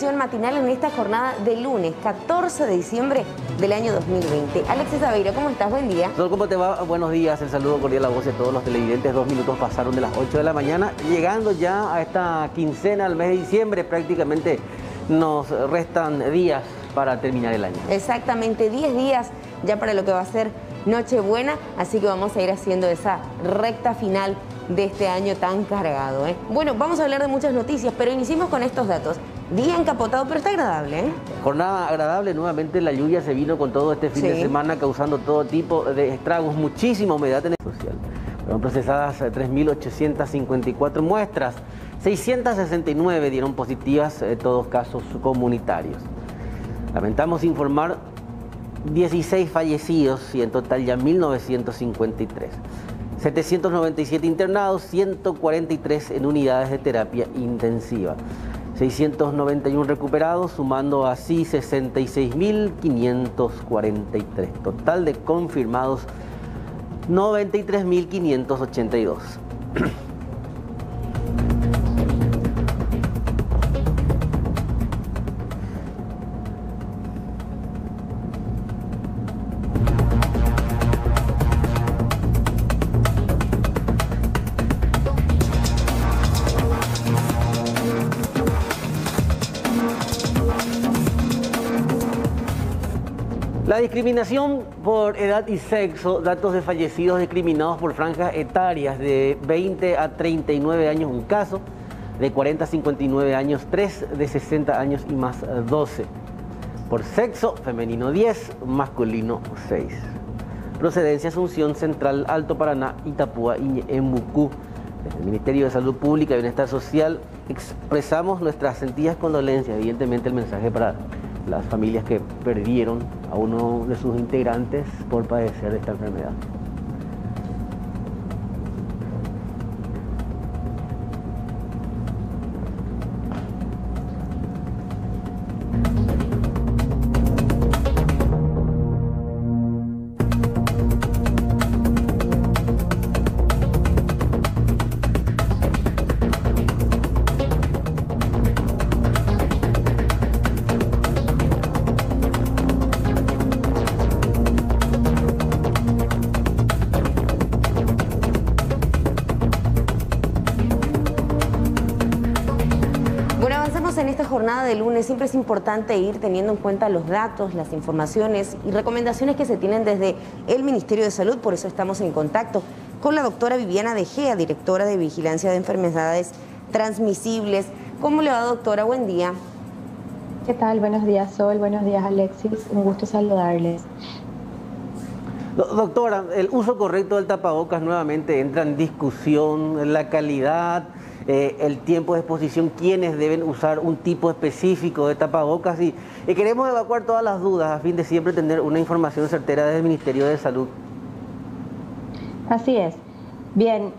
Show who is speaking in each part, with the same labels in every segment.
Speaker 1: edición matinal en esta jornada de lunes, 14 de diciembre del año 2020. Alexis Aveiro, ¿cómo estás? Buen día.
Speaker 2: ¿Cómo te va? Buenos días, el saludo cordial a vos y a todos los televidentes. 2 minutos pasaron de las 8 de la mañana, llegando ya a esta quincena, al mes de diciembre. Prácticamente nos restan días para terminar el año.
Speaker 1: Exactamente, 10 días ya para lo que va a ser Nochebuena, así que vamos a ir haciendo esa recta final de este año tan cargado, ¿eh? Bueno, vamos a hablar de muchas noticias, pero iniciemos con estos datos. Día encapotado, pero está agradable, ¿eh?
Speaker 2: Jornada agradable, nuevamente la lluvia se vino con todo este fin de semana, causando todo tipo de estragos, muchísima humedad en el social. Fueron procesadas 3.854 muestras, 669 dieron positivas, todos casos comunitarios. Lamentamos informar 16 fallecidos y en total ya 1.953. 797 internados, 143 en unidades de terapia intensiva. 691 recuperados, sumando así 66.543. Total de confirmados 93.582. La discriminación por edad y sexo, datos de fallecidos discriminados por franjas etarias de 20 a 39 años, un caso, de 40 a 59 años, 3 de 60 años y más 12. Por sexo, femenino 10, masculino 6. Procedencia Asunción Central, Alto Paraná, Itapúa y Embucú. Desde el Ministerio de Salud Pública y Bienestar Social expresamos nuestras sentidas condolencias, evidentemente el mensaje para las familias que perdieron a uno de sus integrantes por padecer de esta enfermedad.
Speaker 1: En esta jornada de lunes siempre es importante ir teniendo en cuenta los datos, las informaciones y recomendaciones que se tienen desde el Ministerio de Salud. Por eso estamos en contacto con la doctora Viviana De Gea, directora de Vigilancia de Enfermedades Transmisibles. ¿Cómo le va, doctora? Buen día.
Speaker 3: ¿Qué tal? Buenos días, Sol. Buenos días, Alexis. Un gusto saludarles.
Speaker 2: Doctora, el uso correcto del tapabocas nuevamente entra en discusión, la calidad, el tiempo de exposición, quiénes deben usar un tipo específico de tapabocas y queremos evacuar todas las dudas a fin de siempre tener una información certera desde el Ministerio de Salud.
Speaker 3: Así es. Bien,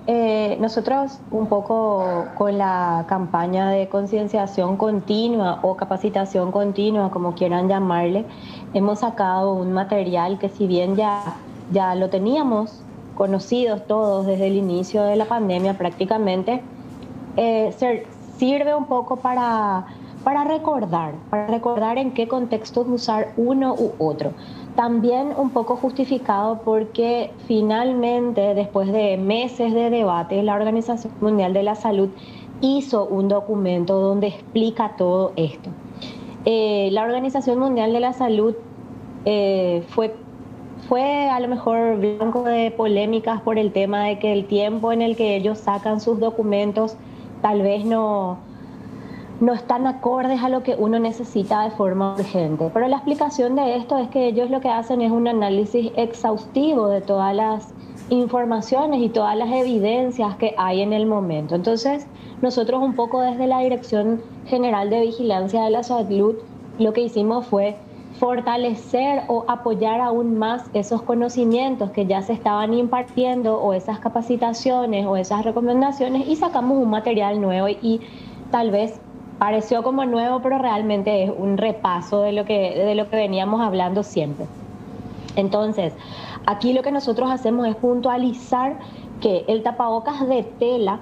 Speaker 3: nosotros un poco con la campaña de concienciación continua o capacitación continua, como quieran llamarle, hemos sacado un material que si bien ya lo teníamos conocidos todos desde el inicio de la pandemia prácticamente, sirve un poco para recordar en qué contextos usar uno u otro. También un poco justificado porque finalmente, después de meses de debate, la Organización Mundial de la Salud hizo un documento donde explica todo esto. La Organización Mundial de la Salud fue a lo mejor blanco de polémicas por el tema de que el tiempo en el que ellos sacan sus documentos tal vez no están acordes a lo que uno necesita de forma urgente. Pero la explicación de esto es que ellos lo que hacen es un análisis exhaustivo de todas las informaciones y todas las evidencias que hay en el momento. Entonces, nosotros un poco desde la Dirección General de Vigilancia de la Salud, lo que hicimos fue fortalecer o apoyar aún más esos conocimientos que ya se estaban impartiendo o esas capacitaciones o esas recomendaciones y sacamos un material nuevo y tal vez pareció como nuevo, pero realmente es un repaso de lo que veníamos hablando siempre. Entonces, aquí lo que nosotros hacemos es puntualizar que el tapabocas de tela,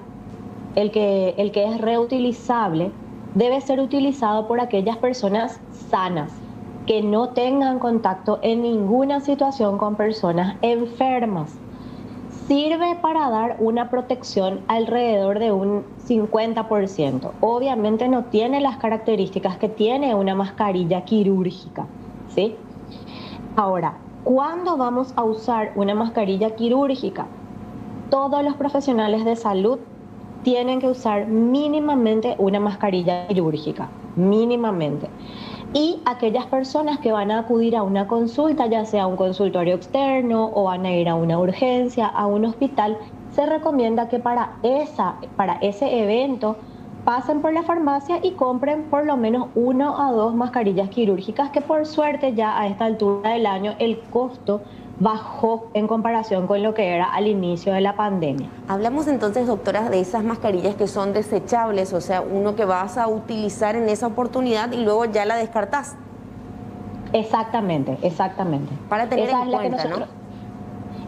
Speaker 3: el que es reutilizable, debe ser utilizado por aquellas personas sanas que no tengan contacto en ninguna situación con personas enfermas. Sirve para dar una protección alrededor de un 50%. Obviamente no tiene las características que tiene una mascarilla quirúrgica, ¿sí? Ahora, ¿cuándo vamos a usar una mascarilla quirúrgica? Todos los profesionales de salud tienen que usar mínimamente una mascarilla quirúrgica, mínimamente. Y aquellas personas que van a acudir a una consulta, ya sea un consultorio externo o van a ir a una urgencia, a un hospital, se recomienda que para ese evento pasen por la farmacia y compren por lo menos 1 a 2 mascarillas quirúrgicas, que por suerte ya a esta altura del año el costo bajó en comparación con lo que era al inicio de la pandemia.
Speaker 1: Hablamos entonces, doctora, de esas mascarillas que son desechables, o sea, uno que vas a utilizar en esa oportunidad y luego ya la descartás.
Speaker 3: Exactamente, exactamente.
Speaker 1: Para tener
Speaker 3: esa
Speaker 1: en
Speaker 3: es
Speaker 1: cuenta,
Speaker 3: ¿no?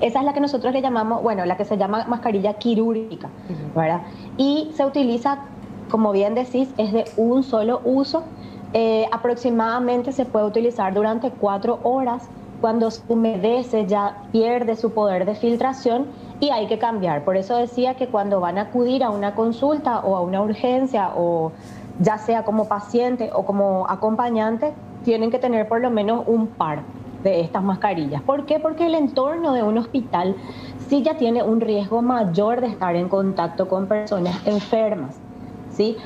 Speaker 3: Esa es la que nosotros le llamamos, bueno, la que se llama mascarilla quirúrgica, ¿verdad? Y se utiliza, como bien decís, es de un solo uso. Aproximadamente se puede utilizar durante 4 horas. Cuando se humedece ya pierde su poder de filtración y hay que cambiar. Por eso decía que cuando van a acudir a una consulta o a una urgencia, o ya sea como paciente o como acompañante, tienen que tener por lo menos un par de estas mascarillas. ¿Por qué? Porque el entorno de un hospital sí ya tiene un riesgo mayor de estar en contacto con personas enfermas, ¿sí?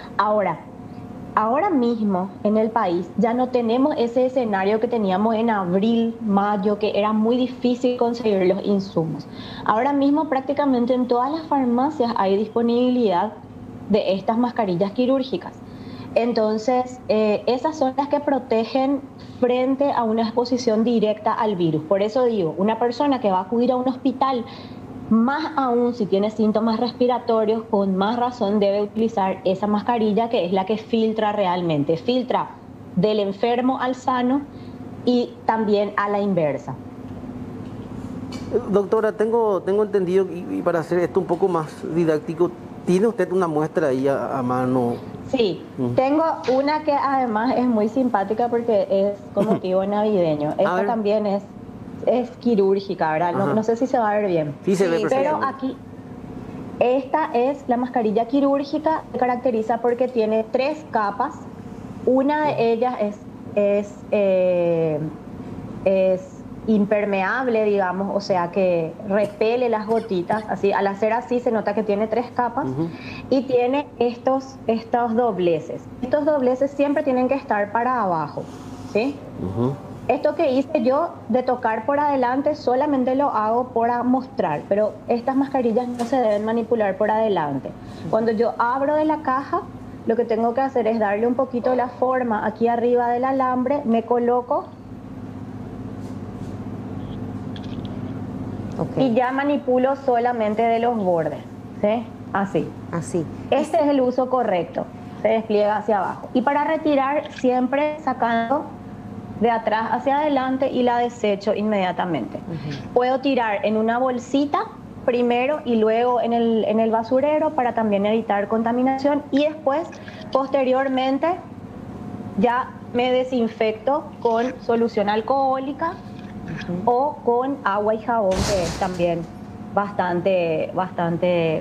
Speaker 3: Ahora mismo en el país ya no tenemos ese escenario que teníamos en abril, mayo, que era muy difícil conseguir los insumos. Ahora mismo prácticamente en todas las farmacias hay disponibilidad de estas mascarillas quirúrgicas. Entonces, esas son las que protegen frente a una exposición directa al virus. Por eso digo, una persona que va a acudir a un hospital, más aún si tiene síntomas respiratorios, con más razón debe utilizar esa mascarilla, que es la que filtra realmente. Filtra del enfermo al sano y también a la inversa.
Speaker 2: Doctora, tengo entendido, y para hacer esto un poco más didáctico, ¿tiene usted una muestra ahí a mano?
Speaker 3: Sí, tengo una que además es muy simpática porque es con motivo navideño. Esta también es quirúrgica, ¿verdad? No sé si se va a ver bien.
Speaker 2: Sí, se ve perfecto.
Speaker 3: Pero aquí, esta es la mascarilla quirúrgica, se caracteriza porque tiene 3 capas. Una de ellas es impermeable, digamos, o sea que repele las gotitas. Así, al hacer así se nota que tiene 3 capas y tiene estos dobleces. Estos dobleces siempre tienen que estar para abajo, ¿sí? Esto que hice yo de tocar por adelante solamente lo hago para mostrar, pero estas mascarillas no se deben manipular por adelante. Cuando yo abro de la caja, lo que tengo que hacer es darle un poquito la forma aquí arriba del alambre, me coloco y ya manipulo solamente de los bordes, ¿sí? Así. Este es el uso correcto, se despliega hacia abajo. Y para retirar, siempre sacando de atrás hacia adelante y la desecho inmediatamente. Puedo tirar en una bolsita primero y luego en el basurero para también evitar contaminación, y después, posteriormente, ya me desinfecto con solución alcohólica o con agua y jabón, que es también bastante,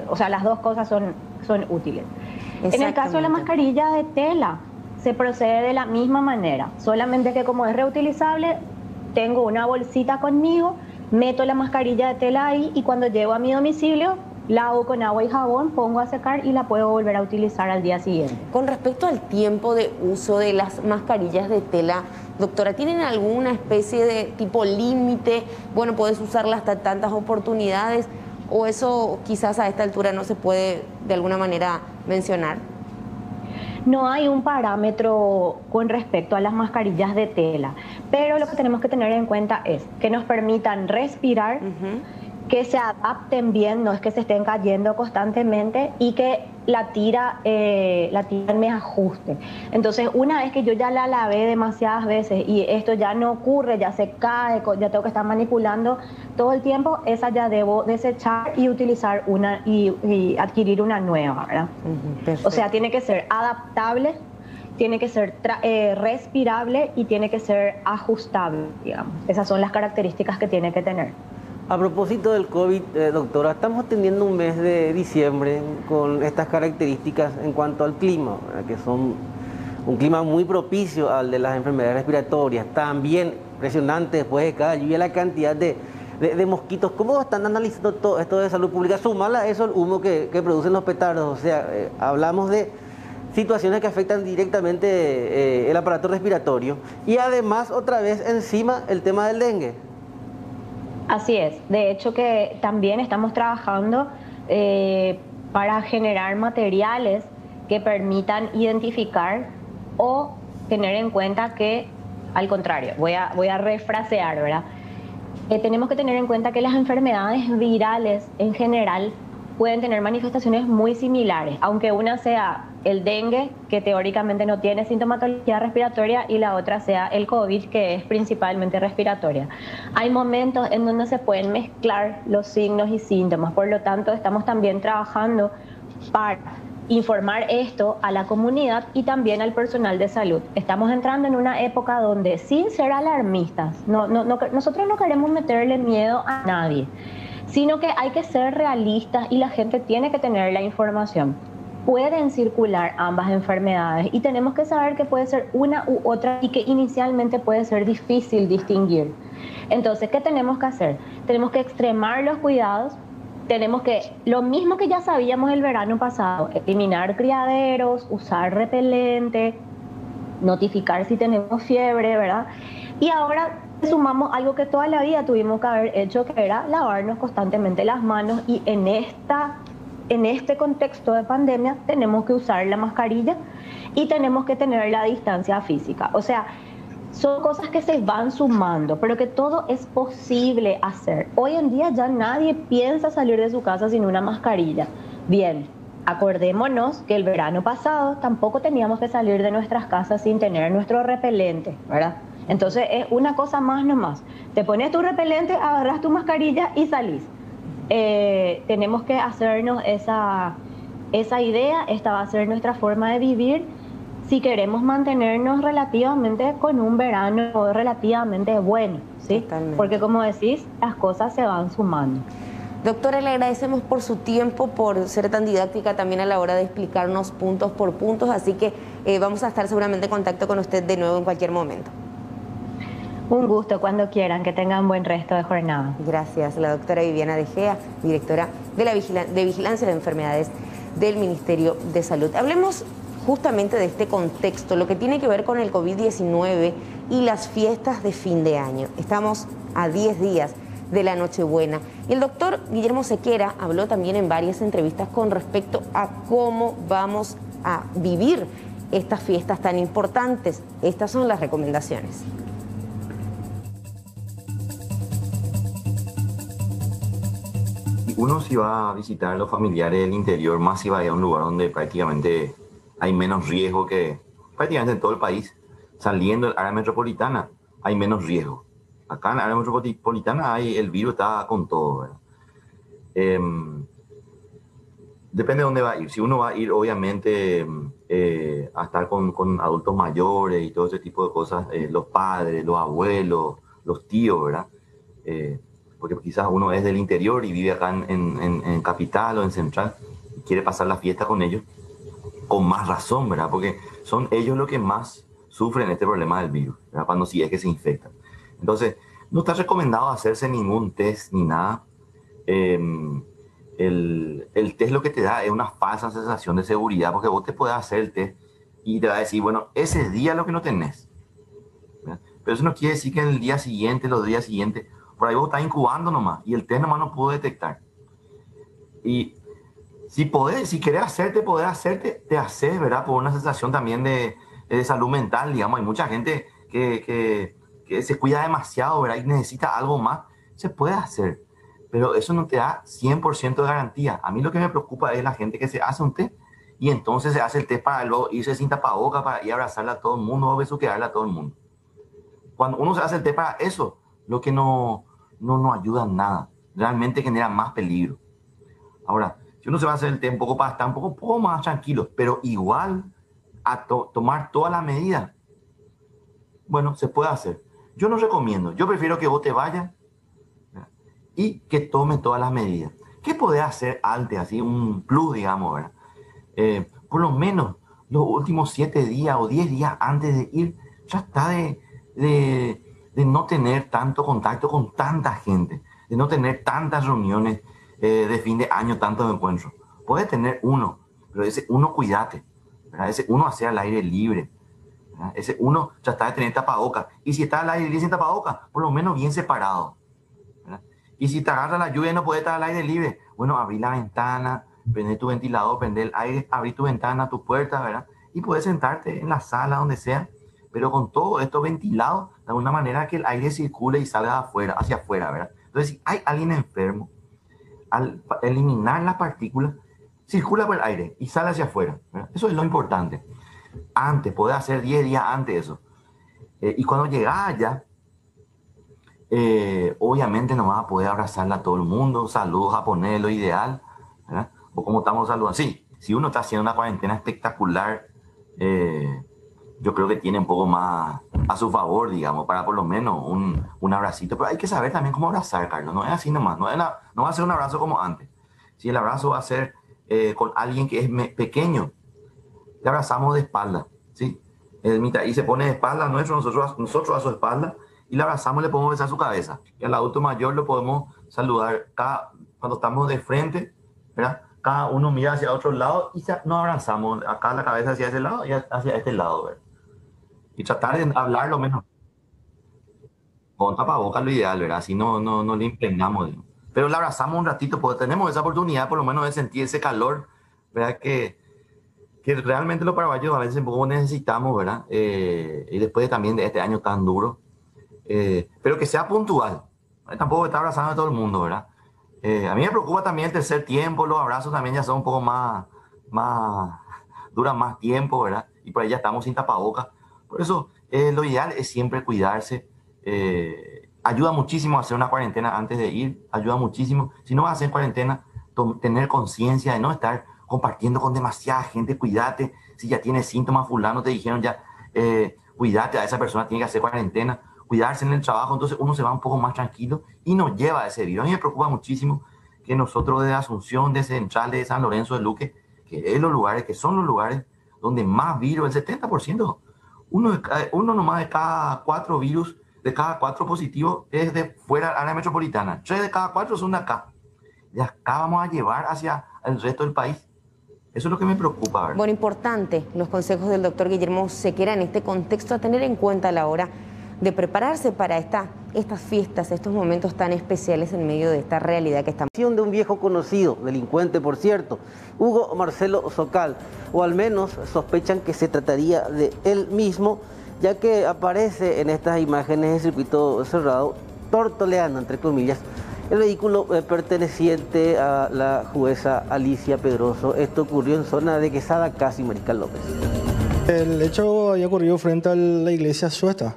Speaker 3: o sea, las dos cosas son útiles. En el caso de la mascarilla de tela, se procede de la misma manera, solamente que como es reutilizable, tengo una bolsita conmigo, meto la mascarilla de tela ahí y cuando llego a mi domicilio, lavo con agua y jabón, pongo a secar y la puedo volver a utilizar al día siguiente.
Speaker 1: Con respecto al tiempo de uso de las mascarillas de tela, doctora, ¿tienen alguna especie de tipo límite? Bueno, puedes usarla hasta tantas oportunidades, o eso quizás a esta altura no se puede de alguna manera mencionar.
Speaker 3: No hay un parámetro con respecto a las mascarillas de tela, pero lo que tenemos que tener en cuenta es que nos permitan respirar, que se adapten bien, no es que se estén cayendo constantemente, y que la tira me ajuste. Entonces, una vez que yo ya la lavé demasiadas veces y esto ya no ocurre, ya se cae, ya tengo que estar manipulando todo el tiempo, esa ya debo desechar y utilizar una y adquirir una nueva, ¿verdad? O sea, tiene que ser adaptable tiene que ser respirable y tiene que ser ajustable, digamos. Esas son las características que tiene que tener.
Speaker 2: A propósito del COVID, doctora, estamos teniendo un mes de diciembre con estas características en cuanto al clima, ¿verdad? Que son un clima muy propicio al de las enfermedades respiratorias. También impresionante después de cada lluvia la cantidad de mosquitos. ¿Cómo están analizando todo esto de salud pública? Sumala a eso el humo que producen los petardos. O sea, hablamos de situaciones que afectan directamente el aparato respiratorio. Y además, otra vez, encima, el tema del dengue.
Speaker 3: Así es. De hecho, que también estamos trabajando para generar materiales que permitan identificar o tener en cuenta que, al contrario, voy a refrasear, ¿verdad? Tenemos que tener en cuenta que las enfermedades virales en general pueden tener manifestaciones muy similares, aunque una sea el dengue, que teóricamente no tiene sintomatología respiratoria, y la otra sea el COVID, que es principalmente respiratoria. Hay momentos en donde se pueden mezclar los signos y síntomas, por lo tanto estamos también trabajando para informar esto a la comunidad y también al personal de salud. Estamos entrando en una época donde, sin ser alarmistas, nosotros no queremos meterle miedo a nadie, sino que hay que ser realistas y la gente tiene que tener la información. Pueden circular ambas enfermedades y tenemos que saber que puede ser una u otra y que inicialmente puede ser difícil distinguir. Entonces, ¿qué tenemos que hacer? Tenemos que extremar los cuidados. Tenemos que, lo mismo que ya sabíamos el verano pasado, eliminar criaderos, usar repelente, notificar si tenemos fiebre, ¿verdad? Y ahora sumamos algo que toda la vida tuvimos que haber hecho, que era lavarnos constantemente las manos, y en este contexto de pandemia tenemos que usar la mascarilla y tenemos que tener la distancia física. O sea, son cosas que se van sumando, pero que todo es posible hacer. Hoy en día ya nadie piensa salir de su casa sin una mascarilla. Bien, acordémonos que el verano pasado tampoco teníamos que salir de nuestras casas sin tener nuestro repelente, ¿verdad? Entonces es una cosa más nomás. Te pones tu repelente, agarras tu mascarilla y salís. Tenemos que hacernos esa idea. Esta va a ser nuestra forma de vivir si queremos mantenernos relativamente con un verano relativamente bueno, ¿sí?
Speaker 1: Totalmente.
Speaker 3: Porque, como decís, las cosas se van sumando.
Speaker 1: Doctora, le agradecemos por su tiempo, por ser tan didáctica también a la hora de explicarnos puntos por puntos, así que vamos a estar seguramente en contacto con usted de nuevo en cualquier momento.
Speaker 3: Un gusto, cuando quieran. Que tengan buen resto de jornada.
Speaker 1: Gracias. La doctora Viviana De Gea, directora de Vigilancia de Enfermedades del Ministerio de Salud. Hablemos justamente de este contexto, lo que tiene que ver con el COVID-19 y las fiestas de fin de año. Estamos a 10 días de la Nochebuena. Y el doctor Guillermo Sequera habló también en varias entrevistas con respecto a cómo vamos a vivir estas fiestas tan importantes. Estas son las recomendaciones.
Speaker 4: Uno, si va a visitar a los familiares del interior, más si va a ir a un lugar donde prácticamente hay menos riesgo que prácticamente en todo el país. Saliendo del área metropolitana hay menos riesgo. Acá en la área metropolitana el virus está con todo, ¿verdad? Depende de dónde va a ir. Si uno va a ir, obviamente, a estar con adultos mayores y todo ese tipo de cosas, los padres, los abuelos, los tíos, ¿verdad? Porque quizás uno es del interior y vive acá en Capital o en Central y quiere pasar la fiesta con ellos, con más razón, ¿verdad? Porque son ellos los que más sufren este problema del virus, ¿verdad? Cuando sí es que se infectan. Entonces, no está recomendado hacerse ningún test ni nada. El test lo que te da es una falsa sensación de seguridad, porque vos te puedes hacer el test y te va a decir, bueno, ese día lo que no tenés, ¿verdad? Pero eso no quiere decir que en el día siguiente, los días siguientes, por ahí vos estás incubando nomás y el test nomás no pudo detectar. Y si querés hacerte, te haces, ¿verdad? Por una sensación también de salud mental, digamos. Hay mucha gente que se cuida demasiado, ¿verdad? Y necesita algo más. Se puede hacer, pero eso no te da 100% de garantía. A mí lo que me preocupa es la gente que se hace un test y entonces se hace el test para luego irse sin tapabocas, para ir a abrazarle a todo el mundo o besuquearle a todo el mundo. Cuando uno se hace el test para eso, lo que no ayuda en nada. Realmente genera más peligro. Ahora, si uno se va a hacer el test un poco para estar un poco más tranquilo, pero igual a tomar todas las medidas. Bueno, se puede hacer. Yo no recomiendo, yo prefiero que vos te vayas y que tomes todas las medidas. ¿Qué podés hacer antes? Así un plus, digamos, ¿verdad? Por lo menos los últimos 7 días o 10 días antes de ir, ya está de no tener tanto contacto con tanta gente, de no tener tantas reuniones de fin de año, tantos encuentros. Puedes tener uno, pero ese uno cuídate, ¿verdad? Ese uno hacer al aire libre, ¿verdad? Ese uno trata de tener tapabocas. Y si está al aire libre sin tapabocas, por lo menos bien separado, ¿verdad? Y si te agarra la lluvia y no puedes estar al aire libre, bueno, abrí la ventana, prende tu ventilador, prende el aire, abrí tu ventana, tu puerta, ¿verdad? Y puedes sentarte en la sala, donde sea, pero con todo esto ventilado, de alguna manera que el aire circule y salga afuera, hacia afuera, ¿verdad? Entonces, si hay alguien enfermo, al eliminar las partículas, circula por el aire y sale hacia afuera, ¿verdad? Eso es lo importante. Antes, podés hacer 10 días antes eso. Y cuando llegás allá, obviamente no vas a poder abrazarla a todo el mundo, saludos japonés, lo ideal, ¿verdad? O como estamos saludando. Sí, si uno está haciendo una cuarentena espectacular, yo creo que tiene un poco más a su favor, digamos, para por lo menos un abracito. Pero hay que saber también cómo abrazar, Carlos. No es así nomás. No va a ser un abrazo como antes. Si el abrazo va a ser con alguien que es pequeño, le abrazamos de espalda, ¿sí? Y se pone de espalda nosotros a su espalda, y le abrazamos y le podemos besar su cabeza. Y al adulto mayor lo podemos saludar cuando estamos de frente, ¿verdad? Cada uno mira hacia otro lado y nos abrazamos. Acá la cabeza hacia ese lado y hacia este lado, ¿verdad? Y tratar de hablar lo menos. Con tapabocas lo ideal, ¿verdad? Así no le impregnamos, digamos. Pero le abrazamos un ratito, porque tenemos esa oportunidad por lo menos de sentir ese calor, ¿verdad? Que realmente los paraguayos a veces un poco necesitamos, ¿verdad? Y después también de este año tan duro. Pero que sea puntual. Tampoco está abrazando a todo el mundo, ¿verdad? A mí me preocupa también el tercer tiempo, los abrazos también ya son un poco más duran más tiempo, ¿verdad? Y por ahí ya estamos sin tapabocas. Por eso lo ideal es siempre cuidarse. Ayuda muchísimo a hacer una cuarentena antes de ir, ayuda muchísimo. Si no vas a hacer cuarentena, tener conciencia de no estar compartiendo con demasiada gente, cuídate. Si ya tienes síntomas, fulano, te dijeron ya, cuídate, a esa persona tiene que hacer cuarentena, cuidarse en el trabajo, entonces uno se va un poco más tranquilo y nos lleva a ese virus. A mí me preocupa muchísimo que nosotros de Asunción, de Central, de San Lorenzo de Luque, que son los lugares donde más virus, el 70%, uno nomás de cada 4 virus, de cada 4 positivos es de fuera del área metropolitana. 3 de cada 4 son de acá. Y acá vamos a llevar hacia el resto del país. Eso es lo que me preocupa, ¿verdad?
Speaker 1: Bueno, importante los consejos del doctor Guillermo Sequera en este contexto a tener en cuenta a la hora de prepararse para estas fiestas, estos momentos tan especiales en medio de esta realidad que estamos.
Speaker 2: De un viejo conocido, delincuente por cierto, Hugo Marcelo Socal, o al menos sospechan que se trataría de él mismo, ya que aparece en estas imágenes de circuito cerrado, tortoleando, entre comillas, el vehículo perteneciente a la jueza Alicia Pedroso. Esto ocurrió en zona de Quesada, casi Mariscal López.
Speaker 5: El hecho había ocurrido frente a la iglesia Suesta,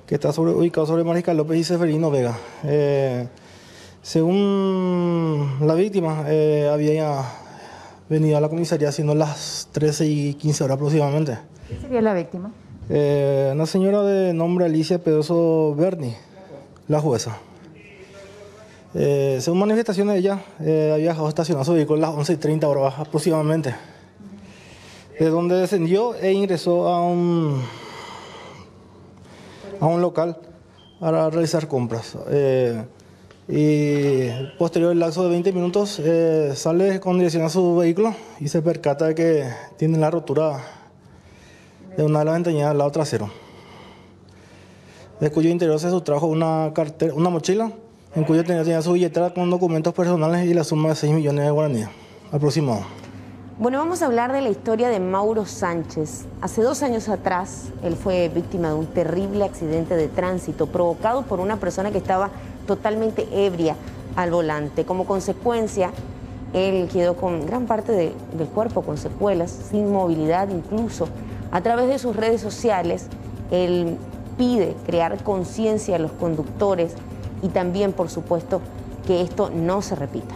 Speaker 5: que está ubicado sobre Mariscal López y Seferino Vega. Según la víctima, había venido a la comisaría siendo las 13:15 aproximadamente.
Speaker 6: ¿Quién sería la víctima?
Speaker 5: Una señora de nombre Alicia Pedroso Berni, la jueza. Según manifestaciones de ella, había dejado estacionado su vehículo a las 11:30 horas aproximadamente, de donde descendió e ingresó a un local para realizar compras. Y posterior al lapso de 20 minutos sale con dirección a su vehículo y se percata de que tiene la rotura de una de las ventanillas del lado trasero, de cuyo interior se sustrajo una mochila en cuyo tenía su billetera con documentos personales y la suma de 6 millones de guaraníes aproximado.
Speaker 1: Bueno, vamos a hablar de la historia de Mauro Sánchez. Hace 2 años atrás, él fue víctima de un terrible accidente de tránsito provocado por una persona que estaba totalmente ebria al volante. Como consecuencia, él quedó con gran parte del cuerpo con secuelas, sin movilidad incluso. A través de sus redes sociales, él pide crear conciencia a los conductores y también, por supuesto, que esto no se repita.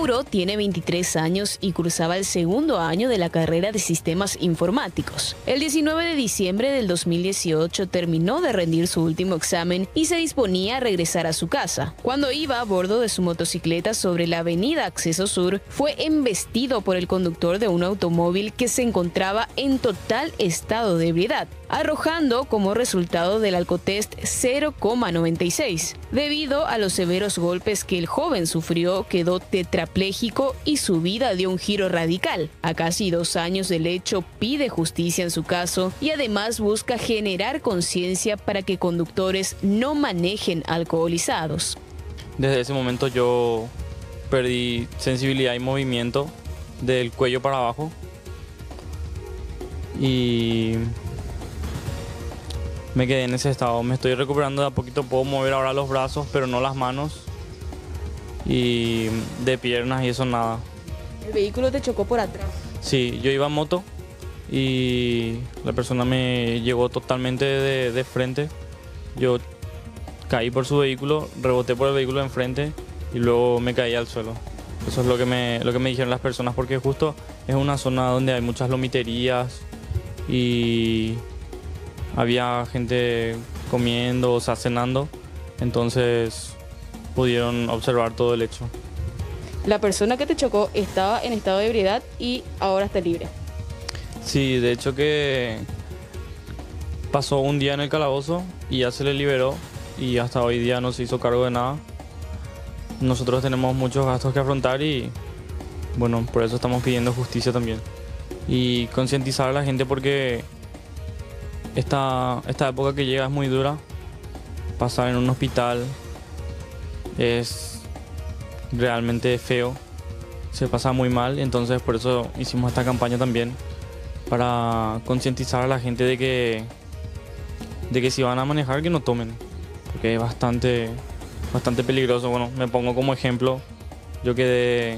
Speaker 6: Mauro tiene 23 años y cursaba el segundo año de la carrera de Sistemas Informáticos. El 19 de diciembre del 2018 terminó de rendir su último examen y se disponía a regresar a su casa. Cuando iba a bordo de su motocicleta sobre la avenida Acceso Sur, fue embestido por el conductor de un automóvil que se encontraba en total estado de ebriedad, arrojando como resultado del alcotest 0,96. Debido a los severos golpes que el joven sufrió, quedó tetrapléjico y su vida dio un giro radical. A casi 2 años del hecho, pide justicia en su caso y además busca generar conciencia para que conductores no manejen alcoholizados.
Speaker 7: Desde ese momento yo perdí sensibilidad y movimiento del cuello para abajo y me quedé en ese estado. Me estoy recuperando de a poquito, puedo mover ahora los brazos, pero no las manos, y de piernas y eso nada.
Speaker 6: ¿El vehículo te chocó por atrás?
Speaker 7: Sí, yo iba en moto y la persona me llegó totalmente de frente. Yo caí por su vehículo, reboté por el vehículo de enfrente y luego me caí al suelo. Eso es lo que me dijeron las personas, porque justo es una zona donde hay muchas lomiterías y había gente comiendo, o sea, cenando, entonces pudieron observar todo el hecho.
Speaker 6: La persona que te chocó estaba en estado de ebriedad y ahora está libre.
Speaker 7: Sí, de hecho que pasó un día en el calabozo y ya se le liberó y hasta hoy día no se hizo cargo de nada. Nosotros tenemos muchos gastos que afrontar y bueno, por eso estamos pidiendo justicia también. Y concientizar a la gente, porque esta época que llega es muy dura. Pasar en un hospital es realmente feo, se pasa muy mal, entonces por eso hicimos esta campaña también, para concientizar a la gente de que si van a manejar, que no tomen, porque es bastante peligroso. Bueno, me pongo como ejemplo, yo quedé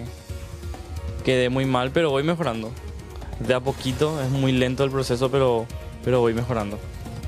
Speaker 7: muy mal, pero voy mejorando. De a poquito, es muy lento el proceso, pero voy mejorando.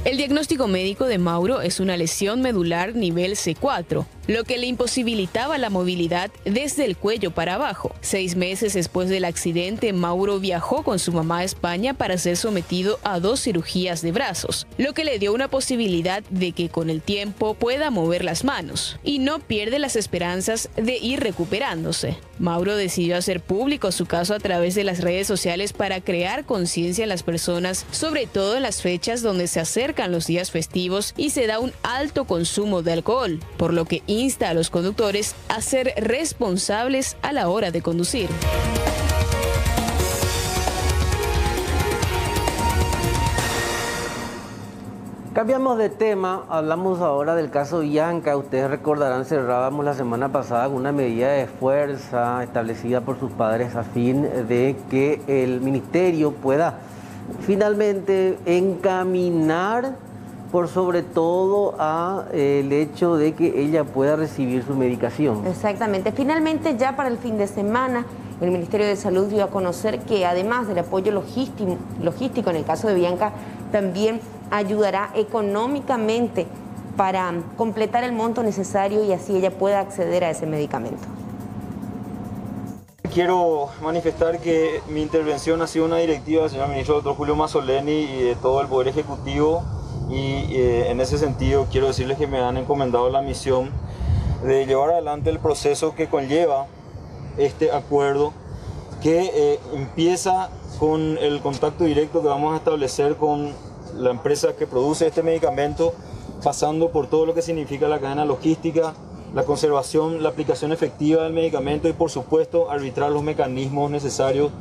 Speaker 6: El diagnóstico médico de Mauro es una lesión medular nivel C4, lo que le imposibilitaba la movilidad desde el cuello para abajo. 6 meses después del accidente, Mauro viajó con su mamá a España para ser sometido a 2 cirugías de brazos, lo que le dio una posibilidad de que con el tiempo pueda mover las manos, y no pierde las esperanzas de ir recuperándose. Mauro decidió hacer público su caso a través de las redes sociales para crear conciencia en las personas, sobre todo en las fechas donde se acercan los días festivos y se da un alto consumo de alcohol, por lo que insta a los conductores a ser responsables a la hora de conducir.
Speaker 2: Cambiamos de tema, hablamos ahora del caso Bianca. Ustedes recordarán, cerrábamos la semana pasada con una medida de fuerza establecida por sus padres a fin de que el ministerio pueda finalmente encaminar por sobre todo a el hecho de que ella pueda recibir su medicación.
Speaker 1: Exactamente. Finalmente, ya para el fin de semana, el Ministerio de Salud dio a conocer que además del apoyo logístico en el caso de Bianca, también ayudará económicamente para completar el monto necesario y así ella pueda acceder a ese medicamento.
Speaker 8: Quiero manifestar que mi intervención ha sido una directiva del señor ministro Dr. Julio Mazzoleni y de todo el Poder Ejecutivo, y en ese sentido quiero decirles que me han encomendado la misión de llevar adelante el proceso que conlleva este acuerdo, que empieza con el contacto directo que vamos a establecer con la empresa que produce este medicamento, pasando por todo lo que significa la cadena logística, la conservación, la aplicación efectiva del medicamento y por supuesto arbitrar los mecanismos necesarios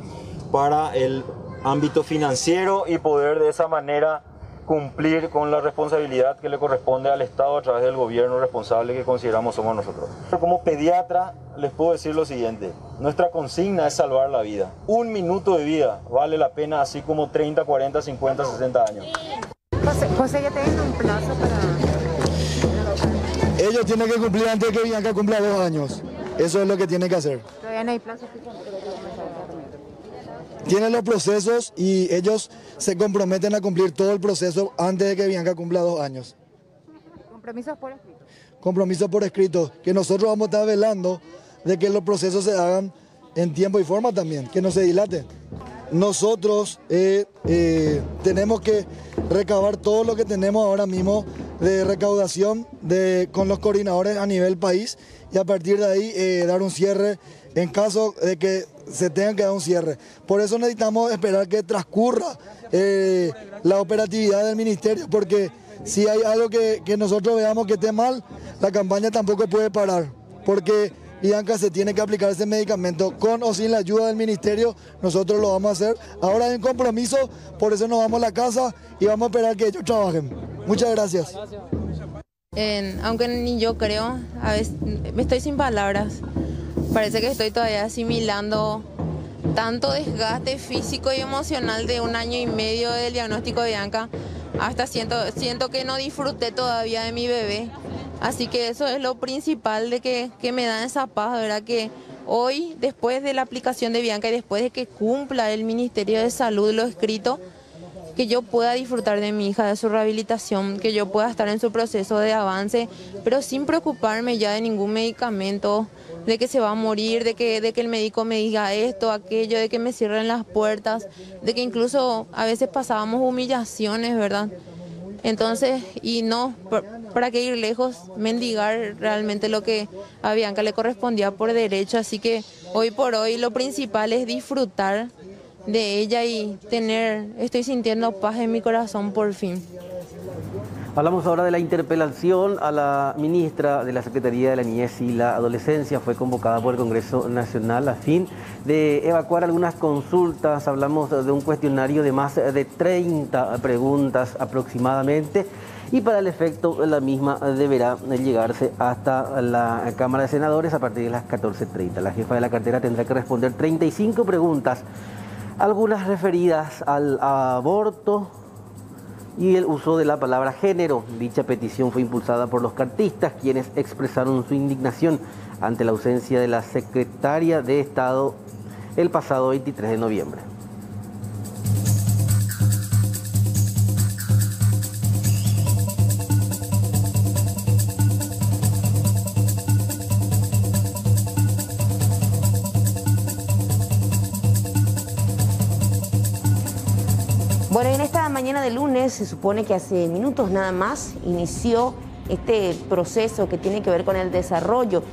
Speaker 8: para el ámbito financiero y poder de esa manera cumplir con la responsabilidad que le corresponde al Estado a través del gobierno responsable que consideramos somos nosotros. Como pediatra les puedo decir lo siguiente: nuestra consigna es salvar la vida. 1 minuto de vida vale la pena, así como 30, 40, 50, 60 años.
Speaker 9: José, ya tienen un plazo para...
Speaker 5: Ellos tienen que cumplir antes de que Bianca cumpla 2 años. Eso es lo que tienen que hacer.
Speaker 9: Todavía no hay plazo.
Speaker 5: Tienen los procesos y ellos se comprometen a cumplir todo el proceso antes de que Bianca cumpla 2 años.
Speaker 9: ¿Compromisos por escrito?
Speaker 5: Compromisos por escrito, que nosotros vamos a estar velando de que los procesos se hagan
Speaker 10: en tiempo y forma también, que no se dilate. Nosotros tenemos que recabar todo lo que tenemos ahora mismo de recaudación con los coordinadores a nivel país y a partir de ahí dar un cierre en caso de que se tenga que dar un cierre. Por eso necesitamos esperar que transcurra la operatividad del ministerio, porque si hay algo que nosotros veamos que esté mal, la campaña tampoco puede parar, porque Bianca se tiene que aplicar ese medicamento con o sin la ayuda del ministerio. Nosotros lo vamos a hacer. Ahora hay un compromiso, por eso nos vamos a la casa y vamos a esperar que ellos trabajen. Muchas gracias.
Speaker 11: Aunque ni yo creo, a veces me estoy sin palabras. Parece que estoy todavía asimilando tanto desgaste físico y emocional de 1 año y medio del diagnóstico de Bianca. Hasta siento que no disfruté todavía de mi bebé. Así que eso es lo principal de que me da esa paz, ¿verdad? Que hoy, después de la aplicación de Bianca y después de que cumpla el Ministerio de Salud lo escrito, que yo pueda disfrutar de mi hija, de su rehabilitación, que yo pueda estar en su proceso de avance, pero sin preocuparme ya de ningún medicamento, de que se va a morir, de que el médico me diga esto, aquello, de que me cierren las puertas, de que incluso a veces pasábamos humillaciones, ¿verdad? Entonces, y no, ¿para qué ir lejos? Mendigar realmente lo que a Bianca le correspondía por derecho, así que hoy por hoy lo principal es disfrutar de ella y estoy sintiendo paz en mi corazón por fin.
Speaker 2: Hablamos ahora de la interpelación a la ministra de la Secretaría de la Niñez y la Adolescencia. Fue convocada por el Congreso Nacional a fin de evacuar algunas consultas. Hablamos de un cuestionario de más de 30 preguntas aproximadamente. Y para el efecto, la misma deberá llegarse hasta la Cámara de Senadores a partir de las 14:30. La jefa de la cartera tendrá que responder 35 preguntas, algunas referidas al aborto y el uso de la palabra género. Dicha petición fue impulsada por los cartistas, quienes expresaron su indignación ante la ausencia de la secretaria de Estado el pasado 23 de noviembre.
Speaker 1: Bueno, en esta mañana de lunes se supone que hace minutos nada más inició este proceso que tiene que ver con el desarrollo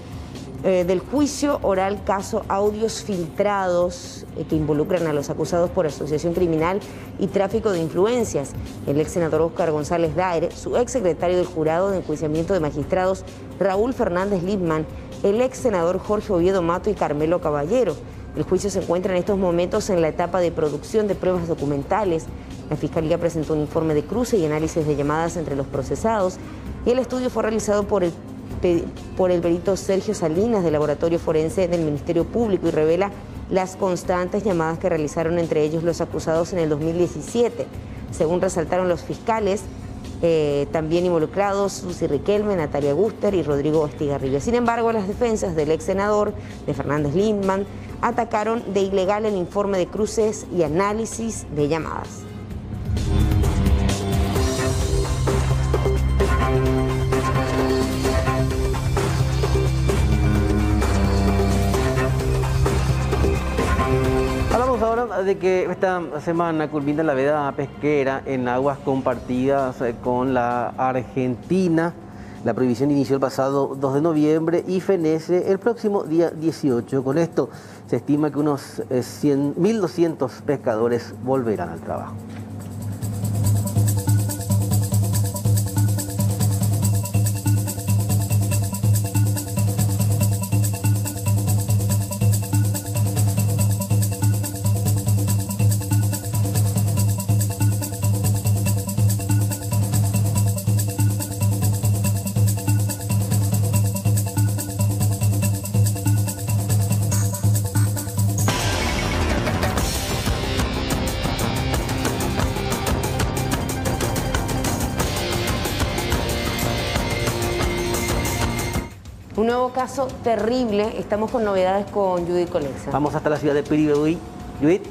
Speaker 1: del juicio oral caso audios filtrados que involucran a los acusados por asociación criminal y tráfico de influencias. El ex senador Óscar González Daer, su ex secretario del Jurado de Enjuiciamiento de Magistrados Raúl Fernández Lipman, el ex senador Jorge Oviedo Mato y Carmelo Caballero. El juicio se encuentra en estos momentos en la etapa de producción de pruebas documentales. La Fiscalía presentó un informe de cruce y análisis de llamadas entre los procesados y el estudio fue realizado por el perito Sergio Salinas del Laboratorio Forense del Ministerio Público y revela las constantes llamadas que realizaron entre ellos los acusados en el 2017. Según resaltaron los fiscales, también involucrados Susi Riquelme, Natalia Guster y Rodrigo Estigarribia. Sin embargo, las defensas del ex senador de Fernández Lipman atacaron de ilegal el informe de cruces y análisis de llamadas.
Speaker 2: Hablamos ahora de que esta semana culmina la veda pesquera en aguas compartidas con la Argentina. La prohibición inició el pasado 2 de noviembre y fenece el próximo día 18. Con esto se estima que unos 1.200 pescadores volverán al trabajo.
Speaker 1: Un nuevo caso terrible. Estamos con novedades con Judith Colexa.
Speaker 2: Vamos hasta la ciudad de Piribebuy. Judith.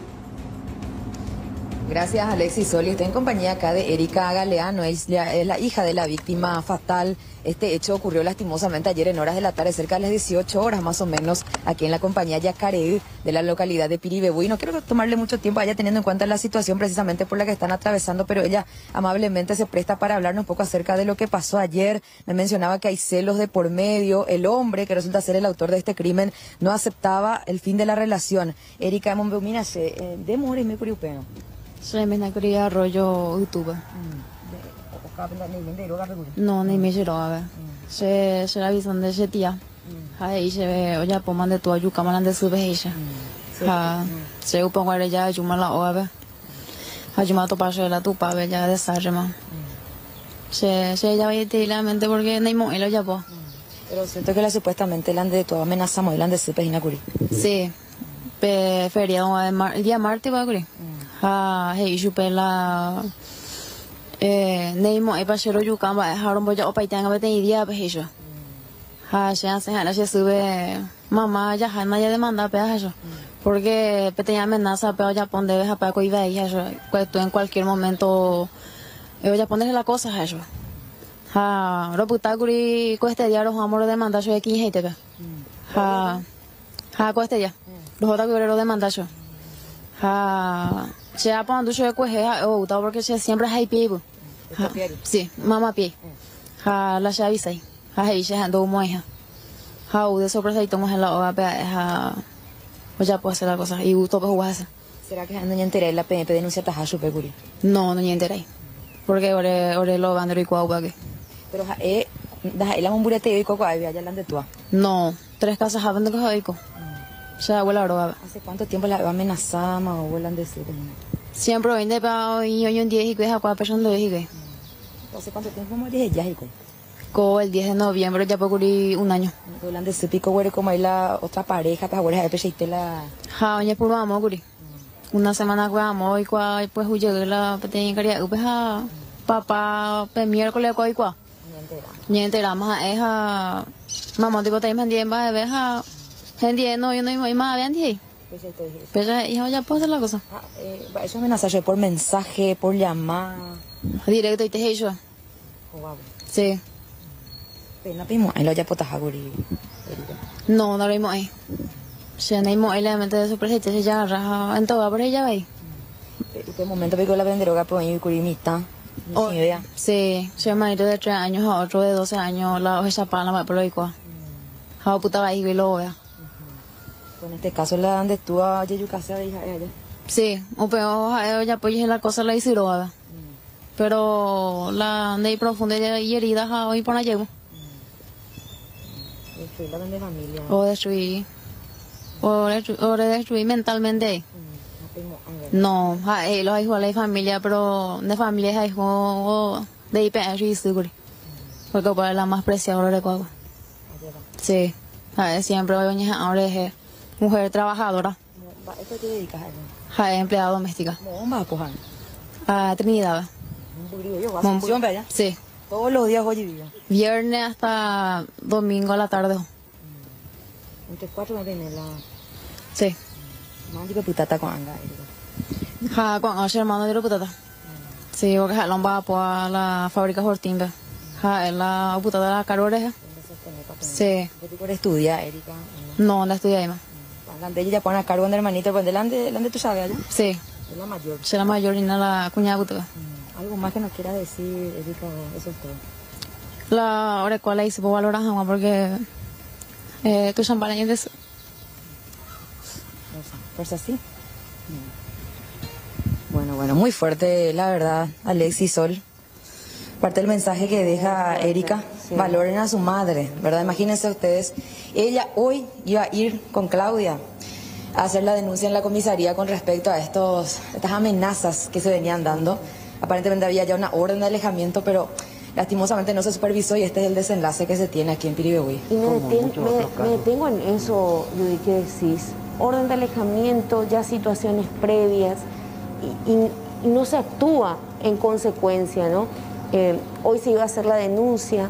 Speaker 12: Gracias, Alexis Soli. Estoy en compañía acá de Erika Galeano, es la hija de la víctima fatal. Este hecho ocurrió lastimosamente ayer en horas de la tarde, cerca de las 18 horas más o menos, aquí en la compañía Yacareí de la localidad de Piribebuy. No quiero tomarle mucho tiempo a ella teniendo en cuenta la situación precisamente por la que están atravesando, pero ella amablemente se presta para hablarnos un poco acerca de lo que pasó ayer. Me mencionaba que hay celos de por medio. El hombre, que resulta ser el autor de este crimen, no aceptaba el fin de la relación. Erika, mira, de more me curiupeo.
Speaker 13: Soy me quería rollo YouTube. No, ni me llegó a ver. Se la visión de ese tía. Ahí se ve, oye, poman de tu ayuda, malan de su veja. Se upa guarda ya, yo me la oa. Ayuma to paso la tupa, bella de sarma. Se ya va directamente porque no hay mo, él ya po.
Speaker 12: Pero siento que la supuestamente la de tu amenaza, mo, la de su pejina curi.
Speaker 13: Sí. Feriado el día martes va a curi. Hey, supe la Neimo epa shero yukan ba haron boja opa itanga bete idia ba hejo. Se hace hana se sube mamá ya hana ya demanda pe hejo. Porque pete ya amenaza pe ya pon debe pa coi vai hejo. Tú en cualquier momento ya ponerle la cosa hejo. Roputa guri cueste dia los amor demanda yo aquí heite pe. Cueste ya. Los otra guri lo demanda yo. Se ha pon du yo coge porque se siempre hay pie. Sí, mamá pie. La llave sai. Ahí se ando muy de sorpresa y tomamos en la hoja pues ya puedo hacer la cosa y gusto pues jugar.
Speaker 12: ¿Será que no enteré la PNP denuncia taja super guri?
Speaker 13: No enteré. Porque ore lo van de cuau que.
Speaker 12: Pero la mamburete y coco había allá de tua.
Speaker 13: No, 3 casas haben de cojo. Ya abuela roba.
Speaker 12: ¿Hace cuánto tiempo la amenazaba o vuelan de ser?
Speaker 13: Siempre vende para y hoy en día y que a 4 personas de que.
Speaker 12: ¿Hace cuánto tiempo morí ya hijo?
Speaker 13: El 10 de noviembre ya por un año.
Speaker 12: Vuelan de su pico güey como hay la otra pareja para güey a ver la.
Speaker 13: Oye por vamos guri. Una semana vamos y cuál pues huye la pequeña caria pues papá miércoles cuál y cuál. Ni enteramos a mamá tipo te mandé va a ver gente no yo no más bien ahí. Pero hijo ya puedo hacer la cosa.
Speaker 12: Eso amenaza yo por mensaje, por llamada.
Speaker 13: Directo y te he hecho. Sí.
Speaker 12: Pena pimo, ahí lo ya potas aguri.
Speaker 13: No lo vimos ahí. Se no hay elemento de sorpresa y se ya raja en todo por ella ahí.
Speaker 12: ¿En qué momento pico la venderoga por ahí curimita? No tiene idea.
Speaker 13: Sí, soy marido de 3 años a otro de 12 años, la hoja chapana me por lo igual. Ha puta ahí y lo vea.
Speaker 12: En este caso la donde tú a Yeyucasa de hija ella.
Speaker 13: Sí, o peor ella pues la cosa la hizo roba. Pero la de profunda y heridas hoy por allá llevo.
Speaker 12: Destruir la de familia.
Speaker 13: O destruir mentalmente. No, los hijos de la familia, pero de familia es hijo de IPS y seguro. Porque para la más preciada de Cuagua. Sí, siempre voy a ahora es mujer trabajadora.
Speaker 12: ¿A qué te dedicas a
Speaker 13: ella? Empleada doméstica.
Speaker 12: ¿Cómo vas a coger?
Speaker 13: A Trinidad.
Speaker 12: ¿Monción, verdad?
Speaker 13: Sí.
Speaker 12: Todos los días hoy vivo.
Speaker 13: Viernes hasta domingo a la tarde.
Speaker 12: Entre 4 me viene la.
Speaker 13: Sí.
Speaker 12: Más de putata con anga.
Speaker 13: Con ocho hermanos de putata. Sí, porque la va a la fábrica Hortimbe. La putata de la caroreja. Sí.
Speaker 12: ¿Qué tipo de estudia, Erika?
Speaker 13: No estudia ahí más.
Speaker 12: Ella ya pone a cargo de hermanito, pues delante tú sabes, ¿no?
Speaker 13: Sí.
Speaker 12: Es la mayor.
Speaker 13: Es la mayor y no la cuñada puta.
Speaker 12: ¿Algo más que nos quiera decir, Erika? Eso es todo.
Speaker 13: La hora cual la hice por valorar jamás porque tu champán es de eso.
Speaker 12: Pues así. Bueno, muy fuerte, la verdad, Alexis Sol. Parte del mensaje que deja Erika, sí. Valoren a su madre, ¿verdad? Imagínense ustedes, ella hoy iba a ir con Claudia a hacer la denuncia en la comisaría con respecto a estas amenazas que se venían dando. Aparentemente había ya una orden de alejamiento, pero lastimosamente no se supervisó y este es el desenlace que se tiene aquí en Piribebuy.
Speaker 1: Y me detengo en eso, Judy, que decís. Orden de alejamiento, ya situaciones previas y no se actúa en consecuencia, ¿no? Hoy se iba a hacer la denuncia.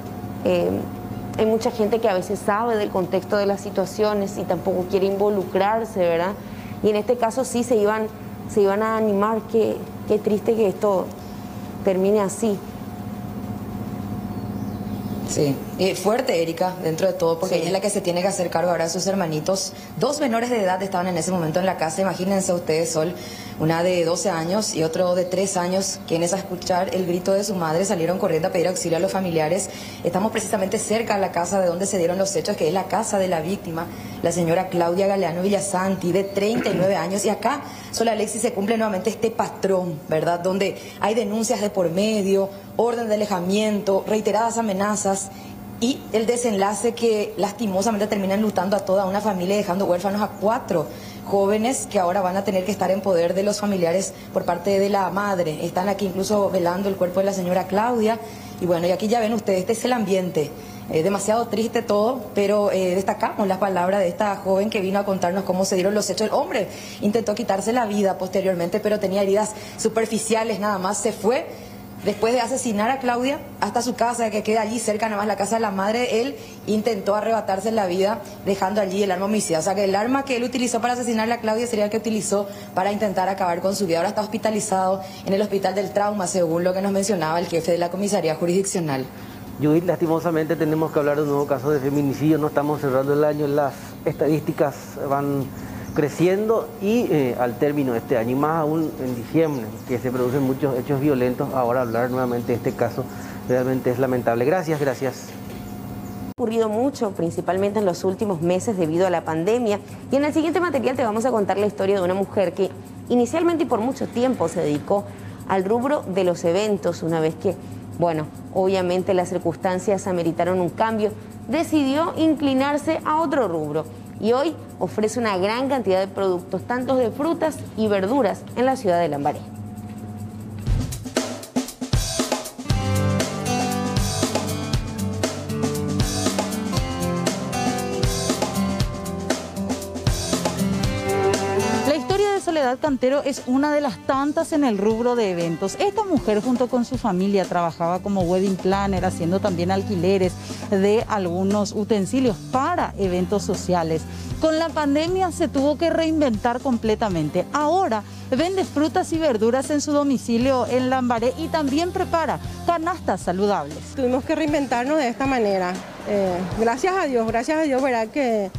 Speaker 1: Hay mucha gente que a veces sabe del contexto de las situaciones y tampoco quiere involucrarse, ¿verdad? Y en este caso sí se iban a animar que Qué triste que esto termine así.
Speaker 12: Sí, fuerte Erika, dentro de todo, porque ella es la que se tiene que hacer cargo ahora de sus hermanitos. 2 menores de edad estaban en ese momento en la casa, imagínense ustedes, Sol, una de 12 años y otro de 3 años, quienes a escuchar el grito de su madre salieron corriendo a pedir auxilio a los familiares. Estamos precisamente cerca de la casa de donde se dieron los hechos, que es la casa de la víctima, la señora Claudia Galeano Villasanti, de 39 años, y acá, Sol Alexis, se cumple nuevamente este patrón, ¿verdad?, donde hay denuncias de por medio, orden de alejamiento, reiteradas amenazas y el desenlace que lastimosamente termina enlutando a toda una familia y dejando huérfanos a 4 jóvenes que ahora van a tener que estar en poder de los familiares por parte de la madre. Están aquí incluso velando el cuerpo de la señora Claudia y bueno, y aquí ya ven ustedes, este es el ambiente. Demasiado triste todo, pero destacamos las palabras de esta joven que vino a contarnos cómo se dieron los hechos. El hombre intentó quitarse la vida posteriormente, pero tenía heridas superficiales nada más. Se fue después de asesinar a Claudia hasta su casa, que queda allí cerca, nada más la casa de la madre. Él intentó arrebatarse la vida dejando allí el arma homicida. O sea que el arma que él utilizó para asesinar a Claudia sería el que utilizó para intentar acabar con su vida. Ahora está hospitalizado en el Hospital del Trauma, según lo que nos mencionaba el jefe de la comisaría jurisdiccional.
Speaker 2: Judith, lastimosamente tenemos que hablar de un nuevo caso de feminicidio. No estamos cerrando el año, las estadísticas van creciendo y al término de este año, y más aún en diciembre, que se producen muchos hechos violentos, ahora hablar nuevamente de este caso realmente es lamentable. Gracias.
Speaker 1: Ha ocurrido mucho, principalmente en los últimos meses debido a la pandemia, y en el siguiente material te vamos a contar la historia de una mujer que inicialmente y por mucho tiempo se dedicó al rubro de los eventos. Una vez que, bueno, obviamente las circunstancias ameritaron un cambio, decidió inclinarse a otro rubro y hoy ofrece una gran cantidad de productos, tanto de frutas y verduras, en la ciudad de Lambaré.
Speaker 14: Soledad Cantero es una de las tantas en el rubro de eventos. Esta mujer junto con su familia trabajaba como wedding planner, haciendo también alquileres de algunos utensilios para eventos sociales. Con la pandemia se tuvo que reinventar completamente. Ahora vende frutas y verduras en su domicilio en Lambaré y también prepara canastas saludables.
Speaker 15: Tuvimos que reinventarnos de esta manera. Gracias a Dios, ¿verdad? Que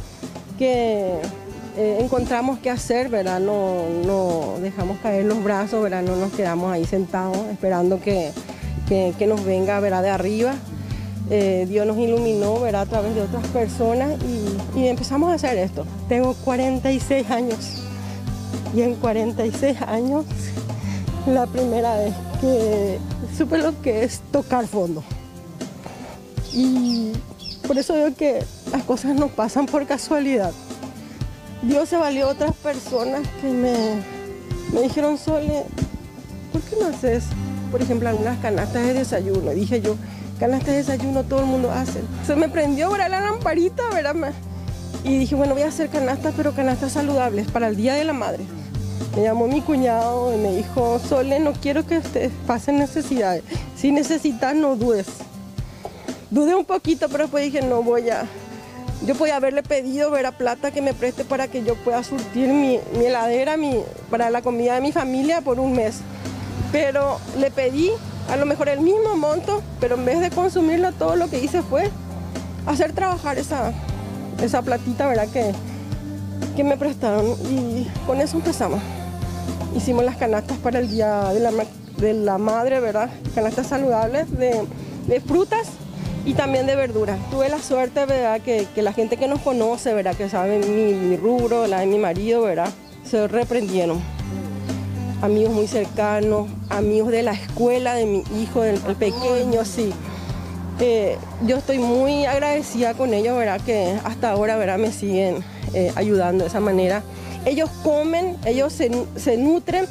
Speaker 15: encontramos qué hacer, ¿verdad? No dejamos caer los brazos, ¿verdad? No nos quedamos ahí sentados esperando que nos venga, ¿verdad?, de arriba. Dios nos iluminó, ¿verdad?, a través de otras personas y empezamos a hacer esto. Tengo 46 años y en 46 años la primera vez que supe lo que es tocar fondo. Y por eso veo que las cosas no pasan por casualidad. Dios se valió a otras personas que me dijeron, Sole, ¿por qué no haces, por ejemplo, algunas canastas de desayuno? Y dije yo, canastas de desayuno todo el mundo hace. Se me prendió, ¿verdad?, la lamparita, ¿verdad? Y dije, bueno, voy a hacer canastas, pero canastas saludables para el Día de la Madre. Me llamó mi cuñado y me dijo, Sole, no quiero que ustedes pasen necesidades. Si necesitas, no dudes. Dudé un poquito, pero después dije, no voy a... Yo podía haberle pedido, ¿verdad?, plata que me preste para que yo pueda surtir mi heladera para la comida de mi familia por un mes. Pero le pedí a lo mejor el mismo monto, pero en vez de consumirlo, todo lo que hice fue hacer trabajar esa platita, ¿verdad?, que me prestaron. Y con eso empezamos. Hicimos las canastas para el Día de la Madre, ¿verdad?, canastas saludables de frutas y también de verduras. Tuve la suerte, ¿verdad?, que la gente que nos conoce, ¿verdad?, que sabe mi rubro, la de mi marido, ¿verdad?, se reprendieron. Amigos muy cercanos, amigos de la escuela de mi hijo, el pequeño, sí. Yo estoy muy agradecida con ellos, ¿verdad?, que hasta ahora, ¿verdad?, me siguen ayudando de esa manera. Ellos comen, ellos se nutren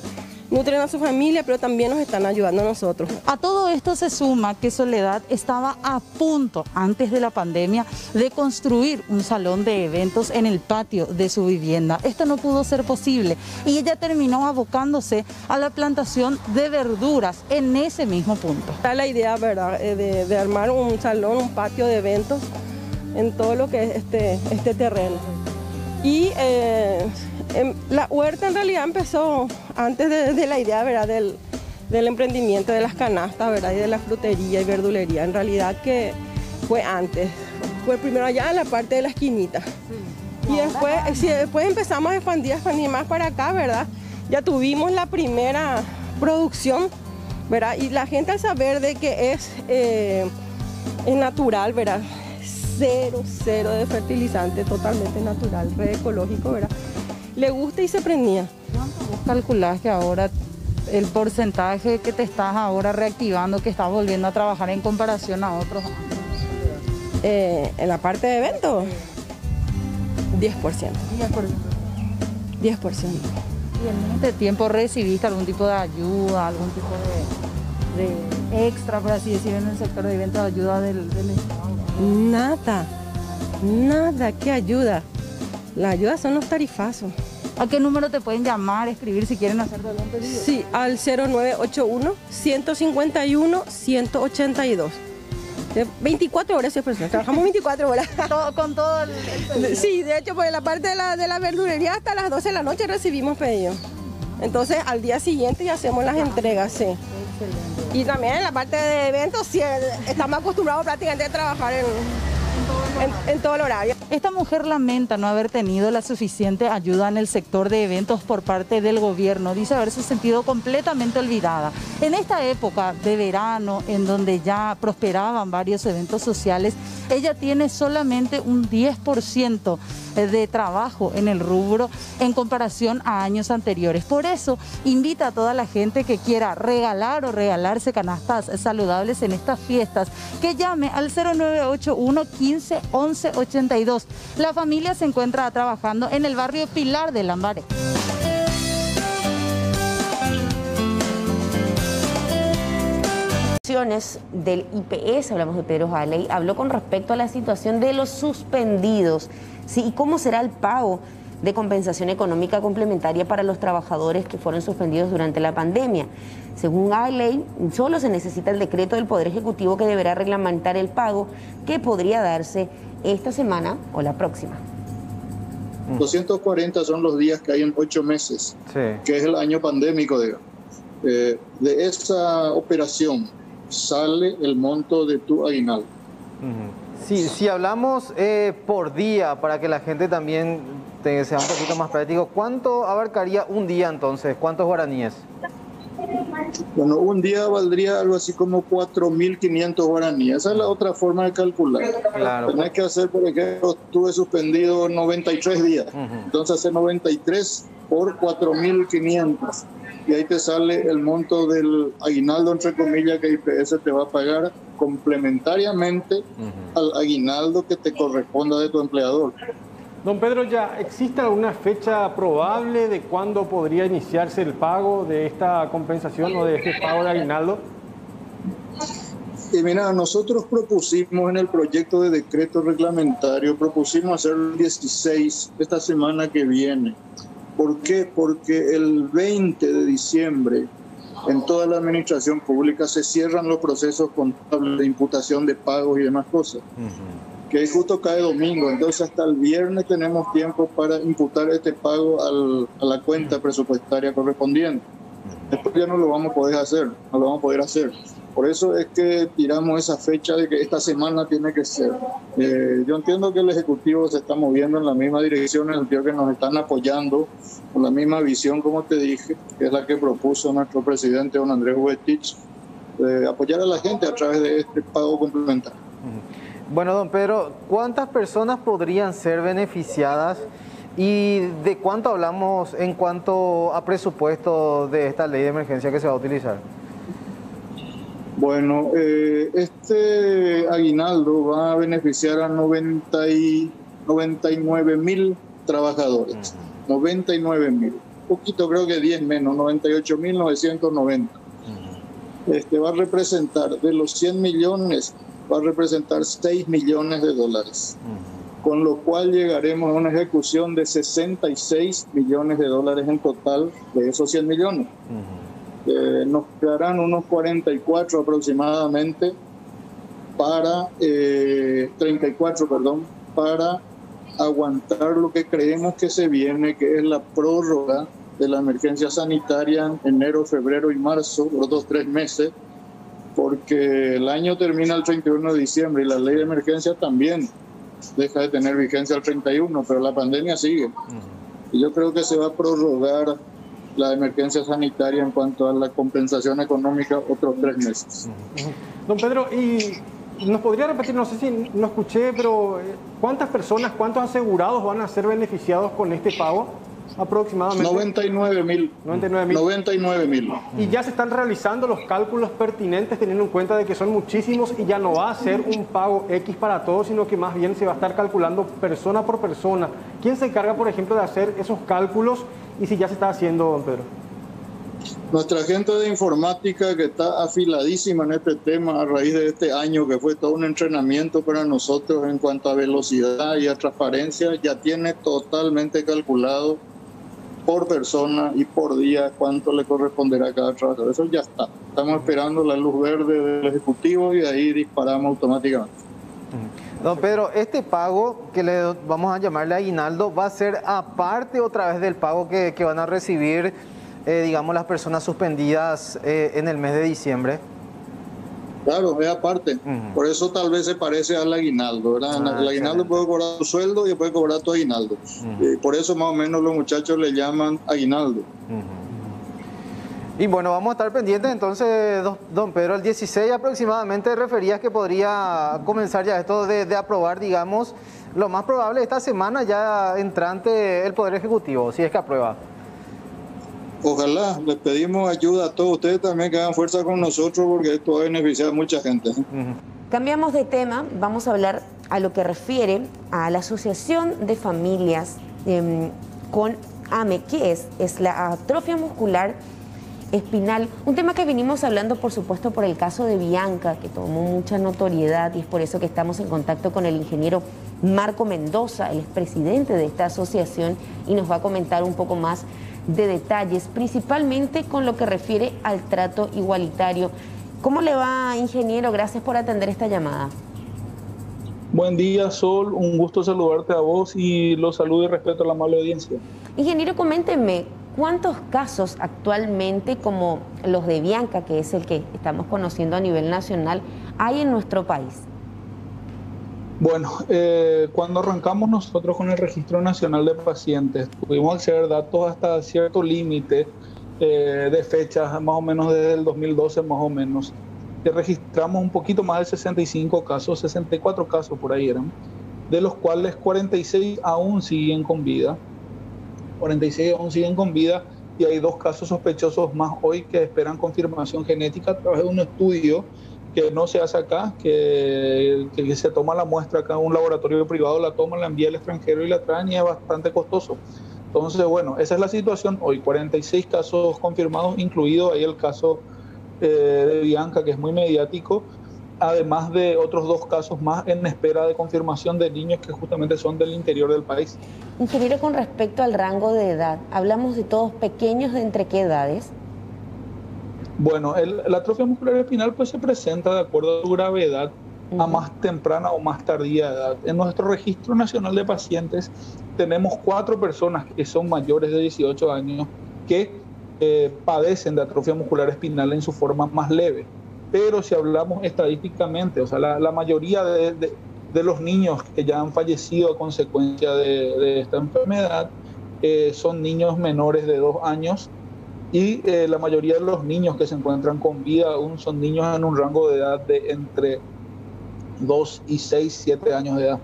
Speaker 15: a su familia, pero también nos están ayudando a nosotros.
Speaker 14: A todo esto se suma que Soledad estaba a punto, antes de la pandemia, de construir un salón de eventos en el patio de su vivienda. Esto no pudo ser posible y ella terminó abocándose a la plantación de verduras en ese mismo punto.
Speaker 15: Está la idea, ¿verdad?, de armar un salón, un patio de eventos en todo lo que es este terreno. Y La huerta en realidad empezó antes de la idea, ¿verdad? Del emprendimiento de las canastas, ¿verdad? Y de la frutería y verdulería. En realidad que fue antes. Fue primero allá en la parte de la esquinita. Y después empezamos a expandir más para acá, ¿verdad? Ya tuvimos la primera producción, ¿verdad? Y la gente al saber de que es natural, ¿verdad? Cero de fertilizante, totalmente natural, re ecológico, ¿verdad? Le gusta y se prendía.
Speaker 14: ¿Cuánto vos calculás que ahora el porcentaje que te estás ahora reactivando, que estás volviendo a trabajar en comparación a otros años?
Speaker 15: En la parte de eventos, 10%. 10%.
Speaker 14: ¿Y en este tiempo recibiste algún tipo de ayuda, algún tipo de extra, por así decir, en el sector de eventos, de ayuda del Estado?
Speaker 15: Nada, ¿qué ayuda? La ayuda son los tarifazos.
Speaker 14: ¿A qué número te pueden llamar, escribir si quieren hacer algún pedido?
Speaker 15: Sí, al 0981-151-182. 24 horas, trabajamos 24 horas.
Speaker 14: Con todo el pedido.
Speaker 15: Sí, de hecho, por la parte de la verdulería hasta las 12 de la noche recibimos pedidos. Entonces, al día siguiente ya hacemos las entregas, sí. Excelente. Y también en la parte de eventos, sí, estamos acostumbrados prácticamente a trabajar en todo el horario.
Speaker 14: Esta mujer lamenta no haber tenido la suficiente ayuda en el sector de eventos por parte del gobierno. Dice haberse sentido completamente olvidada. En esta época de verano, en donde ya prosperaban varios eventos sociales, ella tiene solamente un 10% de trabajo en el rubro en comparación a años anteriores. Por eso invita a toda la gente que quiera regalar o regalarse canastas saludables en estas fiestas que llame al 0981 15 11 82. La familia se encuentra trabajando en el barrio Pilar de Lambaré.
Speaker 1: Del IPS, hablamos de Pedro Halley, habló con respecto a la situación de los suspendidos, ¿sí? Y cómo será el pago de compensación económica complementaria para los trabajadores que fueron suspendidos durante la pandemia. Según Halley, solo se necesita el decreto del Poder Ejecutivo que deberá reglamentar el pago, que podría darse esta semana o la próxima.
Speaker 16: 240 son los días que hay en 8 meses, sí, que es el año pandémico, digamos. De esa operación sale el monto de tu aguinaldo.
Speaker 17: Sí, si hablamos por día, para que la gente también sea un poquito más práctico, ¿cuánto abarcaría un día entonces? ¿Cuántos guaraníes?
Speaker 16: Bueno, un día valdría algo así como 4.500 guaraníes. Esa es la otra forma de calcular. Claro. Tenés que hacer, por ejemplo, estuve suspendido 93 días. Entonces hace 93 por 4.500. Y ahí te sale el monto del aguinaldo, entre comillas, que IPS te va a pagar complementariamente al aguinaldo que te corresponda de tu empleador.
Speaker 18: Don Pedro, ¿ya existe alguna fecha probable de cuándo podría iniciarse el pago de esta compensación o de este pago de aguinaldo?
Speaker 16: Y mira, nosotros propusimos en el proyecto de decreto reglamentario, propusimos hacer el 16 esta semana que viene. ¿Por qué? Porque el 20 de diciembre en toda la administración pública se cierran los procesos contables de imputación de pagos y demás cosas. Que justo cae domingo, entonces hasta el viernes tenemos tiempo para imputar este pago a la cuenta presupuestaria correspondiente. Después ya no lo vamos a poder hacer, Por eso es que tiramos esa fecha de que esta semana tiene que ser. Yo entiendo que el Ejecutivo se está moviendo en la misma dirección, en el sentido que nos están apoyando con la misma visión, como te dije, que es la que propuso nuestro presidente don Andrés Huetich, apoyar a la gente a través de este pago complementario.
Speaker 17: Bueno, don Pedro, ¿cuántas personas podrían ser beneficiadas y de cuánto hablamos en cuanto a presupuesto de esta ley de emergencia que se va a utilizar?
Speaker 16: Bueno, este aguinaldo va a beneficiar a 99.000 trabajadores. 99.000. Un poquito, creo que 10 menos, 98.990. Va a representar, de los 100 millones, va a representar 6 millones de dólares. Con lo cual llegaremos a una ejecución de 66 millones de dólares en total de esos 100 millones. Nos quedarán unos 44 aproximadamente para 34, perdón, para aguantar lo que creemos que se viene, que es la prórroga de la emergencia sanitaria en enero, febrero y marzo, los 2-3 meses, porque el año termina el 31 de diciembre y la ley de emergencia también deja de tener vigencia el 31, pero la pandemia sigue. Y yo creo que se va a prorrogar la emergencia sanitaria en cuanto a la compensación económica otros 3 meses.
Speaker 18: Don Pedro, y nos podría repetir, no sé si no escuché, pero ¿cuántas personas, cuántos asegurados van a ser beneficiados con este pago aproximadamente?
Speaker 16: 99.000. 99.000.
Speaker 18: Y ya se están realizando los cálculos pertinentes teniendo en cuenta de que son muchísimos y ya no va a ser un pago X para todos, sino que más bien se va a estar calculando persona por persona. ¿Quién se encarga, por ejemplo, de hacer esos cálculos y si ya se está haciendo, don Pedro?
Speaker 16: Nuestra gente de informática, que está afiladísima en este tema a raíz de este año, que fue todo un entrenamiento para nosotros en cuanto a velocidad y a transparencia, ya tiene totalmente calculado por persona y por día cuánto le corresponderá a cada trabajador. Eso ya está. Estamos esperando la luz verde del Ejecutivo y ahí disparamos automáticamente.
Speaker 17: Don Pedro, este pago que le vamos a llamarle aguinaldo, ¿va a ser aparte otra vez del pago que van a recibir, digamos, las personas suspendidas en el mes de diciembre?
Speaker 16: Claro, es aparte. Por eso tal vez se parece al aguinaldo, ¿verdad? El aguinaldo puede cobrar tu sueldo y puede cobrar tu aguinaldo. Por eso más o menos los muchachos le llaman aguinaldo.
Speaker 17: Y bueno, vamos a estar pendientes entonces, don Pedro, el 16 aproximadamente referías que podría comenzar ya esto de aprobar, digamos, lo más probable esta semana ya entrante el Poder Ejecutivo, si es que aprueba.
Speaker 16: Ojalá, les pedimos ayuda a todos ustedes también que hagan fuerza con nosotros porque esto va a beneficiar a mucha gente.
Speaker 1: Cambiamos de tema, vamos a hablar a lo que refiere a la Asociación de Familias con AME, que es la atrofia muscular espinal, un tema que venimos hablando por supuesto por el caso de Bianca, que tomó mucha notoriedad y es por eso que estamos en contacto con el ingeniero Marco Mendoza, el expresidente de esta asociación, y nos va a comentar un poco más de detalles, principalmente con lo que refiere al trato igualitario. ¿Cómo le va, ingeniero? Gracias por atender esta llamada.
Speaker 19: Buen día, Sol. Un gusto saludarte a vos y los saludo y respeto a la amable audiencia.
Speaker 1: Ingeniero, coménteme, ¿cuántos casos actualmente, como los de Bianca, que es el que estamos conociendo a nivel nacional, hay en nuestro país?
Speaker 19: Bueno, cuando arrancamos nosotros con el Registro Nacional de Pacientes, pudimos acceder a datos hasta cierto límite de fechas, más o menos desde el 2012 más o menos. Registramos un poquito más de 65 casos, 64 casos por ahí eran, de los cuales 46 aún siguen con vida. 46 aún siguen con vida y hay 2 casos sospechosos más hoy que esperan confirmación genética a través de un estudio que no se hace acá, que se toma la muestra acá en un laboratorio privado, la toma, la envía al extranjero y la traen y es bastante costoso. Entonces, bueno, esa es la situación hoy, 46 casos confirmados, incluido ahí el caso de Bianca, que es muy mediático, además de otros 2 casos más en espera de confirmación de niños que justamente son del interior del país.
Speaker 1: Ingeniero, con respecto al rango de edad, ¿hablamos de todos pequeños, de entre qué edades?
Speaker 19: Bueno, la atrofia muscular espinal pues se presenta de acuerdo a su gravedad a más temprana o más tardía edad. En nuestro Registro Nacional de Pacientes tenemos 4 personas que son mayores de 18 años que padecen de atrofia muscular espinal en su forma más leve. Pero si hablamos estadísticamente, o sea, la mayoría de los niños que ya han fallecido a consecuencia de esta enfermedad son niños menores de 2 años y la mayoría de los niños que se encuentran con vida aún son niños en un rango de edad de entre 2 y 6, 7 años de edad.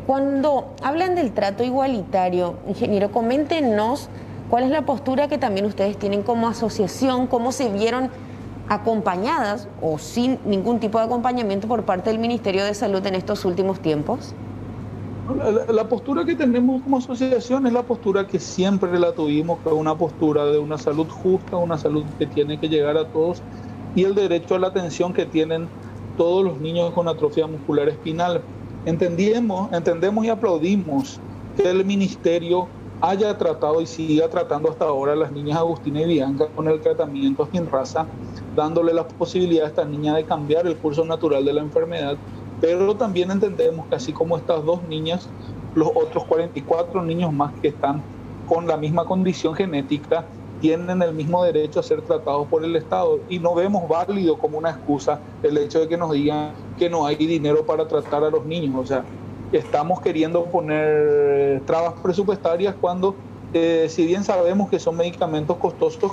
Speaker 1: Cuando hablan del trato igualitario, ingeniero, coméntenos cuál es la postura que también ustedes tienen como asociación, cómo se vieron acompañadas o sin ningún tipo de acompañamiento por parte del Ministerio de Salud en estos últimos tiempos.
Speaker 19: La postura que tenemos como asociación es la postura que siempre la tuvimos, que es una postura de una salud justa, una salud que tiene que llegar a todos y el derecho a la atención que tienen todos los niños con atrofia muscular espinal. Entendemos y aplaudimos que el Ministerio haya tratado y siga tratando hasta ahora a las niñas Agustina y Bianca con el tratamiento Spinraza, dándole la posibilidad a estas niñas de cambiar el curso natural de la enfermedad pero también entendemos que así como estas 2 niñas, los otros 44 niños más que están con la misma condición genética tienen el mismo derecho a ser tratados por el Estado, y no vemos válido como una excusa el hecho de que nos digan que no hay dinero para tratar a los niños. O sea, estamos queriendo poner trabas presupuestarias cuando, si bien sabemos que son medicamentos costosos,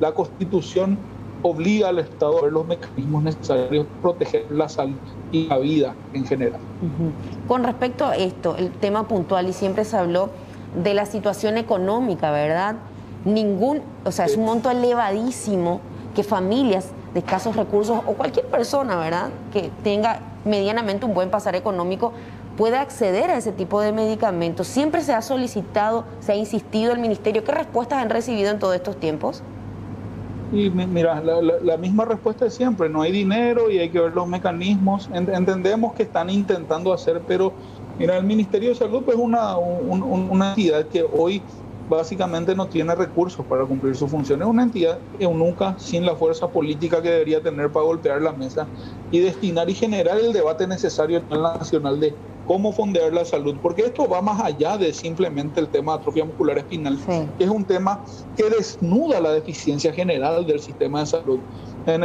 Speaker 19: la Constitución obliga al Estado a ver los mecanismos necesarios para proteger la salud y la vida en general.
Speaker 1: Con respecto a esto, el tema puntual, y siempre se habló de la situación económica, ¿verdad? O sea, es un monto elevadísimo que familias de escasos recursos o cualquier persona, ¿verdad?, que tenga medianamente un buen pasar económico pueda acceder a ese tipo de medicamentos. ¿Siempre se ha solicitado, se ha insistido el Ministerio? ¿Qué respuestas han recibido en todos estos tiempos?
Speaker 19: Y mira, la misma respuesta de siempre: no hay dinero y hay que ver los mecanismos. Entendemos que están intentando hacer, pero mira, el Ministerio de Salud es una entidad que hoy básicamente no tiene recursos para cumplir su función. Es una entidad eunuca, sin la fuerza política que debería tener para golpear la mesa y destinar y generar el debate necesario en la nacional de cómo fondear la salud, porque esto va más allá de simplemente el tema de atrofia muscular espinal, que es un tema que desnuda la deficiencia general del sistema de salud, en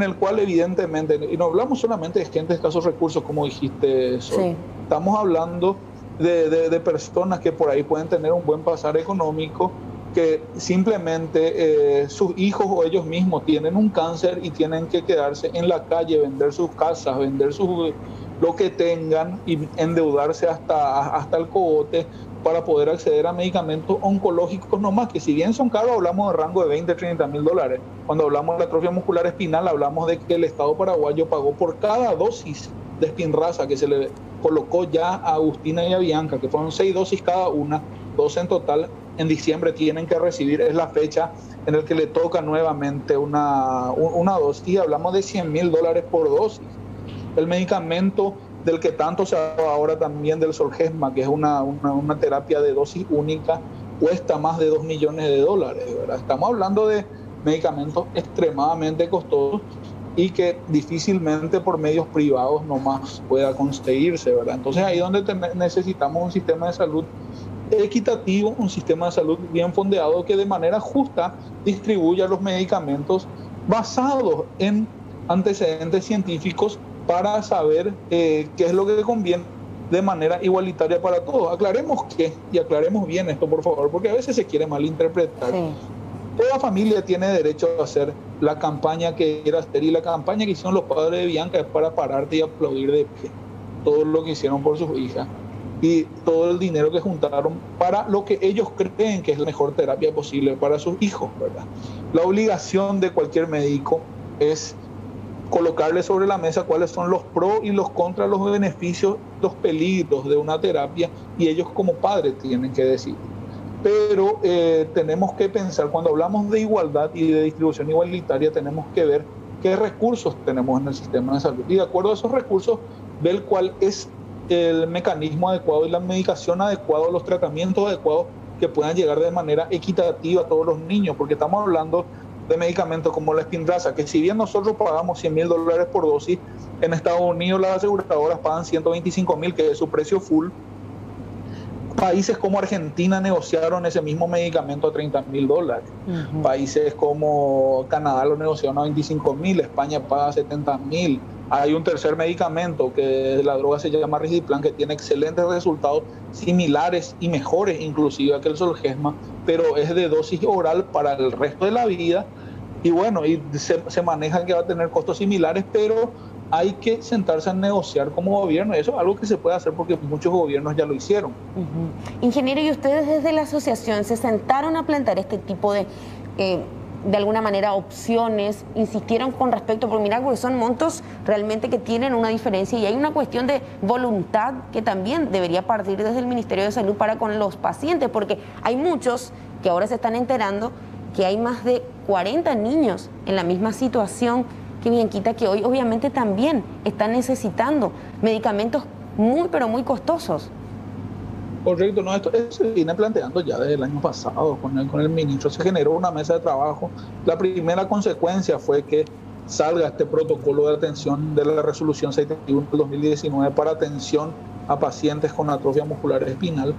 Speaker 19: el cual evidentemente, y no hablamos solamente de gente de escasos recursos, como dijiste, Sol, estamos hablando de personas que por ahí pueden tener un buen pasar económico, que simplemente sus hijos o ellos mismos tienen un cáncer y tienen que quedarse en la calle, vender sus casas, vender lo que tengan y endeudarse hasta el cogote para poder acceder a medicamentos oncológicos nomás, que si bien son caros, hablamos de rango de 20, 30 mil dólares. Cuando hablamos de la atrofia muscular espinal, hablamos de que el Estado paraguayo pagó por cada dosis de Spinraza que se le colocó ya a Agustina y a Bianca, que fueron 6 dosis cada una, 12 en total. En diciembre tienen que recibir, es la fecha en la que le toca nuevamente una dosis. Hablamos de 100 mil dólares por dosis. El medicamento del que tanto se habla ahora también, del Zolgensma, que es una terapia de dosis única, cuesta más de 2 millones de dólares, ¿verdad? Estamos hablando de medicamentos extremadamente costosos y que difícilmente por medios privados nomás pueda conseguirse, ¿verdad? Entonces ahí es donde necesitamos un sistema de salud equitativo, un sistema de salud bien fondeado que de manera justa distribuya los medicamentos basados en antecedentes científicos para saber qué es lo que conviene de manera igualitaria para todos. Aclaremos y aclaremos bien esto, por favor, porque a veces se quiere malinterpretar. Toda familia tiene derecho a hacer la campaña que quiera hacer, y la campaña que hicieron los padres de Bianca es para pararte y aplaudir de pie todo lo que hicieron por sus hijas y todo el dinero que juntaron para lo que ellos creen que es la mejor terapia posible para sus hijos, ¿verdad? La obligación de cualquier médico es colocarle sobre la mesa cuáles son los pros y los contras, los beneficios, los peligros de una terapia, y ellos como padres tienen que decidir. Pero tenemos que pensar, cuando hablamos de igualdad y de distribución igualitaria, tenemos que ver qué recursos tenemos en el sistema de salud, y de acuerdo a esos recursos, ver cuál es el mecanismo adecuado y la medicación adecuada, los tratamientos adecuados que puedan llegar de manera equitativa a todos los niños, porque estamos hablando de medicamentos como la Spinraza, que si bien nosotros pagamos 100 mil dólares por dosis, en Estados Unidos las aseguradoras pagan 125 mil, que es su precio full. Países como Argentina negociaron ese mismo medicamento a 30 mil dólares. Países como Canadá lo negociaron a 25 mil, España paga 70 mil. Hay un tercer medicamento, que la droga se llama Risdiplam, que tiene excelentes resultados, similares y mejores inclusive que el Zolgensma, pero es de dosis oral para el resto de la vida, y bueno, y se maneja que va a tener costos similares, pero hay que sentarse a negociar como gobierno. Eso es algo que se puede hacer porque muchos gobiernos ya lo hicieron.
Speaker 1: Ingeniero, ¿y ustedes desde la asociación se sentaron a plantear este tipo de alguna manera opciones, insistieron con respecto, porque mira, porque son montos realmente que tienen una diferencia, y hay una cuestión de voluntad que también debería partir desde el Ministerio de Salud para con los pacientes, porque hay muchos que ahora se están enterando que hay más de 40 niños en la misma situación que Bianquita, que hoy obviamente también están necesitando medicamentos muy, pero muy costosos.
Speaker 19: Correcto, no, esto se viene planteando ya desde el año pasado con el ministro. Se generó una mesa de trabajo. La primera consecuencia fue que salga este protocolo de atención de la resolución 71 del 2019 para atención a pacientes con atrofia muscular espinal.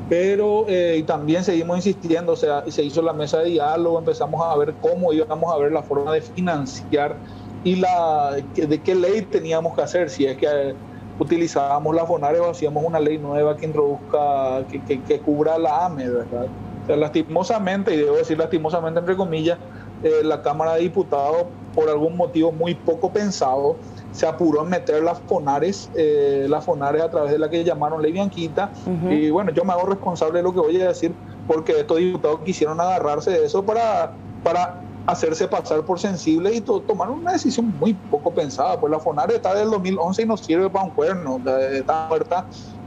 Speaker 19: Pero y también seguimos insistiendo, o sea, se hizo la mesa de diálogo, empezamos a ver cómo íbamos a ver la forma de financiar y de qué ley teníamos que hacer, si es que utilizábamos la FONARES o hacíamos una ley nueva que introduzca, que cubra la AME, ¿verdad? O sea, lastimosamente, y debo decir lastimosamente entre comillas, la Cámara de Diputados, por algún motivo muy poco pensado, se apuró en meter las FONARES a través de la que llamaron Ley Bianquita. Y bueno, yo me hago responsable de lo que voy a decir, porque estos diputados quisieron agarrarse de eso para hacerse pasar por sensibles y tomaron una decisión muy poco pensada. Pues la FONARES está desde el 2011 y no sirve para un cuerno, está muerta,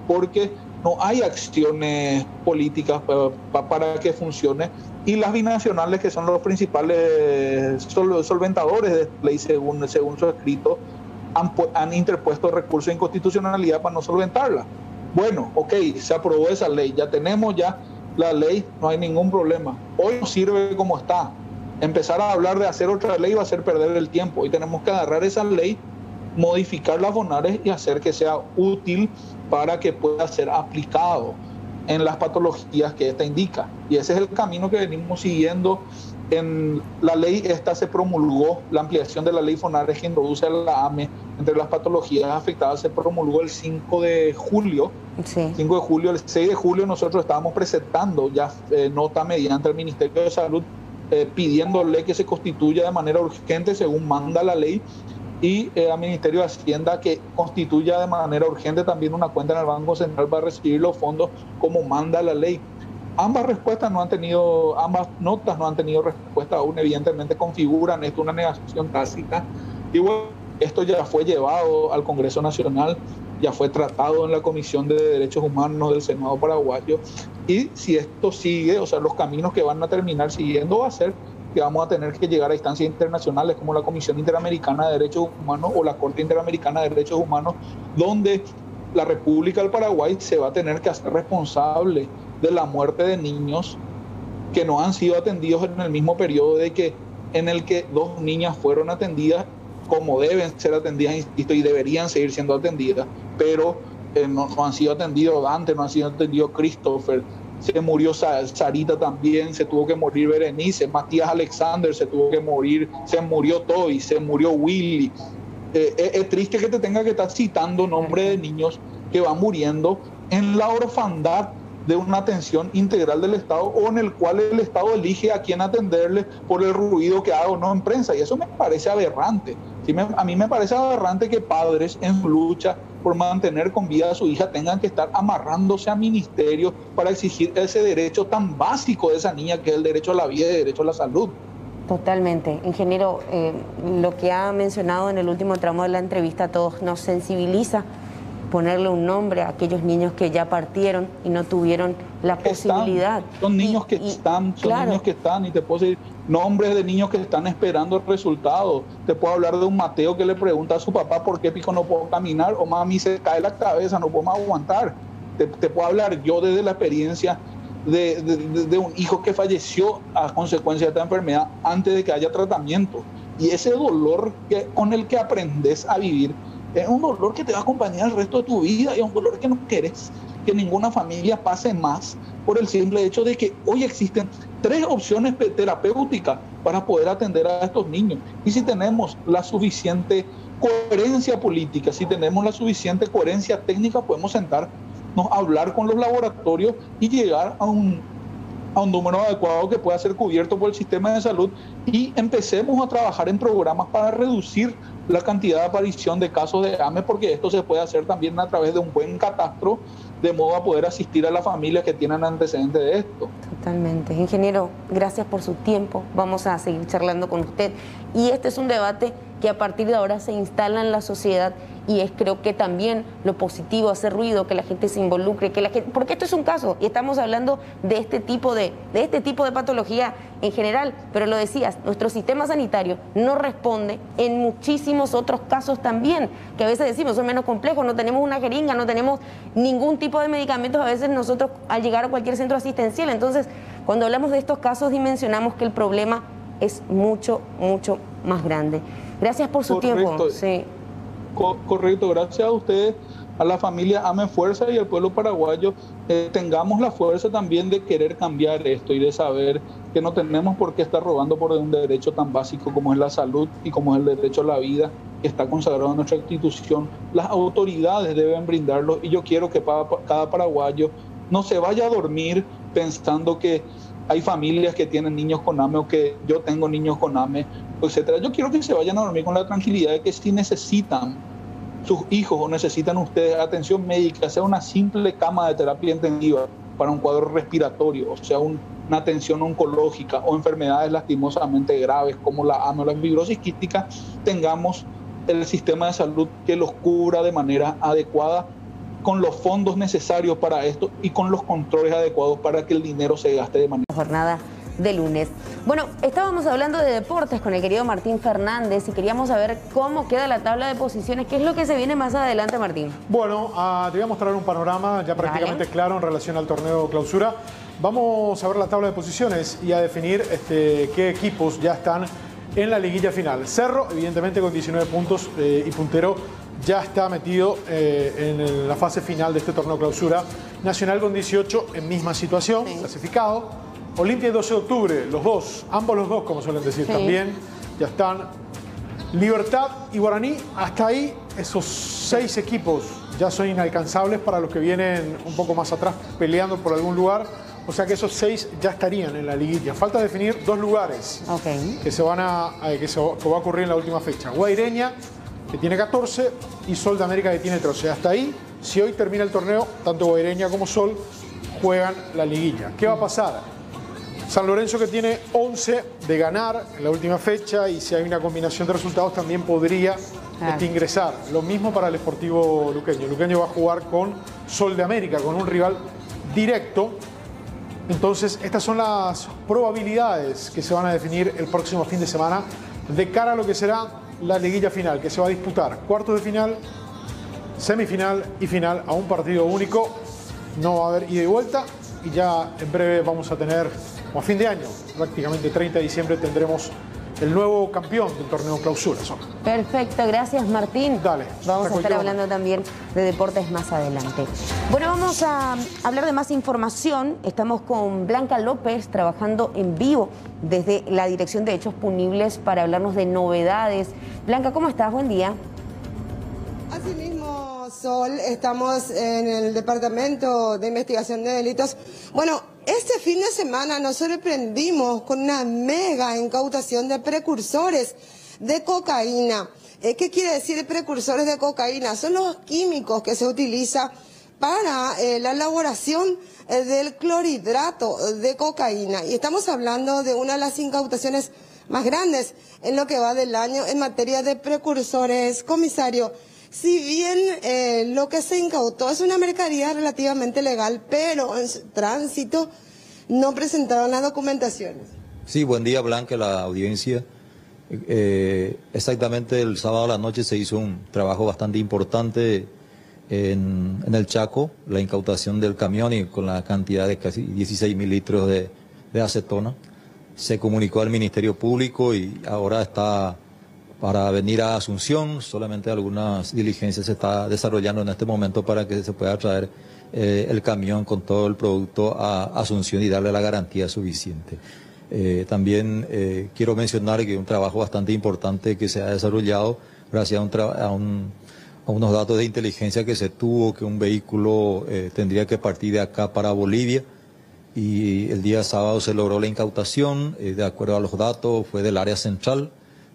Speaker 19: porque no hay acciones políticas para que funcione, y las binacionales, que son los principales solventadores de esta ley según su escrito, han interpuesto recursos de inconstitucionalidad para no solventarla. Bueno, ok, se aprobó esa ley, ya tenemos la ley, no hay ningún problema. Hoy no sirve como está. Empezar a hablar de hacer otra ley va a hacer perder el tiempo. Hoy tenemos que agarrar esa ley, modificar las FONARES y hacer que sea útil para que pueda ser aplicado en las patologías que esta indica. Y ese es el camino que venimos siguiendo. En la ley esta se promulgó, la ampliación de la ley FONARES que introduce a la AME entre las patologías afectadas se promulgó el 5 de julio. Sí. 5 de julio, el 6 de julio nosotros estábamos presentando ya nota mediante el Ministerio de Salud pidiéndole que se constituya de manera urgente según manda la ley, y al Ministerio de Hacienda que constituya de manera urgente también una cuenta en el Banco Central para recibir los fondos como manda la ley. Ambas notas no han tenido respuesta aún, evidentemente configuran esto una negación tácita, y bueno, esto ya fue llevado al Congreso Nacional, ya fue tratado en la Comisión de Derechos Humanos del Senado paraguayo, y si esto sigue, o sea, los caminos que van a terminar siguiendo va a ser que vamos a tener que llegar a instancias internacionales como la Comisión Interamericana de Derechos Humanos o la Corte Interamericana de Derechos Humanos, donde la República del Paraguay se va a tener que hacer responsable de la muerte de niños que no han sido atendidos en el mismo periodo en el que 2 niñas fueron atendidas como deben ser atendidas, insisto, y deberían seguir siendo atendidas, pero no han sido atendidos Dante, no han sido atendidos Christopher, se murió Sarita también, se tuvo que morir Berenice, Matías Alexander se tuvo que morir, se murió Toby, se murió Willy. Es triste que te tenga que estar citando nombres de niños que van muriendo en la orfandad de una atención integral del Estado, o en el cual el Estado elige a quién atenderle por el ruido que haga o no en prensa, y eso me parece aberrante. A mí me parece aberrante que padres en su lucha por mantener con vida a su hija tengan que estar amarrándose a ministerios para exigir ese derecho tan básico de esa niña, que es el derecho a la vida y el derecho a la salud.
Speaker 1: Totalmente. Ingeniero, lo que ha mencionado en el último tramo de la entrevista a todos nos sensibiliza, ponerle un nombre a aquellos niños que ya partieron y no tuvieron la posibilidad.
Speaker 19: Son niños que están, y te puedo decir nombres de niños que están esperando el resultado. Te puedo hablar de un Mateo que le pregunta a su papá por qué pico no puedo caminar, o mami se cae la cabeza, no puedo más aguantar. Te puedo hablar yo desde la experiencia de un hijo que falleció a consecuencia de esta enfermedad antes de que haya tratamiento. Y ese dolor con el que aprendes a vivir es un dolor que te va a acompañar el resto de tu vida, y es un dolor que no quieres que ninguna familia pase más, por el simple hecho de que hoy existen 3 opciones terapéuticas para poder atender a estos niños. Y si tenemos la suficiente coherencia política, si tenemos la suficiente coherencia técnica, podemos sentarnos a hablar con los laboratorios y llegar a un número adecuado que pueda ser cubierto por el sistema de salud, y empecemos a trabajar en programas para reducir la cantidad de aparición de casos de AME, porque esto se puede hacer también a través de un buen catastro, de modo a poder asistir a las familias que tienen antecedentes de esto.
Speaker 1: Totalmente. Ingeniero, gracias por su tiempo. Vamos a seguir charlando con usted. Y este es un debate que a partir de ahora se instala en la sociedad, y es, creo que también lo positivo, hacer ruido, que la gente se involucre, porque esto es un caso y estamos hablando de este tipo de patología en general, pero lo decías, nuestro sistema sanitario no responde en muchísimos otros casos también, que a veces decimos son menos complejos, no tenemos una jeringa, no tenemos ningún tipo de medicamentos a veces nosotros al llegar a cualquier centro asistencial. Entonces, cuando hablamos de estos casos dimensionamos que el problema es mucho, mucho más grande. Gracias por su tiempo. Sí.
Speaker 19: Correcto, gracias a ustedes, a la familia Ame Fuerza y al pueblo paraguayo, tengamos la fuerza también de querer cambiar esto y de saber que no tenemos por qué estar robando por un derecho tan básico como es la salud y como es el derecho a la vida, que está consagrado en nuestra institución. Las autoridades deben brindarlo y yo quiero que cada paraguayo no se vaya a dormir pensando que hay familias que tienen niños con AME o que yo tengo niños con AME, etcétera. Yo quiero que se vayan a dormir con la tranquilidad de que si necesitan sus hijos o necesitan ustedes atención médica, sea una simple cama de terapia intensiva para un cuadro respiratorio, o sea, una atención oncológica o enfermedades lastimosamente graves como la AME o la fibrosis quística, tengamos el sistema de salud que los cubra de manera adecuada, con los fondos necesarios para esto y con los controles adecuados para que el dinero se gaste de manera...
Speaker 1: Jornada de lunes. Bueno, estábamos hablando de deportes con el querido Martín Fernández y queríamos saber cómo queda la tabla de posiciones, qué es lo que se viene más adelante, Martín.
Speaker 20: Bueno, te voy a mostrar un panorama ya prácticamente claro en relación al torneo clausura. Vamos a ver la tabla de posiciones y a definir qué equipos ya están en la liguilla final. Cerro, evidentemente, con 19 puntos y puntero, ya está metido en la fase final de este torneo clausura. Nacional con 18 en misma situación, clasificado. Olimpia y 12 de octubre, ambos los dos, como suelen decir, también ya están. Libertad y Guaraní, hasta ahí esos 6 equipos ya son inalcanzables para los que vienen un poco más atrás peleando por algún lugar. O sea que esos 6 ya estarían en la liguilla. Falta definir 2 lugares que va a ocurrir en la última fecha. Guaireña, que tiene 14, y Sol de América, que tiene 13. Hasta ahí, si hoy termina el torneo, tanto Guaireña como Sol juegan la liguilla. ¿Qué va a pasar? San Lorenzo, que tiene 11 de ganar en la última fecha, y si hay una combinación de resultados también podría ingresar. Lo mismo para el Sportivo Luqueño. Luqueño va a jugar con Sol de América, con un rival directo. Entonces, estas son las probabilidades que se van a definir el próximo fin de semana de cara a lo que será la liguilla final, que se va a disputar cuartos de final, semifinal y final a un partido único. No va a haber ida y vuelta, y ya en breve vamos a tener, o a fin de año, prácticamente 30 de diciembre, tendremos el nuevo campeón del torneo clausura.
Speaker 1: Perfecto, gracias Martín.
Speaker 20: Dale.
Speaker 1: Vamos a estar hablando también de deportes más adelante. Bueno, vamos a hablar de más información. Estamos con Blanca López trabajando en vivo desde la Dirección de Hechos Punibles para hablarnos de novedades. Blanca, ¿cómo estás? Buen día.
Speaker 21: Asimismo, Sol, estamos en el Departamento de Investigación de Delitos. Bueno, este fin de semana nos sorprendimos con una mega incautación de precursores de cocaína. ¿Qué quiere decir precursores de cocaína? Son los químicos que se utilizan para la elaboración del clorhidrato de cocaína. Y estamos hablando de una de las incautaciones más grandes en lo que va del año en materia de precursores, comisario. Si bien lo que se incautó es una mercadería relativamente legal, pero en su tránsito no presentaron las documentaciones.
Speaker 22: Sí, buen día Blanca, la audiencia. Exactamente el sábado a la noche se hizo un trabajo bastante importante en el Chaco, la incautación del camión y con la cantidad de casi 16.000 litros de acetona. Se comunicó al Ministerio Público y ahora está para venir a Asunción. Solamente algunas diligencias se está desarrollando en este momento para que se pueda traer el camión con todo el producto a Asunción y darle la garantía suficiente. También quiero mencionar que un trabajo bastante importante que se ha desarrollado gracias a unos datos de inteligencia que se tuvo, que un vehículo tendría que partir de acá para Bolivia, y el día sábado se logró la incautación. De acuerdo a los datos fue del área central,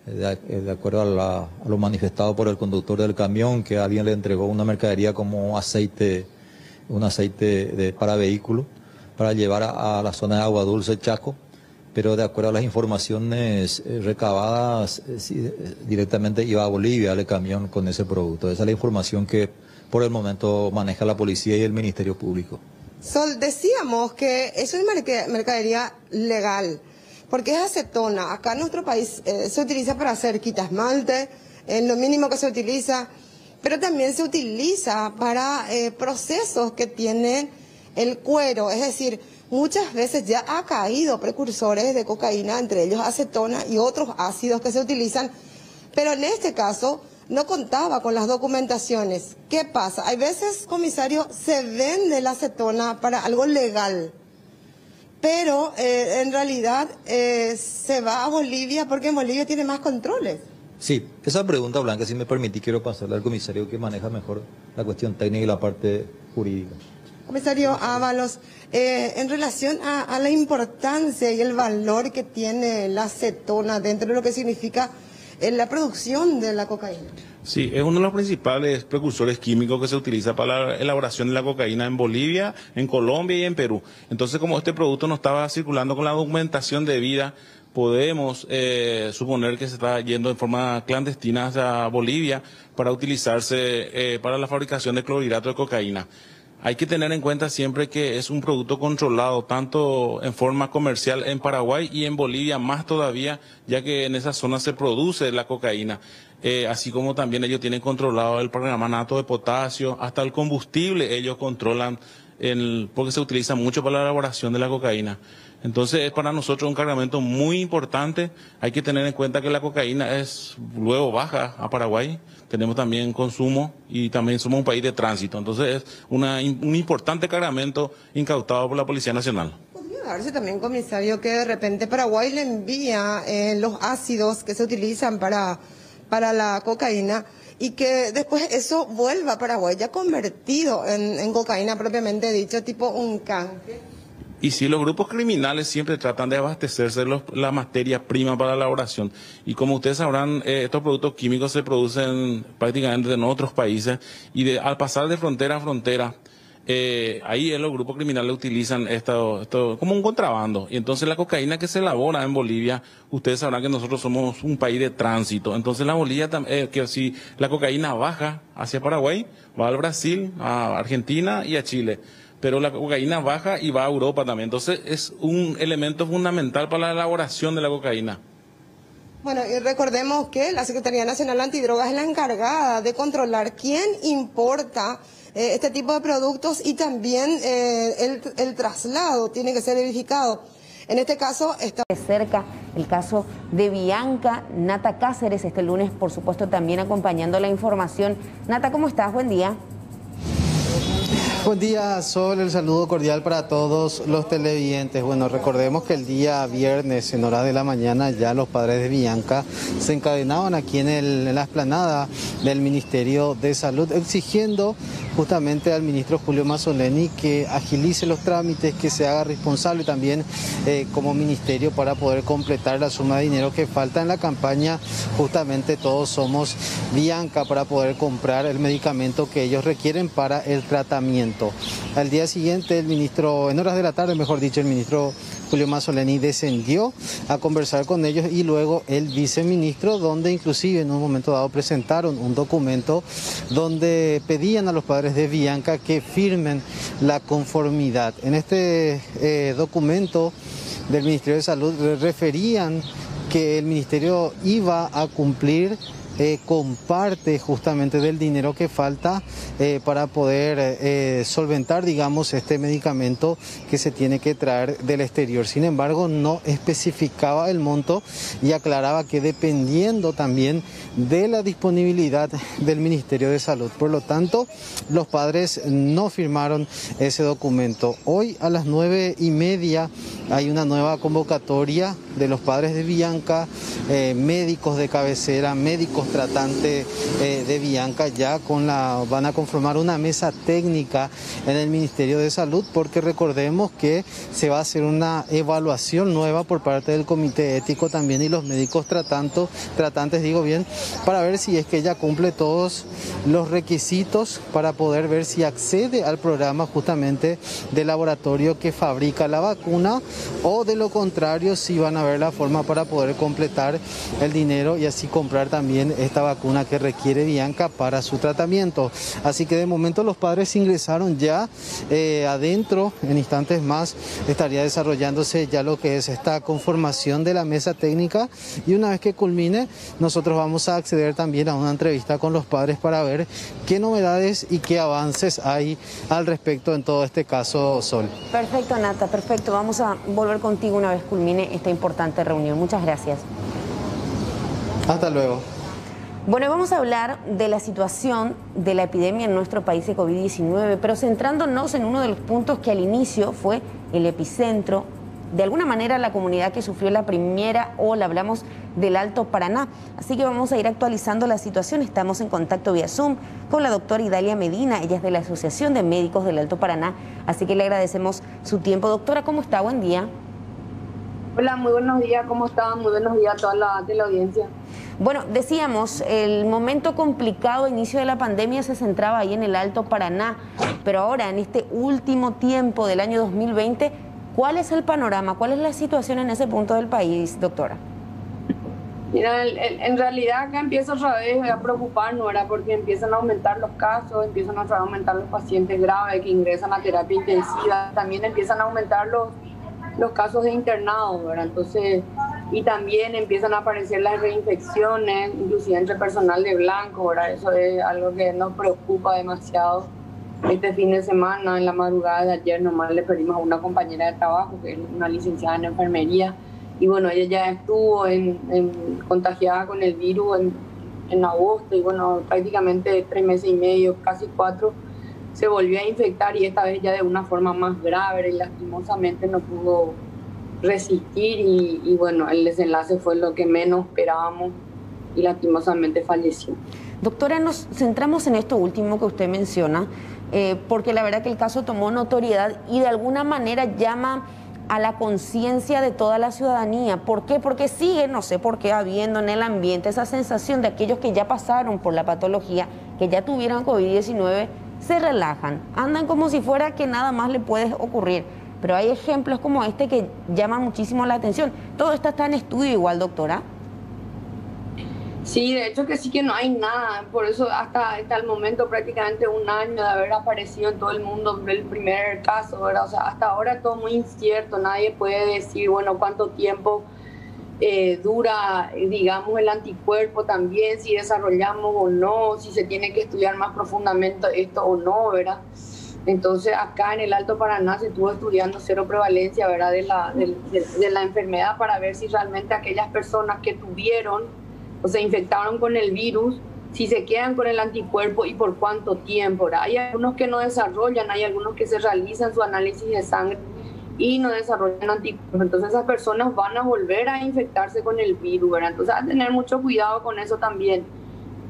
Speaker 22: de acuerdo a lo manifestado por el conductor del camión, que alguien le entregó una mercadería como aceite, un aceite para vehículo, para llevar a la zona de Agua Dulce, Chaco, pero de acuerdo a las informaciones recabadas, directamente iba a Bolivia el camión con ese producto. Esa es la información que por el momento maneja la policía y el Ministerio Público.
Speaker 21: Sol, decíamos que es una mercadería legal, porque es acetona. Acá en nuestro país se utiliza para hacer quitasmalte, es lo mínimo que se utiliza, pero también se utiliza para procesos que tienen el cuero, es decir, muchas veces ya ha caído precursores de cocaína, entre ellos acetona y otros ácidos que se utilizan, pero en este caso no contaba con las documentaciones. ¿Qué pasa? Hay veces, comisario, se vende la acetona para algo legal, pero en realidad se va a Bolivia porque en Bolivia tiene más controles.
Speaker 22: Sí, esa pregunta, Blanca, si me permití, quiero pasarle al comisario que maneja mejor la cuestión técnica y la parte jurídica.
Speaker 21: Comisario Ábalos, en relación a la importancia y el valor que tiene la acetona dentro de lo que significa la producción de la cocaína.
Speaker 3: Sí, es uno de los principales precursores químicos que se utiliza para la elaboración de la cocaína en Bolivia, en Colombia y en Perú. Entonces, como este producto no estaba circulando con la documentación debida, podemos suponer que se está yendo en forma clandestina hacia Bolivia para utilizarse para la fabricación de clorhidrato de cocaína. Hay que tener en cuenta siempre que es un producto controlado tanto en forma comercial en Paraguay y en Bolivia más todavía, ya que en esa zona se produce la cocaína. Así como también ellos tienen controlado el permanganato de potasio, hasta el combustible ellos controlan porque se utiliza mucho para la elaboración de la cocaína. Entonces es para nosotros un cargamento muy importante. Hay que tener en cuenta que la cocaína luego baja a Paraguay. Tenemos también consumo y también somos un país de tránsito. Entonces es un importante cargamento incautado por la Policía Nacional.
Speaker 21: ¿Podría darse también, comisario, que de repente Paraguay le envía los ácidos que se utilizan para la cocaína y que después eso vuelva a Paraguay ya convertido en cocaína propiamente dicho, tipo un canje?
Speaker 3: Y sí, los grupos criminales siempre tratan de abastecerse de la materia prima para la elaboración. Y como ustedes sabrán, estos productos químicos se producen prácticamente en otros países y al pasar de frontera a frontera, ahí los grupos criminales utilizan esto como un contrabando. Y entonces la cocaína que se elabora en Bolivia, ustedes sabrán que nosotros somos un país de tránsito. Entonces la Bolivia, que si la cocaína baja hacia Paraguay, va al Brasil, a Argentina y a Chile. Pero la cocaína baja y va a Europa también. Entonces es un elemento fundamental para la elaboración de la cocaína.
Speaker 21: Bueno, y recordemos que la Secretaría Nacional Antidrogas es la encargada de controlar quién importa este tipo de productos y también el traslado tiene que ser verificado. En este caso está
Speaker 1: de cerca el caso de Bianca. Nata Cáceres este lunes, por supuesto, también acompañando la información. Nata, ¿cómo estás? Buen día.
Speaker 17: Buen día, Sol, el saludo cordial para todos los televidentes. Bueno, recordemos que el día viernes, en horas de la mañana, ya los padres de Bianca se encadenaban aquí en la explanada del Ministerio de Salud, exigiendo justamente al ministro Julio Mazzoleni que agilice los trámites, que se haga responsable también como ministerio para poder completar la suma de dinero que falta en la campaña. Justamente Todos Somos Bianca, para poder comprar el medicamento que ellos requieren para el tratamiento. Al día siguiente, en horas de la tarde, mejor dicho, el ministro Julio Mazzoleni descendió a conversar con ellos y luego el viceministro, donde inclusive en un momento dado presentaron un documento donde pedían a los padres de Bianca que firmen la conformidad. En este documento del Ministerio de Salud referían que el ministerio iba a cumplir con parte justamente del dinero que falta para poder solventar, digamos, este medicamento que se tiene que traer del exterior. Sin embargo, no especificaba el monto y aclaraba que dependiendo también de la disponibilidad del Ministerio de Salud. Por lo tanto, los padres no firmaron ese documento. Hoy a las 9:30 hay una nueva convocatoria de los padres de Bianca, médicos de cabecera, médicos tratantes de Bianca, ya van a conformar una mesa técnica en el Ministerio de Salud, porque recordemos que se va a hacer una evaluación nueva por parte del Comité Ético también y los médicos tratantes, digo bien, para ver si es que ella cumple todos los requisitos para poder ver si accede al programa justamente del laboratorio que fabrica la vacuna, o de lo contrario si van a ver la forma para poder completar el dinero y así comprar también esta vacuna que requiere Bianca para su tratamiento. Así que de momento los padres ingresaron ya adentro. En instantes más estaría desarrollándose ya lo que es esta conformación de la mesa técnica, y una vez que culmine nosotros vamos a acceder también a una entrevista con los padres para ver qué novedades y qué avances hay al respecto en todo este caso, Sol.
Speaker 1: Perfecto, Nata, perfecto. Vamos a volver contigo una vez culmine esta importante reunión. Muchas gracias.
Speaker 17: Hasta luego.
Speaker 1: Bueno, vamos a hablar de la situación de la epidemia en nuestro país de COVID-19, pero centrándonos en uno de los puntos que al inicio fue el epicentro, de alguna manera la comunidad que sufrió la primera ola. Hablamos del Alto Paraná, así que vamos a ir actualizando la situación. Estamos en contacto vía Zoom con la doctora Idalia Medina, ella es de la Asociación de Médicos del Alto Paraná, así que le agradecemos su tiempo. Doctora, ¿cómo está? Buen día.
Speaker 4: Hola, muy buenos días, ¿cómo están? Muy buenos días a toda la audiencia.
Speaker 1: Bueno, decíamos, el momento complicado, inicio de la pandemia, se centraba ahí en el Alto Paraná, pero ahora, en este último tiempo del año 2020, ¿cuál es el panorama? ¿Cuál es la situación en ese punto del país, doctora?
Speaker 4: Mira, en realidad acá empieza otra vez a preocuparnos, ¿verdad? Porque empiezan a aumentar los casos, empiezan a aumentar los pacientes graves que ingresan a terapia intensiva, también empiezan a aumentar los casos de internados, ¿verdad? Entonces, y también empiezan a aparecer las reinfecciones, inclusive entre personal de blanco, ¿verdad? Eso es algo que nos preocupa demasiado. Este fin de semana, en la madrugada de ayer, nomás le pedimos a una compañera de trabajo, que es una licenciada en enfermería, y bueno, ella ya estuvo contagiada con el virus en agosto, y bueno, prácticamente 3 meses y medio, casi 4, se volvió a infectar, y esta vez ya de una forma más grave, y lastimosamente no pudo resistir, y bueno, el desenlace fue lo que menos esperábamos, y lastimosamente falleció.
Speaker 1: Doctora, nos centramos en esto último que usted menciona, porque la verdad que el caso tomó notoriedad y de alguna manera llama a la conciencia de toda la ciudadanía. ¿Por qué? Porque sigue, no sé por qué, habiendo en el ambiente esa sensación de aquellos que ya pasaron por la patología, que ya tuvieron COVID-19, se relajan, andan como si fuera que nada más le puede ocurrir. Pero hay ejemplos como este que llaman muchísimo la atención. Todo esto está en estudio igual, doctora.
Speaker 4: Sí, de hecho que sí, que no hay nada, por eso hasta el momento prácticamente 1 año de haber aparecido en todo el mundo el primer caso, ¿verdad? O sea, hasta ahora todo muy incierto, nadie puede decir, bueno, cuánto tiempo dura, digamos, el anticuerpo también, si desarrollamos o no, si se tiene que estudiar más profundamente esto o no, ¿verdad? Entonces acá en el Alto Paraná se estuvo estudiando cero prevalencia, ¿verdad? de la enfermedad, para ver si realmente aquellas personas que tuvieron o se infectaron con el virus, si se quedan con el anticuerpo y por cuánto tiempo, ¿verdad? Hay algunos que no desarrollan, hay algunos que se realizan su análisis de sangre y no desarrollan anticuerpos, entonces esas personas van a volver a infectarse con el virus, ¿verdad? Entonces hay que tener mucho cuidado con eso también.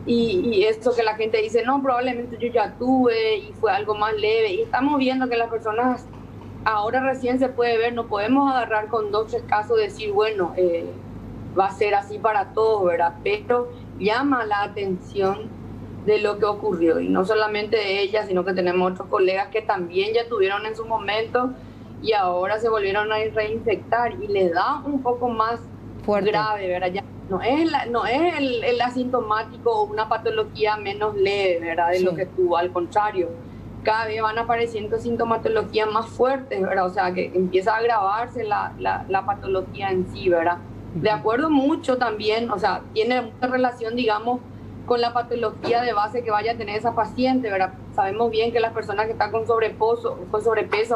Speaker 4: Y esto que la gente dice, no, probablemente yo ya tuve y fue algo más leve, y estamos viendo que las personas ahora recién se puede ver, no podemos agarrar con 2 o 3 casos y decir, bueno, va a ser así para todos, ¿verdad? Pero llama la atención de lo que ocurrió, y no solamente de ella, sino que tenemos otros colegas que también ya tuvieron en su momento y ahora se volvieron a reinfectar, y le da un poco más fuerte, grave, ¿verdad? Ya no es el asintomático o una patología menos leve, ¿verdad? De lo que tuvo, al contrario, cada vez van apareciendo sintomatologías más fuertes, ¿verdad? O sea, que empieza a agravarse la patología en sí, ¿verdad? De acuerdo mucho también, o sea, tiene mucha relación, digamos, con la patología de base que vaya a tener esa paciente, ¿verdad? Sabemos bien que las personas que están con sobrepeso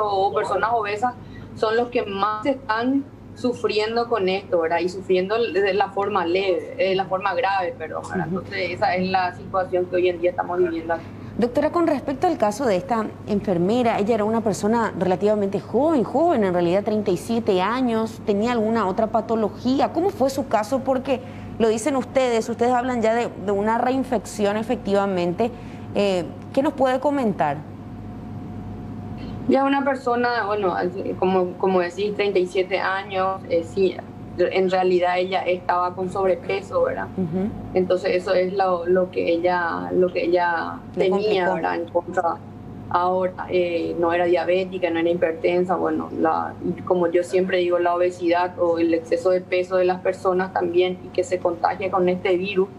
Speaker 4: o personas obesas son los que más están sufriendo con esto, ¿verdad? Y sufriendo de la forma leve, la forma grave, perdón, ¿verdad? Entonces esa es la situación que hoy en día estamos viviendo aquí.
Speaker 1: Doctora, con respecto al caso de esta enfermera, ella era una persona relativamente joven, en realidad 37 años, tenía alguna otra patología. ¿Cómo fue su caso? Porque lo dicen ustedes hablan ya de una reinfección efectivamente. ¿Qué nos puede comentar?
Speaker 4: Ya una persona, bueno, como decís, 37 años, sí, en realidad ella estaba con sobrepeso, ¿verdad? Entonces eso es lo que ella tenía, ¿verdad? En contra. Ahora no era diabética, no era hipertensa, bueno, como yo siempre digo, la obesidad o el exceso de peso de las personas también, y que se contagia con este virus,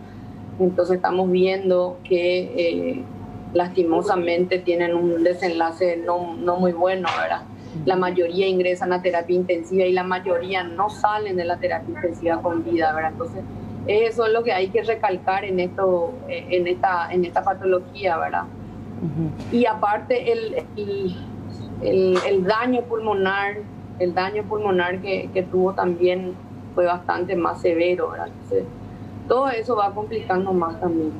Speaker 4: entonces estamos viendo que lastimosamente tienen un desenlace no muy bueno, ¿verdad? La mayoría ingresan a terapia intensiva y la mayoría no salen de la terapia intensiva con vida, ¿verdad? Entonces, eso es lo que hay que recalcar en esta patología, ¿verdad? Y aparte el daño pulmonar que tuvo también fue bastante más severo, ¿verdad? Entonces, todo eso va complicando más también.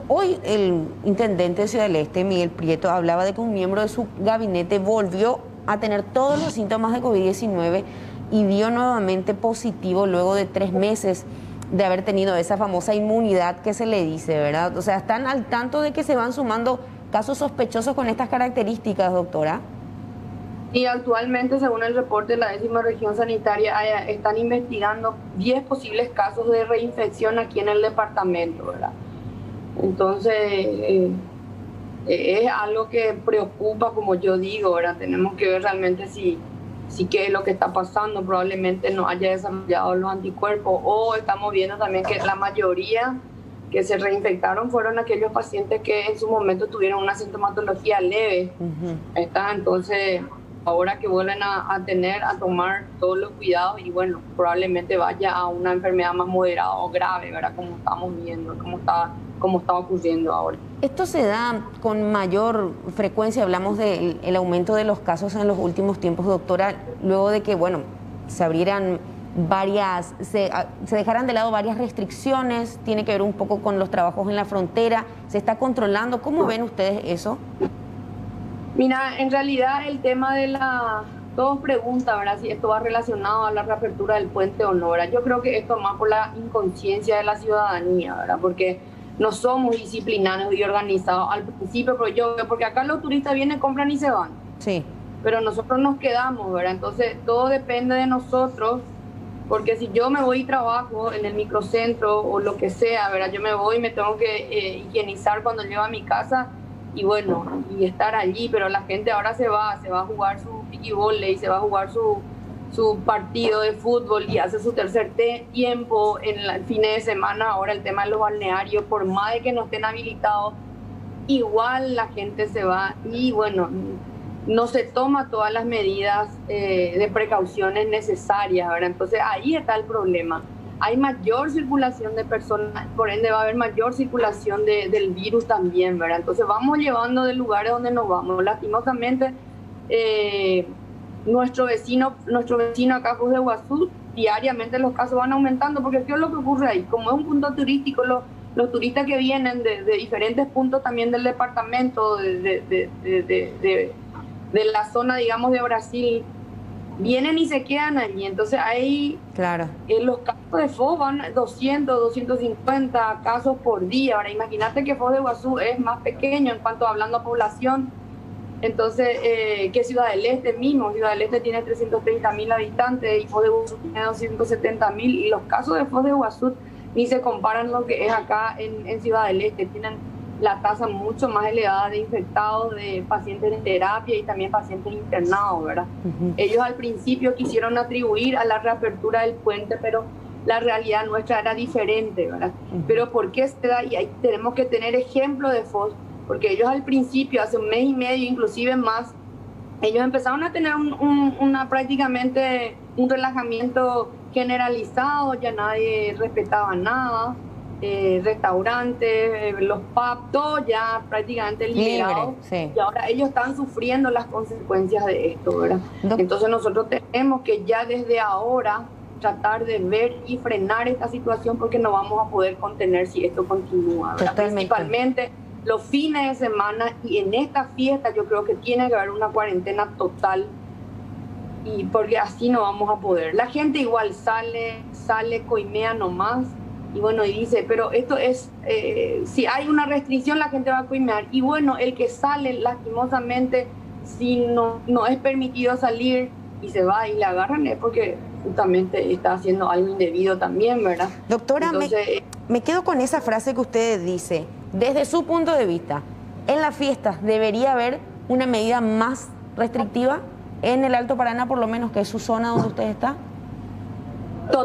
Speaker 1: Hoy el intendente de Ciudad del Este, Miguel Prieto, hablaba de que un miembro de su gabinete volvió a tener todos los síntomas de COVID-19 y dio nuevamente positivo luego de 3 meses de haber tenido esa famosa inmunidad que se le dice, ¿verdad? O sea, ¿están al tanto de que se van sumando casos sospechosos con estas características, doctora?
Speaker 4: Y actualmente, según el reporte de la 10ª región sanitaria, están investigando 10 posibles casos de reinfección aquí en el departamento, ¿verdad? Entonces, es algo que preocupa, como yo digo, ¿verdad? Tenemos que ver realmente si qué es lo que está pasando. Probablemente no haya desarrollado los anticuerpos, o estamos viendo también que la mayoría que se reinfectaron fueron aquellos pacientes que en su momento tuvieron una sintomatología leve. ¿Está? Entonces, ahora que vuelven a tomar todos los cuidados y bueno, probablemente vaya a una enfermedad más moderada o grave, ¿verdad? Como estamos viendo, como está ocurriendo ahora.
Speaker 1: Esto se da con mayor frecuencia, hablamos del aumento de los casos en los últimos tiempos, doctora, luego de que, bueno, se abrieran se dejaran de lado varias restricciones, tiene que ver un poco con los trabajos en la frontera, se está controlando. ¿Cómo ven ustedes eso?
Speaker 4: Mira, en realidad el tema de todos preguntan, ¿verdad?, si esto va relacionado a la reapertura del puente o no, ¿verdad? Yo creo que esto más por la inconsciencia de la ciudadanía, ¿verdad? Porque no somos disciplinados y organizados al principio, porque acá los turistas vienen, compran y se van.
Speaker 1: Sí.
Speaker 4: Pero nosotros nos quedamos, ¿verdad? Entonces todo depende de nosotros, porque si yo me voy y trabajo en el microcentro o lo que sea, ¿verdad? Yo me voy y me tengo que higienizar cuando llego a mi casa y bueno, y estar allí, pero la gente ahora se va a jugar su piqui volley, se va a jugar su partido de fútbol y hace su tercer tiempo en el fin de semana. Ahora el tema de los balnearios, por más de que no estén habilitados, igual la gente se va y bueno, no se toma todas las medidas de precauciones necesarias, ¿verdad? Entonces ahí está el problema. Hay mayor circulación de personas, por ende va a haber mayor circulación del virus también, ¿verdad? Entonces vamos llevando de lugares donde nos vamos. Lastimosamente, nuestro vecino acá, Foz de Iguazú, diariamente los casos van aumentando, porque ¿qué es lo que ocurre ahí? Como es un punto turístico, los turistas que vienen de diferentes puntos también del departamento, de la zona, digamos, de Brasil, vienen y se quedan allí. Entonces ahí,
Speaker 1: claro,
Speaker 4: en los casos de Foz van 200, 250 casos por día. Ahora imagínate que Foz de Iguazú es más pequeño en cuanto hablando a población, entonces que Ciudad del Este mismo. Ciudad del Este tiene 330.000 habitantes y Foz de Iguazú tiene 270.000, y los casos de Foz de Iguazú ni se comparan lo que es acá en Ciudad del Este. Tienen la tasa mucho más elevada de infectados, de pacientes en terapia y también pacientes internados, ¿verdad? Ellos al principio quisieron atribuir a la reapertura del puente, pero la realidad nuestra era diferente, ¿verdad? Pero ¿por qué se da? Y ahí tenemos que tener ejemplo de Foz, porque ellos al principio, hace 1 mes y medio, inclusive más, ellos empezaron a tener prácticamente un relajamiento generalizado, ya nadie respetaba nada. Restaurantes, los pubs, todo ya prácticamente liberado,
Speaker 1: sí.
Speaker 4: Y ahora ellos están sufriendo las consecuencias de esto, ¿verdad? Entonces nosotros tenemos que ya desde ahora tratar de ver y frenar esta situación, porque no vamos a poder contener si esto continúa, ¿verdad? Principalmente los fines de semana, y en esta fiesta yo creo que tiene que haber una cuarentena total, y porque así no vamos a poder. La gente igual sale, coimea nomás. Y bueno, y dice, pero esto es, si hay una restricción, la gente va a coimear. Y bueno, el que sale, lastimosamente, si no es permitido salir y se va y le agarran, es porque justamente está haciendo algo indebido también, ¿verdad?
Speaker 1: Doctora,
Speaker 4: entonces,
Speaker 1: me quedo con esa frase que usted dice. Desde su punto de vista, en las fiestas, ¿debería haber una medida más restrictiva en el Alto Paraná, por lo menos, que es su zona donde usted está?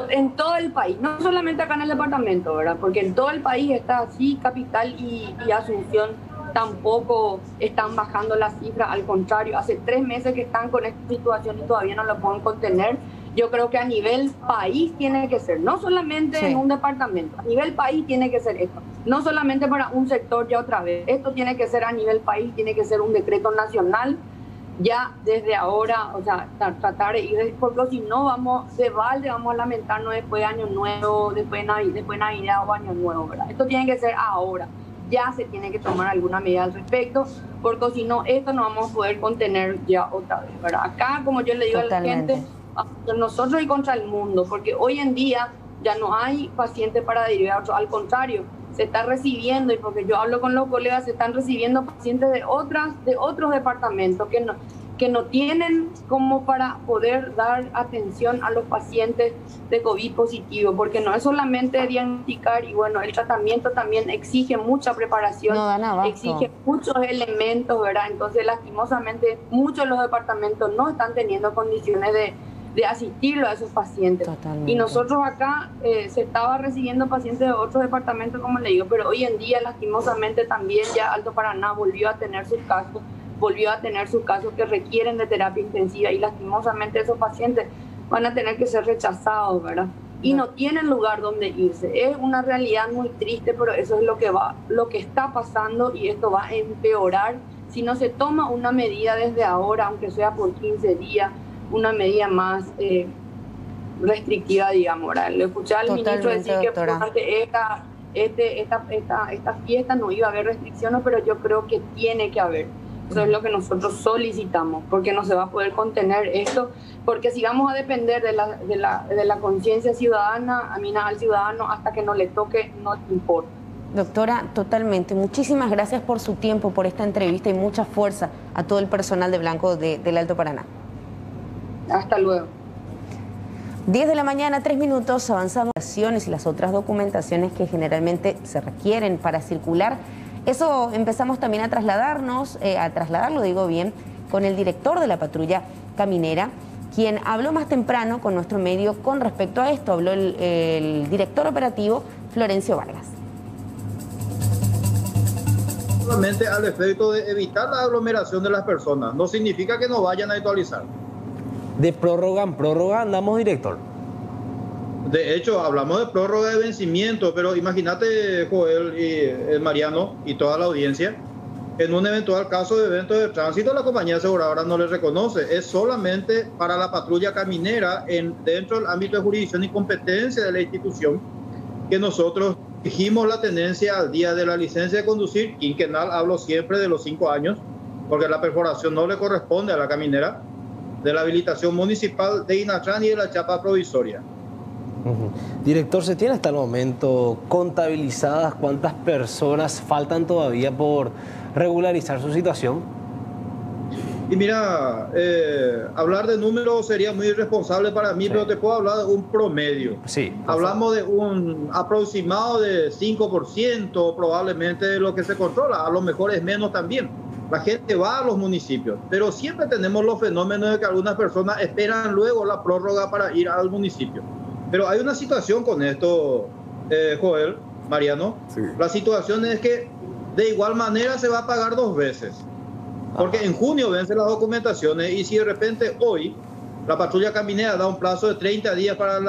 Speaker 4: En todo el país, no solamente acá en el departamento, ¿verdad? Porque en todo el país está así, Capital y Asunción tampoco están bajando las cifras, al contrario, hace 3 meses que están con esta situación y todavía no lo pueden contener. Yo creo que a nivel país tiene que ser, no solamente en un departamento, a nivel país tiene que ser esto, no solamente para un sector ya otra vez, esto tiene que ser a nivel país, tiene que ser un decreto nacional, ya desde ahora, o sea, tratar de ir, porque si no vamos de balde, vamos a lamentarnos después de Año Nuevo, después Navidad o Año Nuevo, ¿verdad? Esto tiene que ser ahora, ya se tiene que tomar alguna medida al respecto, porque si no, esto no vamos a poder contener ya otra vez, ¿verdad? Acá, como yo le digo a la gente, nosotros y contra el mundo, porque hoy en día ya no hay pacientes para derivar, al contrario, se está recibiendo, y porque yo hablo con los colegas, se están recibiendo pacientes de otros departamentos que no tienen como para poder dar atención a los pacientes de COVID positivo, porque no es solamente diagnosticar, y bueno, el tratamiento también exige mucha preparación, exige muchos elementos, ¿verdad? Entonces, lastimosamente, muchos de los departamentos no están teniendo condiciones de asistirlo a esos pacientes. Totalmente. Y nosotros acá se estaba recibiendo pacientes de otros departamentos, como le digo, pero hoy en día, lastimosamente, también ya Alto Paraná volvió a tener sus casos que requieren de terapia intensiva, y lastimosamente esos pacientes van a tener que ser rechazados, ¿verdad? Y no tienen lugar donde irse. Es una realidad muy triste, pero eso es lo que está pasando, y esto va a empeorar si no se toma una medida desde ahora, aunque sea por 15 días, una medida más restrictiva, digamos, ¿verdad? Le escuché al ministro decir que durante esta fiesta no iba a haber restricciones, pero yo creo que tiene que haber. Eso es lo que nosotros solicitamos, porque no se va a poder contener esto, porque si vamos a depender de la conciencia ciudadana, al ciudadano, hasta que no le toque, no le importa.
Speaker 1: Doctora, totalmente. Muchísimas gracias por su tiempo, por esta entrevista, y mucha fuerza a todo el personal de Blanco del Alto Paraná.
Speaker 4: Hasta luego.
Speaker 1: 10 de la mañana, 3 minutos, avanzamos y las otras documentaciones que generalmente se requieren para circular. Eso empezamos también a trasladarlo, digo bien, con el director de la patrulla caminera, quien habló más temprano con nuestro medio con respecto a esto. Habló el director operativo, Florencio Vargas.
Speaker 6: Solamente al efecto de evitar la aglomeración de las personas, no significa que no vayan a actualizar.
Speaker 2: De prórroga en prórroga andamos, director.
Speaker 6: De hecho, hablamos de prórroga de vencimiento, pero imagínate, Joel y Mariano y toda la audiencia, en un eventual caso de evento de tránsito, la compañía aseguradora no le reconoce. Es solamente para la patrulla caminera dentro del ámbito de jurisdicción y competencia de la institución que nosotros dijimos la tenencia al día de la licencia de conducir quinquenal. Hablo siempre de los 5 años, porque la perforación no le corresponde a la caminera, de la habilitación municipal de Inatrán y de la chapa provisoria.
Speaker 2: Director, ¿se tiene hasta el momento contabilizadas cuántas personas faltan todavía por regularizar su situación?
Speaker 6: Y mira, hablar de números sería muy irresponsable para mí, pero te puedo hablar de un promedio.
Speaker 2: Sí.
Speaker 6: Hablamos de un aproximado de 5% probablemente de lo que se controla, a lo mejor es menos también. La gente va a los municipios, pero siempre tenemos los fenómenos de que algunas personas esperan luego la prórroga para ir al municipio. Pero hay una situación con esto, Joel, Mariano. Sí. La situación es que de igual manera se va a pagar 2 veces. Porque en junio vencen las documentaciones, y si de repente hoy la patrulla caminera da un plazo de 30 días para el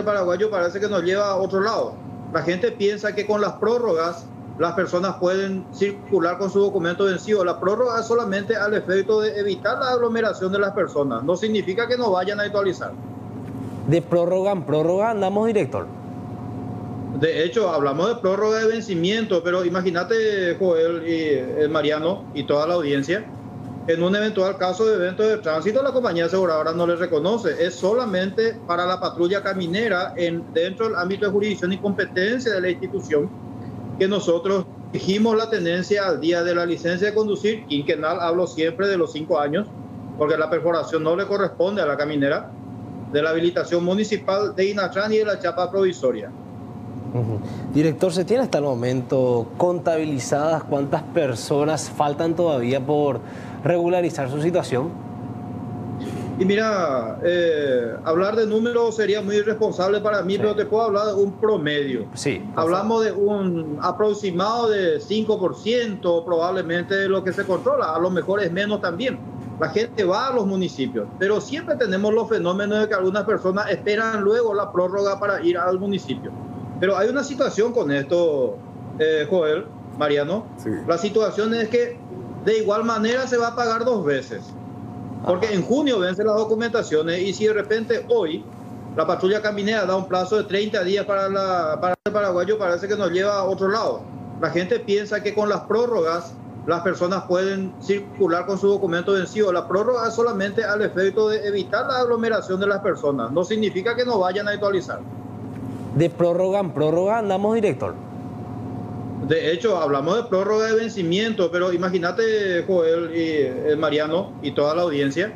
Speaker 6: paraguayo, parece que nos lleva a otro lado. La gente piensa que con las prórrogas las personas pueden circular con su documento vencido. La prórroga es solamente al efecto de evitar la aglomeración de las personas. No significa que no vayan a actualizar.
Speaker 2: De prórroga en prórroga andamos, director.
Speaker 6: De hecho, hablamos de prórroga de vencimiento, pero imagínate, Joel y Mariano y toda la audiencia, en un eventual caso de evento de tránsito, la compañía aseguradora no le reconoce. Es solamente para la patrulla caminera dentro del ámbito de jurisdicción y competencia de la institución que nosotros dijimos la tenencia al día de la licencia de conducir quinquenal. Hablo siempre de los 5 años, porque la perforación no le corresponde a la caminera, de la habilitación municipal de Inatrán y de la chapa provisoria.
Speaker 2: Director, ¿se tiene hasta el momento contabilizadas cuántas personas faltan todavía por regularizar su situación?
Speaker 6: Y Y mira, hablar de números sería muy irresponsable para mí, pero te puedo hablar de un promedio.
Speaker 7: Sí.
Speaker 6: Hablamos de un aproximado de 5% probablemente de lo que se controla, a lo mejor es menos también. La gente va a los municipios, pero siempre tenemos los fenómenos de que algunas personas esperan luego la prórroga para ir al municipio. Pero hay una situación con esto, Joel, Mariano. Sí. La situación es que de igual manera se va a pagar 2 veces. Porque en junio vencen las documentaciones y si de repente hoy la patrulla caminera da un plazo de 30 días para el paraguayo, parece que nos lleva a otro lado. La gente piensa que con las prórrogas las personas pueden circular con su documento vencido. La prórroga es solamente al efecto de evitar la aglomeración de las personas. No significa que no vayan a actualizar.
Speaker 7: De prórroga en prórroga andamos, director.
Speaker 6: De hecho, hablamos de prórroga de vencimiento, pero imagínate, Joel y Mariano y toda la audiencia,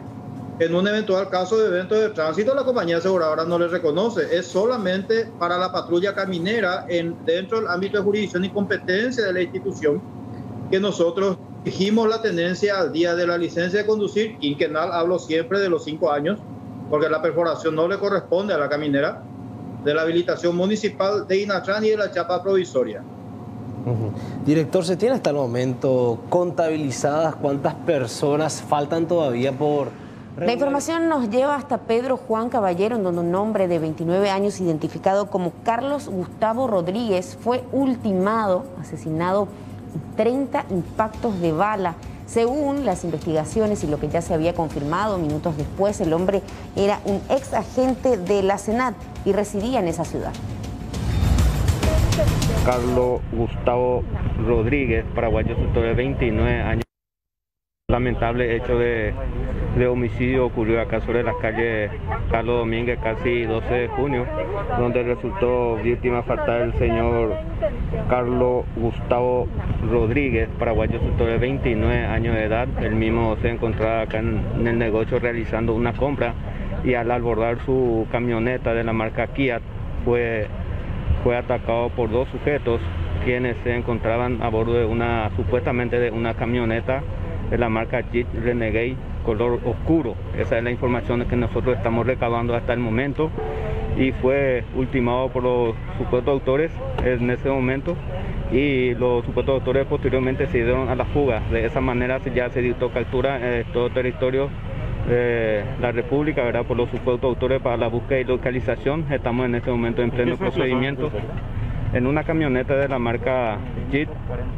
Speaker 6: en un eventual caso de evento de tránsito, la compañía aseguradora no le reconoce. Es solamente para la patrulla caminera dentro del ámbito de jurisdicción y competencia de la institución que nosotros dijimos la tenencia al día de la licencia de conducir quinquenal. Hablo siempre de los 5 años, porque la perforación no le corresponde a la caminera, de la habilitación municipal de Inatran y de la chapa provisoria.
Speaker 7: Director, ¿se tiene hasta el momento contabilizadas cuántas personas faltan todavía por...?
Speaker 1: La información nos lleva hasta Pedro Juan Caballero, en donde un hombre de 29 años identificado como Carlos Gustavo Rodríguez fue ultimado, asesinado en 30 impactos de bala. Según las investigaciones y lo que ya se había confirmado minutos después, el hombre era un ex agente de la SENAT y residía en esa ciudad.
Speaker 8: Carlos Gustavo Rodríguez, paraguayo, de 29 años. Lamentable hecho de homicidio ocurrió acá sobre las calles Carlos Domínguez, casi 12 de junio, donde resultó víctima fatal el señor Carlos Gustavo Rodríguez, paraguayo, de 29 años de edad. El mismo se encontraba acá en el negocio realizando una compra y al abordar su camioneta de la marca Kia fue atacado por 2 sujetos quienes se encontraban a bordo de supuestamente de una camioneta de la marca Jeep Renegade color oscuro. Esa es la información que nosotros estamos recabando hasta el momento y fue ultimado por los supuestos autores en ese momento y los supuestos autores posteriormente se dieron a la fuga. De esa manera ya se dictó captura en todo territorio la República, ¿verdad?, por los supuestos autores para la búsqueda y localización. Estamos en este momento en pleno procedimiento en una camioneta de la marca Jeep,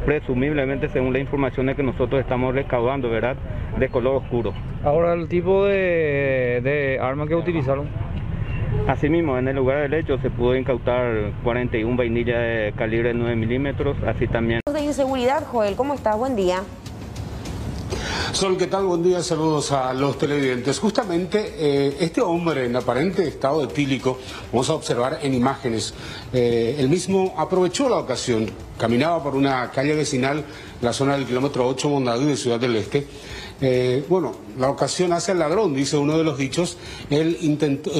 Speaker 8: presumiblemente, según la información que nosotros estamos recaudando, ¿verdad?, de color oscuro.
Speaker 23: Ahora, el tipo de arma que utilizaron.
Speaker 8: Asimismo, en el lugar del hecho se pudo incautar 41 vainillas de calibre 9 milímetros, así también.
Speaker 1: De inseguridad, Joel, ¿cómo estás? Buen día.
Speaker 24: Sol, ¿qué tal? Buen día, saludos a los televidentes. Justamente este hombre en aparente estado etílico, vamos a observar en imágenes, él mismo aprovechó la ocasión, caminaba por una calle vecinal, la zona del kilómetro 8 Mondadú de Ciudad del Este. La ocasión hace al ladrón, dice uno de los dichos. Él intentó,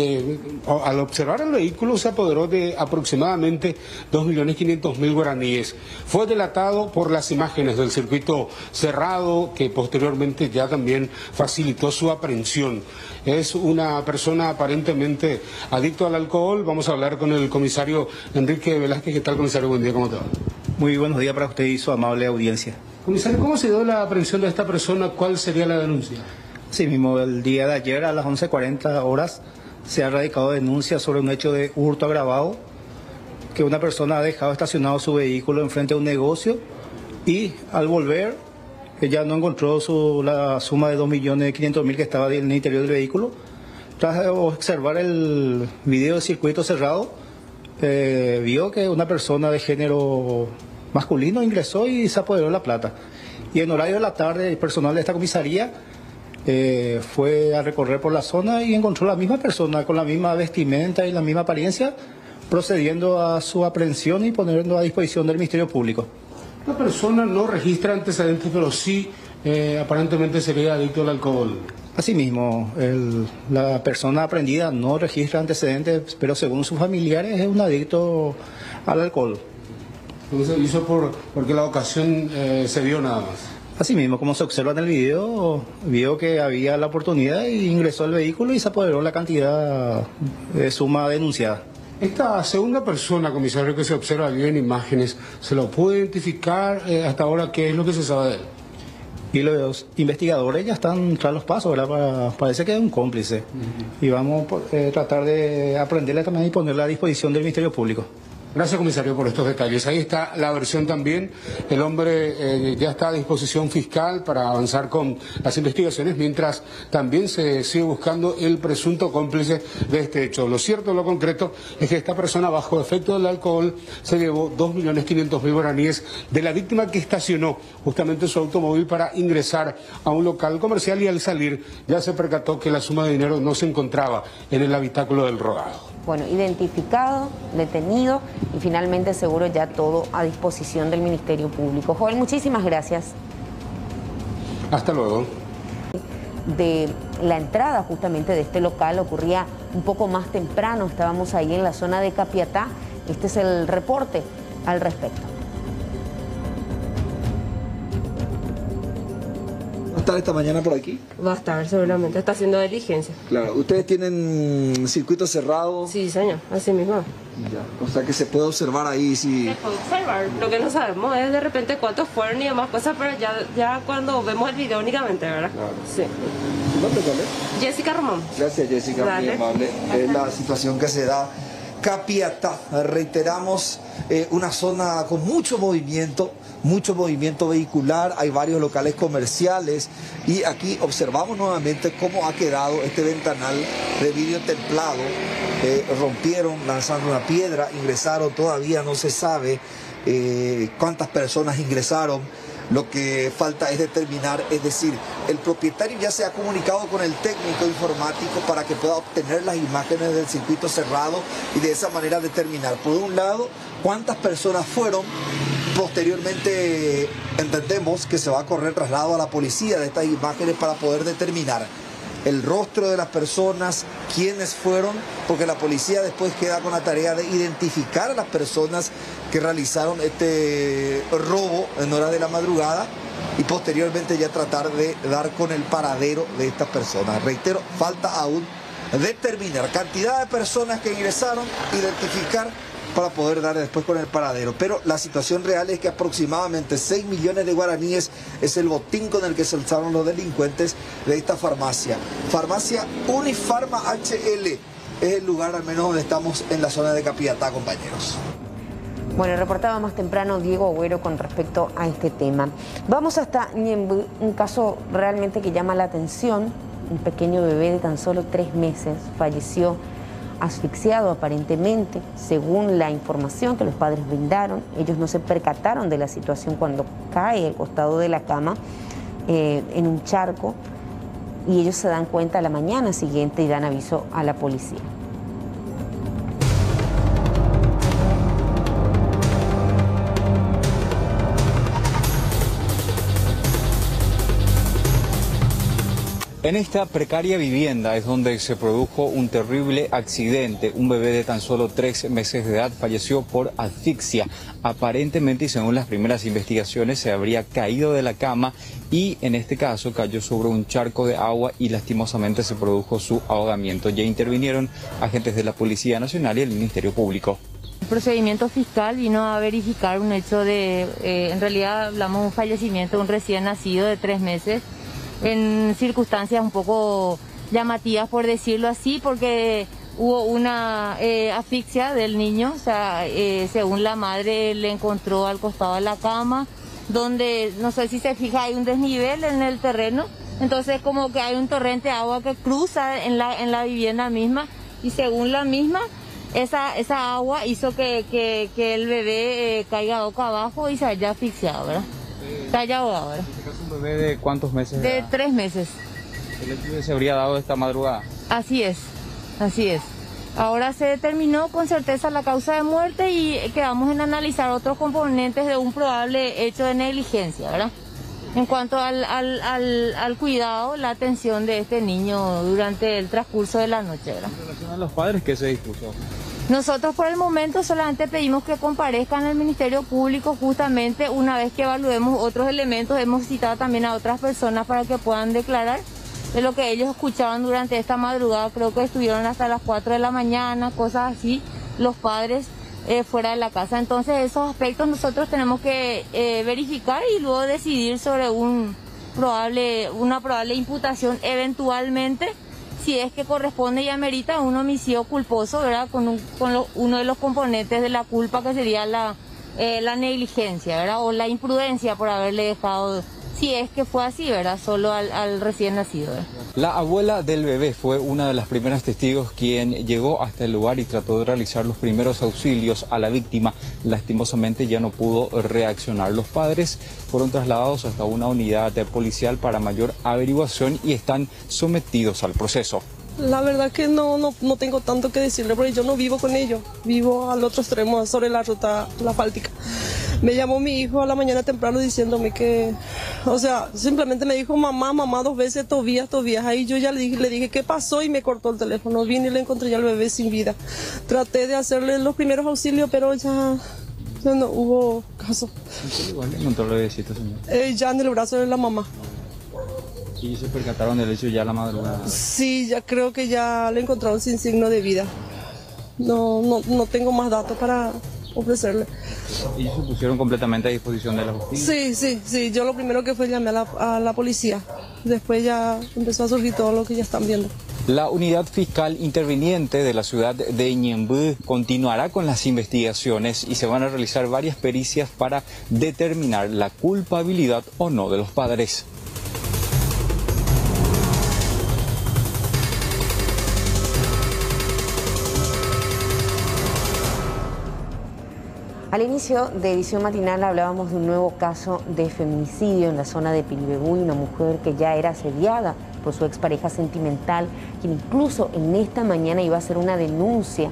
Speaker 24: al observar el vehículo se apoderó de aproximadamente 2.500.000 guaraníes. Fue delatado por las imágenes del circuito cerrado que posteriormente ya también facilitó su aprehensión. Es una persona aparentemente adicto al alcohol. Vamos a hablar con el comisario Enrique Velázquez. ¿Qué tal, comisario? Buen día, ¿cómo te va?
Speaker 25: Muy buenos días para usted y su amable audiencia.
Speaker 24: Comisario, ¿cómo se dio la aprehensión de esta persona? ¿Cuál sería la denuncia?
Speaker 25: Sí mismo, el día de ayer a las 11:40 horas se ha radicado denuncia sobre un hecho de hurto agravado, que una persona ha dejado estacionado su vehículo enfrente de un negocio y al volver ella no encontró la suma de 2.500.000 que estaba en el interior del vehículo. Tras observar el video de circuito cerrado, vio que una persona de género masculino ingresó y se apoderó de la plata. Y en horario de la tarde, el personal de esta comisaría fue a recorrer por la zona y encontró la misma persona con la misma vestimenta y la misma apariencia, procediendo a su aprehensión y poniendo a disposición del Ministerio Público.
Speaker 24: La persona no registra antecedentes, pero sí aparentemente sería adicto al alcohol.
Speaker 25: Asimismo, la persona aprehendida no registra antecedentes, pero según sus familiares es un adicto al alcohol.
Speaker 24: Entonces hizo porque la ocasión se dio nada más.
Speaker 25: Así mismo, como se observa en el video, vio que había la oportunidad y ingresó al vehículo y se apoderó la cantidad de suma denunciada.
Speaker 24: Esta segunda persona, comisario, que se observa allí en imágenes, ¿se lo puede identificar hasta ahora qué es lo que se sabe de él?
Speaker 25: Y los investigadores ya están tras los pasos, ¿verdad? Parece que es un cómplice. Y vamos a tratar de aprenderle también y ponerla a disposición del Ministerio Público.
Speaker 24: Gracias, comisario, por estos detalles. Ahí está la versión también. El hombre ya está a disposición fiscal para avanzar con las investigaciones, mientras también se sigue buscando el presunto cómplice de este hecho. Lo cierto, lo concreto, es que esta persona, bajo efecto del alcohol, se llevó 2.500.000 guaraníes de la víctima, que estacionó justamente su automóvil para ingresar a un local comercial, y al salir ya se percató que la suma de dinero no se encontraba en el habitáculo del rodado.
Speaker 1: Bueno, identificado, detenido y finalmente seguro ya todo a disposición del Ministerio Público. Joel, muchísimas gracias.
Speaker 24: Hasta luego.
Speaker 1: De la entrada justamente de este local ocurría un poco más temprano, estábamos ahí en la zona de Capiatá. Este es el reporte al respecto.
Speaker 5: ¿Va a estar esta mañana por aquí?
Speaker 9: Va a estar, seguramente. Está haciendo diligencia.
Speaker 5: Claro. ¿Ustedes tienen circuito cerrado?
Speaker 9: Sí, señor. Así mismo.
Speaker 5: Ya. O sea que se puede observar ahí si...
Speaker 9: Se puede observar. Lo que no sabemos es de repente cuántos fueron y demás cosas, pero ya cuando vemos el video únicamente, ¿verdad? Claro. Sí.
Speaker 5: ¿Tu nombre cuál es?
Speaker 9: Jessica Román.
Speaker 5: Gracias, Jessica. Muy amable. Es la situación que se da. Capiatá, reiteramos, una zona con mucho movimiento vehicular, hay varios locales comerciales y aquí observamos nuevamente cómo ha quedado este ventanal de vidrio templado. Rompieron lanzando una piedra, ingresaron, todavía no se sabe cuántas personas ingresaron. Lo que falta es determinar, es decir, el propietario ya se ha comunicado con el técnico informático para que pueda obtener las imágenes del circuito cerrado y de esa manera determinar, por un lado, cuántas personas fueron. Posteriormente entendemos que se va a correr traslado a la policía de estas imágenes para poder determinar el rostro de las personas, quiénes fueron, porque la policía después queda con la tarea de identificar a las personas que realizaron este robo en horas de la madrugada y posteriormente ya tratar de dar con el paradero de estas personas. Reitero, falta aún determinar cantidad de personas que ingresaron, identificar para poder dar después con el paradero. Pero la situación real es que aproximadamente 6 millones de guaraníes es el botín con el que se alzaron los delincuentes de esta farmacia. Farmacia Unifarma HL es el lugar al menos donde estamos en la zona de Capiatá, compañeros.
Speaker 1: Bueno, reportaba más temprano Diego Agüero con respecto a este tema. Vamos hasta Ñemby, un caso realmente que llama la atención. Un pequeño bebé de tan solo 3 meses falleció asfixiado aparentemente, según la información que los padres brindaron. Ellos no se percataron de la situación cuando cae al costado de la cama en un charco y ellos se dan cuenta a la mañana siguiente y dan aviso a la policía.
Speaker 10: En esta precaria vivienda es donde se produjo un terrible accidente. Un bebé de tan solo 3 meses de edad falleció por asfixia. Aparentemente, y según las primeras investigaciones, se habría caído de la cama y en este caso cayó sobre un charco de agua y lastimosamente se produjo su ahogamiento. Ya intervinieron agentes de la Policía Nacional y el Ministerio Público.
Speaker 9: El procedimiento fiscal vino a verificar un hecho de, en realidad hablamos de un fallecimiento de un recién nacido de 3 meses. En circunstancias un poco llamativas, por decirlo así, porque hubo una asfixia del niño. O sea, según la madre le encontró al costado de la cama, donde, no sé si se fija, hay un desnivel en el terreno, entonces como que hay un torrente de agua que cruza en la vivienda misma, y según la misma, esa agua hizo que el bebé caiga boca abajo y se haya asfixiado, ¿verdad? Se haya ahogado, ¿verdad?
Speaker 10: ¿Un bebé de cuántos meses?
Speaker 9: De 3 meses.
Speaker 10: ¿El hecho se habría dado esta madrugada?
Speaker 9: Así es, así es. Ahora se determinó con certeza la causa de muerte y quedamos en analizar otros componentes de un probable hecho de negligencia, ¿verdad? En cuanto al cuidado, la atención de este niño durante el transcurso de la noche, ¿verdad?
Speaker 10: En relación a los padres, ¿qué se dispuso?
Speaker 9: Nosotros por el momento solamente pedimos que comparezcan al Ministerio Público. Justamente una vez que evaluemos otros elementos, hemos citado también a otras personas para que puedan declarar de lo que ellos escuchaban durante esta madrugada. Creo que estuvieron hasta las 4 de la mañana, cosas así, los padres fuera de la casa. Entonces esos aspectos nosotros tenemos que verificar y luego decidir sobre una probable imputación eventualmente, si es que corresponde y amerita un homicidio culposo, ¿verdad? Con uno de los componentes de la culpa, que sería la negligencia, ¿verdad? O la imprudencia por haberle dejado, si es que fue así, ¿verdad? Solo al recién nacido, ¿verdad?
Speaker 10: La abuela del bebé fue una de las primeras testigos quien llegó hasta el lugar y trató de realizar los primeros auxilios a la víctima. Lastimosamente ya no pudo reaccionar. Los padres fueron trasladados hasta una unidad policial para mayor averiguación y están sometidos al proceso.
Speaker 11: La verdad que no tengo tanto que decirle porque yo no vivo con ellos, vivo al otro extremo, sobre la ruta la Fáltica. Me llamó mi hijo a la mañana temprano diciéndome que, o sea, simplemente me dijo mamá 2 veces, Tobías. Ahí yo ya le dije qué pasó y me cortó el teléfono. Vine y le encontré ya al bebé sin vida. Traté de hacerle los primeros auxilios, pero ya no hubo caso.
Speaker 10: ¿En qué lugar le encontró el bebecito, señor?
Speaker 11: Ya en el brazo de la mamá.
Speaker 10: ¿Y se percataron del hecho ya a la madrugada?
Speaker 11: Sí, ya creo que ya le encontraron sin signo de vida. No tengo más datos para ofrecerle.
Speaker 10: ¿Y se pusieron completamente a disposición de la justicia?
Speaker 11: Sí, yo lo primero que fue llamé a la policía. Después ya empezó a surgir todo lo que ya están viendo.
Speaker 10: La unidad fiscal interviniente de la ciudad de Ñemby continuará con las investigaciones y se van a realizar varias pericias para determinar la culpabilidad o no de los padres.
Speaker 1: Al inicio de edición matinal hablábamos de un nuevo caso de feminicidio en la zona de Pilibegú, una mujer que ya era asediada por su expareja sentimental, quien incluso en esta mañana iba a hacer una denuncia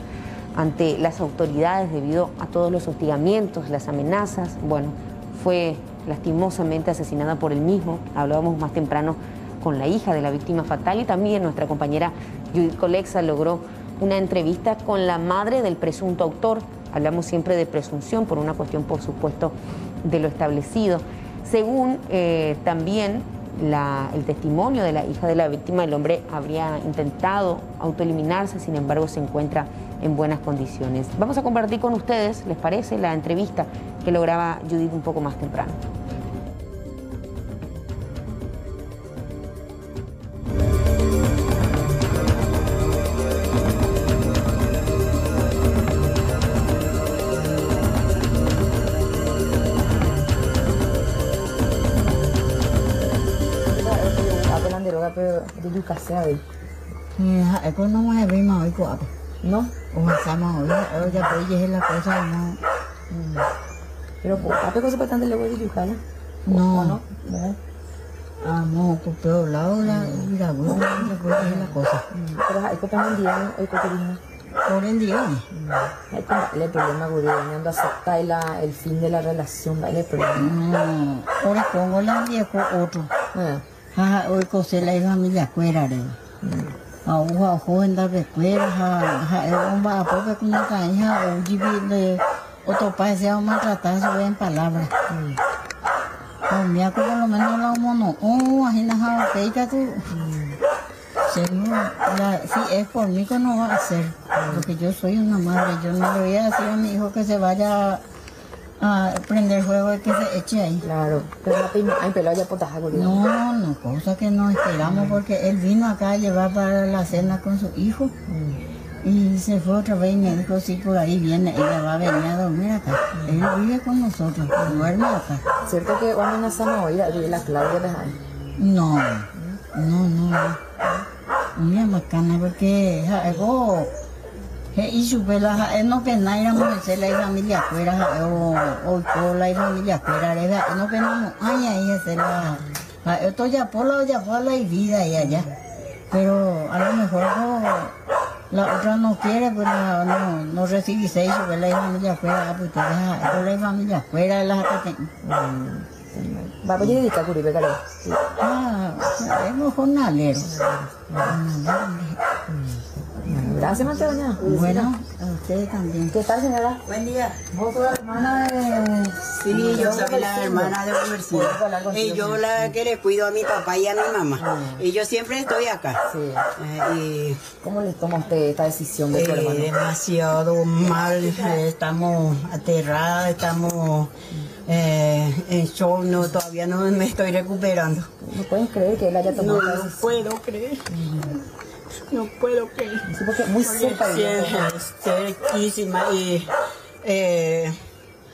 Speaker 1: ante las autoridades debido a todos los hostigamientos, las amenazas. Bueno, fue lastimosamente asesinada por él mismo. Hablábamos más temprano con la hija de la víctima fatal y también nuestra compañera Judith Colexa logró una entrevista con la madre del presunto autor. Hablamos siempre de presunción por una cuestión, por supuesto, de lo establecido. Según también el testimonio de la hija de la víctima, el hombre habría intentado autoeliminarse, sin embargo se encuentra en buenas condiciones. Vamos a compartir con ustedes, ¿les parece?, la entrevista que lograba Judith un poco más temprano.
Speaker 12: Con no hay rima hoy cuatro, ¿no? O estamos hoy, ya pues es la cosa, no.
Speaker 13: Pero ¿qué cosa bastante le voy a dibujar?
Speaker 12: No, no. No, por todos lados la bueno, ya es la cosa.
Speaker 13: Pero hay que poner un día, hay que tener.
Speaker 12: Por el día.
Speaker 13: Hay que darle problema, cuando aceptar el fin de la relación, darle problema.
Speaker 12: No, por el pongo la viejo otro. Hoy cosé la familia cuera, a joven da recuerda a pobre con una caña o de otro país se va a maltratar se ve en palabras. Mira que por lo menos la mono así na feita tú. Señor, si es por mí que no va a hacer, porque yo soy una madre, yo no le voy a decir a mi hijo que se vaya a prender fuego y que se eche ahí.
Speaker 13: Claro, pero hay pelado ya potaja.
Speaker 12: No, cosa que no esperamos porque él vino acá a llevar para la cena con su hijo y se fue otra vez y me dijo, sí, por ahí viene, ella va a venir a dormir acá. Él vive con nosotros, duerme acá.
Speaker 13: ¿Cierto que cuando una zanahoria vive la Claudia de Jaime?
Speaker 12: No. Mira, macana, porque algo y su pela no pena ir a moverse la familia fuera o la familia fuera no pena ahí hacer la esto ya por la vida y allá, pero a lo mejor la otra no quiere, pues no recibe seis sobre la familia fuera, pues te deja por la familia fuera la
Speaker 13: va a dedicar a Curibe, ¿vale?
Speaker 12: Es un jornalero.
Speaker 13: Gracias, Mateoña.
Speaker 12: Bueno, a ustedes también.
Speaker 13: ¿Qué tal, señora?
Speaker 12: Buen día.
Speaker 13: ¿Vos sos la hermana de...?
Speaker 12: Sí, yo soy la hermana de Comercio. Y yo la que le cuido a mi papá y a mi mamá. Y yo siempre estoy acá.
Speaker 13: Sí. ¿Cómo le toma usted esta decisión de tu hermano?
Speaker 12: Demasiado mal. Estamos aterradas, estamos en shock. No, todavía no me estoy recuperando.
Speaker 13: ¿No pueden creer que él haya tomado esta decisión?
Speaker 12: No puedo creer. No puedo creer.
Speaker 13: Sí, porque muy cerca de
Speaker 12: cerquísima y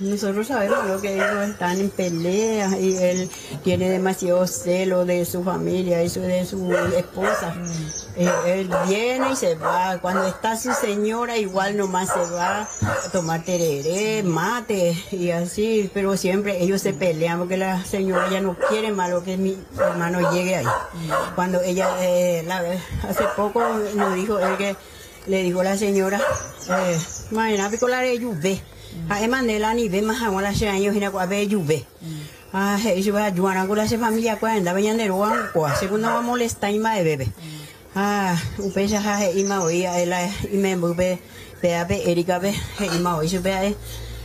Speaker 12: nosotros sabemos lo que ellos están en peleas y él tiene demasiado celo de su familia y de su esposa. Él viene y se va. Cuando está su señora igual nomás se va a tomar tereré, mate y así, pero siempre ellos se pelean porque la señora ya no quiere más lo que mi hermano llegue ahí. Cuando ella, hace poco nos dijo él que le dijo a la señora, mañana picola de lluvia. A Emanela ni ve más agua la años y na cuave lluvia. Eso va a ayudar con la familia cuando vayan de ruan, según no va a molestar y más de bebé. Un pez y ma hoy y me mueve peape Erika ve y ma hoy se ve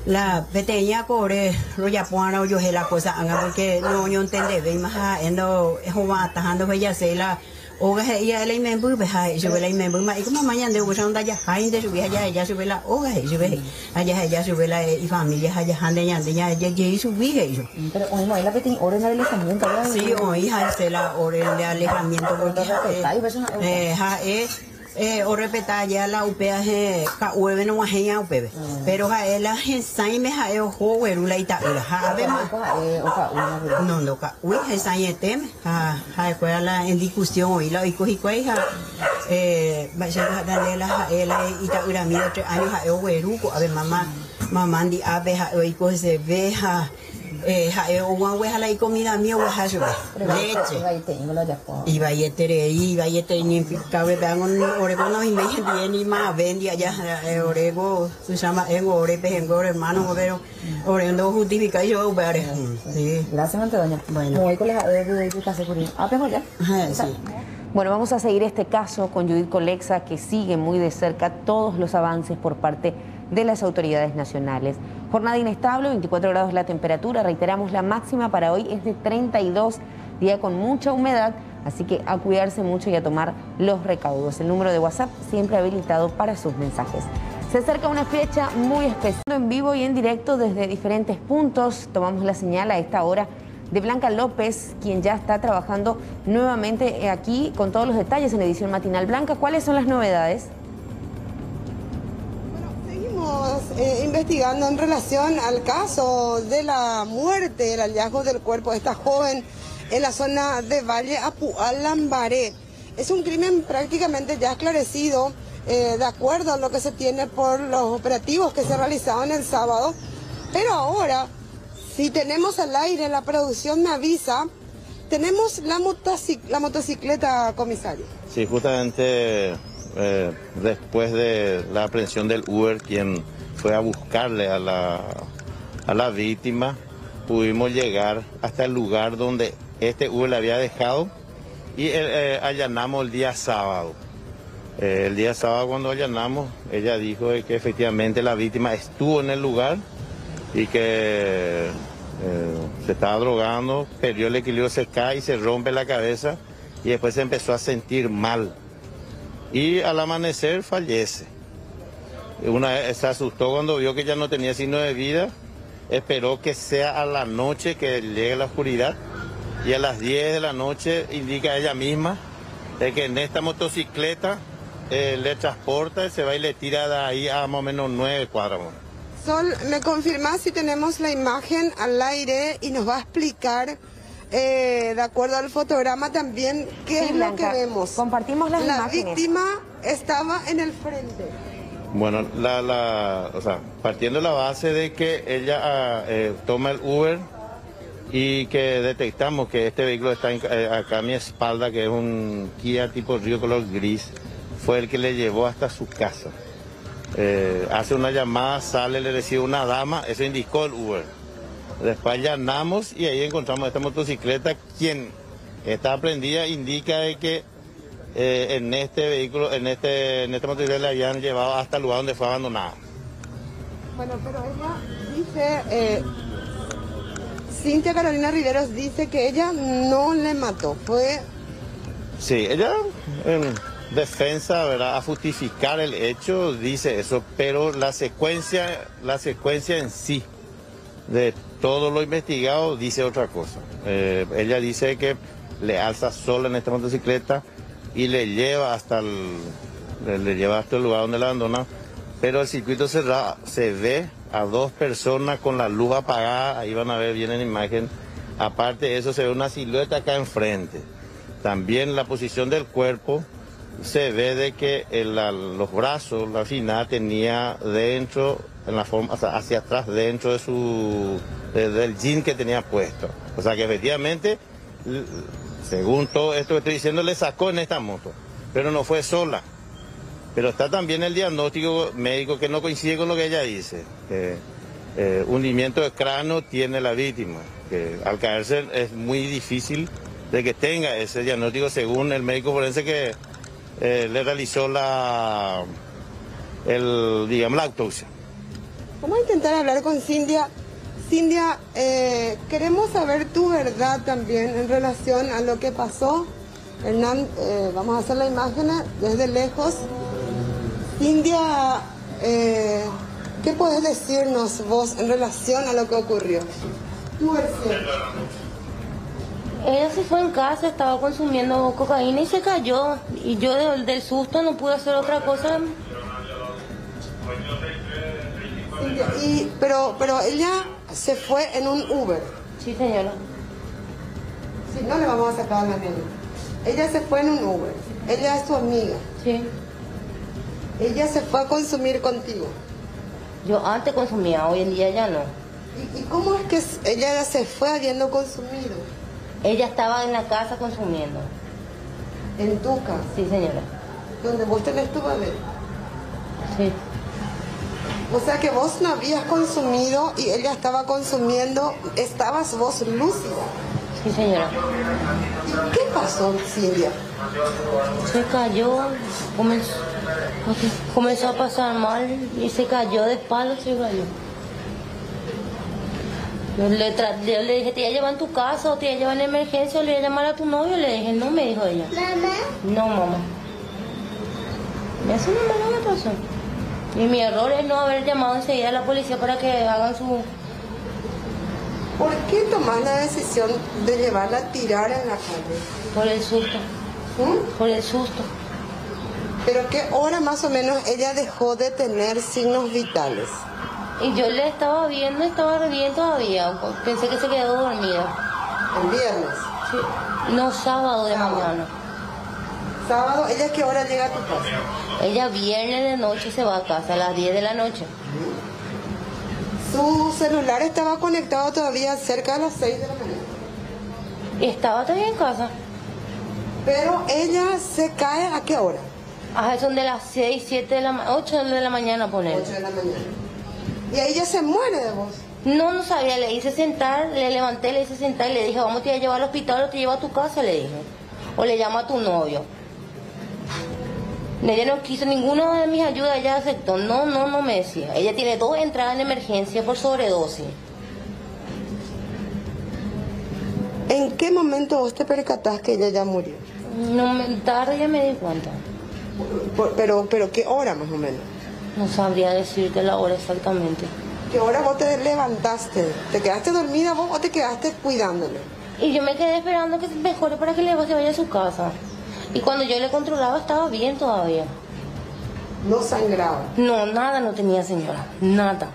Speaker 12: la pequeña core lo ya puana o yo la cosa porque no yo entiende ve más endo es como atajando ella se la oga ella la me mueve yo ve la me mueve y como mañana de usan da ya hainde su vieja ella se ve la oga yo ve allá ella se ve la y familia allá handeña ella su vieja yo
Speaker 13: pero hoy no la pequeña ore de alejamiento
Speaker 12: sí hoy hace la ore de alejamiento porque o repetir ya la UPA ka ueve no waheya UPB pero ja ela sai me ja o juego la ita ja ave no ka uy sai etem ja la en discusión hoy la y ja va a darle la ela ita ura mira 3 años ja o weruko ave mamá di ave ja hoy se ve ja o guan la comida mía o ja leche y vayetere ni cabe dan orego no y me bien y más vendía ya orego se llama ego ore pejengo hermano pero orendo justifica yo ver sí
Speaker 13: gracias Antonia bueno voy con la de casa seguridad pero ya
Speaker 1: sí. Bueno, vamos a seguir este caso con Judith Colexa, que sigue muy de cerca todos los avances por parte de las autoridades nacionales. Jornada inestable, 24 grados la temperatura, reiteramos la máxima para hoy es de 32, día con mucha humedad, así que a cuidarse mucho y a tomar los recaudos. El número de WhatsApp siempre habilitado para sus mensajes. Se acerca una fecha muy especial, en vivo y en directo desde diferentes puntos. Tomamos la señal a esta hora de Blanca López, quien ya está trabajando nuevamente aquí con todos los detalles en edición matinal. Blanca, ¿cuáles son las novedades?
Speaker 21: Seguimos investigando en relación al caso de la muerte, el hallazgo del cuerpo de esta joven en la zona de Valle Apualambaré. Es un crimen prácticamente ya esclarecido, de acuerdo a lo que se tiene por los operativos que se realizaron el sábado, pero ahora, si tenemos al aire, la producción me avisa, tenemos la motocicleta, comisario.
Speaker 14: Sí, justamente después de la aprehensión del Uber, quien fue a buscarle a la víctima, pudimos llegar hasta el lugar donde este Uber le había dejado y allanamos el día sábado. El día sábado cuando allanamos, ella dijo que efectivamente la víctima estuvo en el lugar y que se estaba drogando, perdió el equilibrio, se cae y se rompe la cabeza y después se empezó a sentir mal y al amanecer fallece. Una vez se asustó cuando vio que ya no tenía signo de vida, esperó que sea a la noche que llegue la oscuridad y a las 10 de la noche indica ella misma de que en esta motocicleta le transporta y se va y le tira de ahí a más o menos 9 cuadras.
Speaker 21: Sol, ¿me confirmás si tenemos la imagen al aire y nos va a explicar, de acuerdo al fotograma también, qué es lo que vemos?
Speaker 1: Compartimos las imágenes.
Speaker 21: La víctima estaba en el frente.
Speaker 14: Bueno, o sea, partiendo de la base de que ella toma el Uber y que detectamos que este vehículo está acá a mi espalda, que es un Kia tipo Río color gris, fue el que le llevó hasta su casa. Hace una llamada, sale, le recibe una dama, eso indicó el Uber. Después allanamos y ahí encontramos esta motocicleta, quien está prendida indica de que en este vehículo, en esta motocicleta le habían llevado hasta el lugar donde fue abandonada.
Speaker 21: Bueno, pero ella dice, Cintia Carolina Riveros dice que ella no le mató, fue...
Speaker 14: Sí, ella en defensa, ¿verdad?, a justificar el hecho dice eso, pero la secuencia en sí de todo lo investigado dice otra cosa. Ella dice que le alza sola en esta motocicleta y le lleva hasta el lugar donde la abandona, pero el circuito cerrado se ve a dos personas con la luz apagada, ahí van a ver bien en imagen. Aparte de eso se ve una silueta acá enfrente. También la posición del cuerpo se ve de que los brazos, la finada tenía dentro, en la forma, o sea, hacia atrás dentro de del jean que tenía puesto. O sea que efectivamente, según todo esto que estoy diciendo, le sacó en esta moto, pero no fue sola. Pero está también el diagnóstico médico que no coincide con lo que ella dice. Hundimiento de cráneo tiene la víctima, que al caerse es muy difícil de que tenga ese diagnóstico según el médico forense que le realizó la autopsia.
Speaker 21: Vamos a intentar hablar con Cintia. Cintia, queremos saber tu verdad también en relación a lo que pasó. Hernán, vamos a hacer la imagen desde lejos. Cintia, ¿qué puedes decirnos vos en relación a lo que ocurrió? Tu versión.
Speaker 9: Ella se fue en casa, estaba consumiendo cocaína y se cayó. Y yo del susto no pude hacer otra cosa.
Speaker 21: Pero ella se fue en un Uber.
Speaker 9: Sí, señora.
Speaker 21: Sí, no le vamos a sacar a la nena. Ella se fue en un Uber. Ella es tu amiga.
Speaker 9: Sí.
Speaker 21: Ella se fue a consumir contigo.
Speaker 9: Yo antes consumía, hoy en día ya no.
Speaker 21: ¿Y cómo es que ella se fue habiendo consumido?
Speaker 9: Ella estaba en la casa consumiendo.
Speaker 21: ¿En tu casa?
Speaker 9: Sí, señora.
Speaker 21: ¿Donde vos tenés tu bebé?
Speaker 9: Sí.
Speaker 21: O sea que vos no habías consumido y ella estaba consumiendo, estabas vos lúcida.
Speaker 9: Sí, señora.
Speaker 21: ¿Y qué pasó, Silvia?
Speaker 9: Se cayó, comenzó a pasar mal y se cayó de espaldas, se cayó. Yo le dije, te iba a llevar en tu casa o te iba a llevar en emergencia o le iba a llamar a tu novio. Le dije, no, me dijo ella.
Speaker 21: ¿Mamá?
Speaker 9: No, mamá. Eso no me pasó. Y mi error es no haber llamado enseguida a la policía para que hagan su...
Speaker 21: ¿Por qué tomás la decisión de llevarla a tirar en la calle?
Speaker 9: Por el susto. Por el susto.
Speaker 21: ¿Pero qué hora más o menos ella dejó de tener signos vitales?
Speaker 9: Y yo le estaba viendo, estaba bien todavía. Pensé que se quedó dormida.
Speaker 21: ¿El viernes?
Speaker 9: Sí. No, sábado de mañana.
Speaker 21: ¿Sábado? ¿Ella qué hora llega a tu casa?
Speaker 9: Ella viernes de noche se va a casa, a las 10 de la noche.
Speaker 21: ¿Su celular estaba conectado todavía cerca de las 6 de la mañana?
Speaker 9: Estaba todavía en casa.
Speaker 21: Pero ella se cae ¿a qué hora?
Speaker 9: Son de las 6, 7 de la mañana, 8 de la mañana poner.
Speaker 21: 8 de la mañana. ¿Y ahí ya se muere de vos?
Speaker 9: No sabía, le hice sentar, le levanté, le hice sentar y le dije, vamos, te voy a llevar al hospital o te llevo a tu casa, le dije. O le llamo a tu novio. Ella no quiso ninguna de mis ayudas, ella aceptó. No me decía. Ella tiene 2 entradas en emergencia por sobredosis.
Speaker 21: ¿En qué momento vos te percatás que ella ya murió?
Speaker 9: Tarde ya me di cuenta.
Speaker 21: Pero ¿qué hora más o menos?
Speaker 9: No sabría decirte la hora exactamente.
Speaker 21: ¿Qué hora vos te levantaste? ¿Te quedaste dormida vos o te quedaste cuidándole?
Speaker 9: Y yo me quedé esperando que se mejore para que se vaya a su casa. Y cuando yo le controlaba estaba bien todavía.
Speaker 21: ¿No sangraba?
Speaker 9: No, nada no tenía, señora. Nada.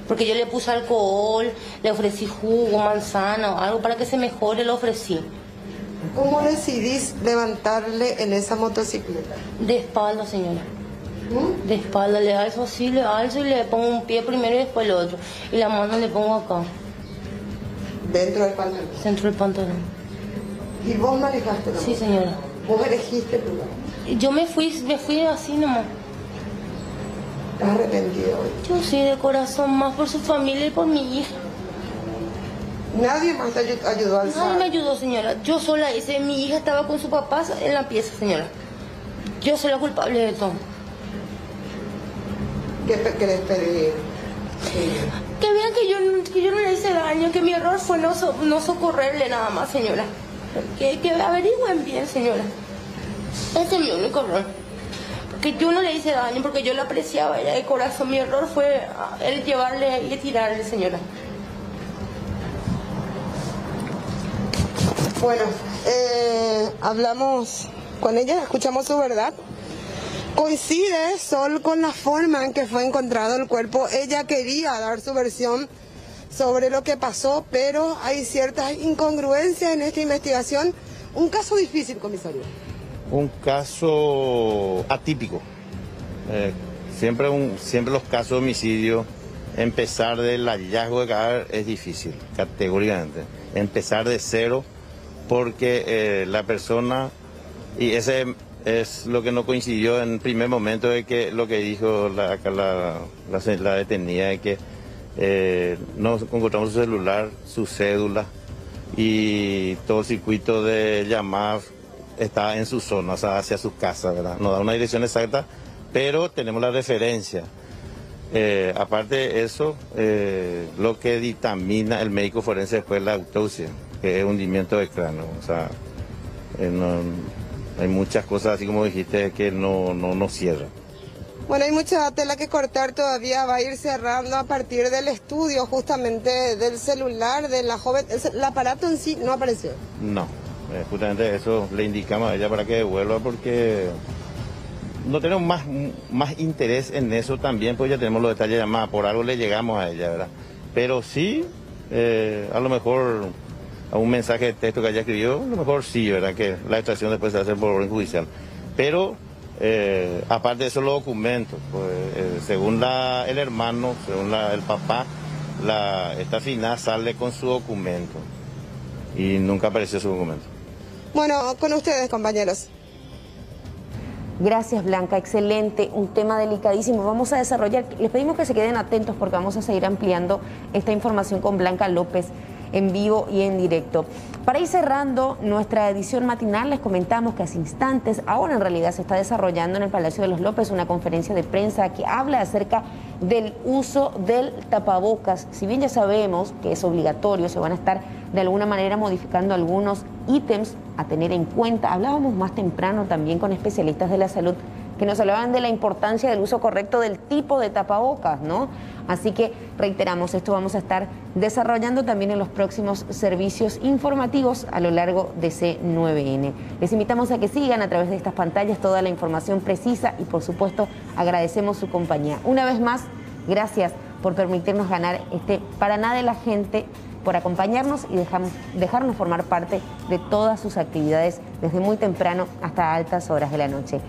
Speaker 9: Porque yo le puse alcohol, le ofrecí jugo, manzana o algo para que se mejore, le ofrecí.
Speaker 21: ¿Cómo decidís levantarle en esa motocicleta?
Speaker 9: De espalda, señora. De espalda, le alzo así, le alzo y le pongo un pie primero y después el otro. Y la mano le pongo acá.
Speaker 21: ¿Dentro del pantalón?
Speaker 9: Dentro del pantalón.
Speaker 21: ¿Y vos manejaste la moto?
Speaker 9: Sí, señora.
Speaker 21: ¿Vos elegiste el lugar?
Speaker 9: Yo me fui así nomás.
Speaker 21: ¿Estás arrepentido hoy?
Speaker 9: Yo sí, de corazón, más por su familia y por mi hija.
Speaker 21: ¿Nadie más te ayudó a alzar?
Speaker 9: Nadie me ayudó, señora. Yo sola hice, mi hija estaba con su papá en la pieza, señora.
Speaker 15: Yo soy la culpable de todo.
Speaker 21: ¿Qué querés pedir?
Speaker 15: Que vean que yo no le hice daño, que mi error fue no socorrerle nada más, señora. Que averigüen bien, señora. Ese es mi único error. Porque yo no le hice daño, porque yo la apreciaba a ella de corazón. Mi error fue el llevarle y tirarle, señora.
Speaker 21: Bueno, hablamos con ella, escuchamos su verdad. Coincide Sol con la forma en que fue encontrado el cuerpo. Ella quería dar su versión sobre lo que pasó, pero hay ciertas incongruencias en esta investigación. Un caso difícil, comisario.
Speaker 14: Un caso atípico. Siempre los casos de homicidio, empezar del hallazgo de cadáver es difícil, categóricamente. Empezar de cero, porque la persona, y ese es lo que no coincidió en primer momento, de que lo que dijo la detenida, de que no encontramos su celular, su cédula y todo el circuito de llamadas está en su zona, o sea, hacia su casa, ¿verdad? No da una dirección exacta, pero tenemos la referencia. Aparte de eso, lo que dictamina el médico forense después de la autopsia, que es hundimiento de cráneo, o sea, hay muchas cosas, así como dijiste, que no cierran.
Speaker 21: Bueno, hay mucha tela que cortar todavía, va a ir cerrando a partir del estudio justamente del celular de la joven. El aparato en sí no apareció.
Speaker 14: No, justamente eso le indicamos a ella para que devuelva, porque no tenemos más interés en eso también, pues ya tenemos los detalles de llamada, por algo le llegamos a ella, ¿verdad? Pero sí, a lo mejor a un mensaje de texto que ella escribió, a lo mejor sí, ¿verdad? Que la extracción después se hace por orden judicial. Pero aparte de eso, los documentos, pues, según el hermano, según el papá, esta finada sale con su documento y nunca apareció su documento.
Speaker 21: Bueno, con ustedes, compañeros.
Speaker 1: Gracias, Blanca, excelente, un tema delicadísimo. Vamos a desarrollar, les pedimos que se queden atentos porque vamos a seguir ampliando esta información con Blanca López en vivo y en directo. Para ir cerrando nuestra edición matinal, les comentamos que hace instantes, ahora en realidad se está desarrollando en el Palacio de los López una conferencia de prensa que habla acerca del uso del tapabocas. Si bien ya sabemos que es obligatorio, se van a estar de alguna manera modificando algunos ítems a tener en cuenta. Hablábamos más temprano también con especialistas de la salud que nos hablaban de la importancia del uso correcto del tipo de tapabocas, ¿no? Así que reiteramos, esto vamos a estar desarrollando también en los próximos servicios informativos a lo largo de C9N. Les invitamos a que sigan a través de estas pantallas toda la información precisa y, por supuesto, agradecemos su compañía. Una vez más, gracias por permitirnos ganar este Para Nada de la Gente, por acompañarnos y dejarnos formar parte de todas sus actividades desde muy temprano hasta altas horas de la noche.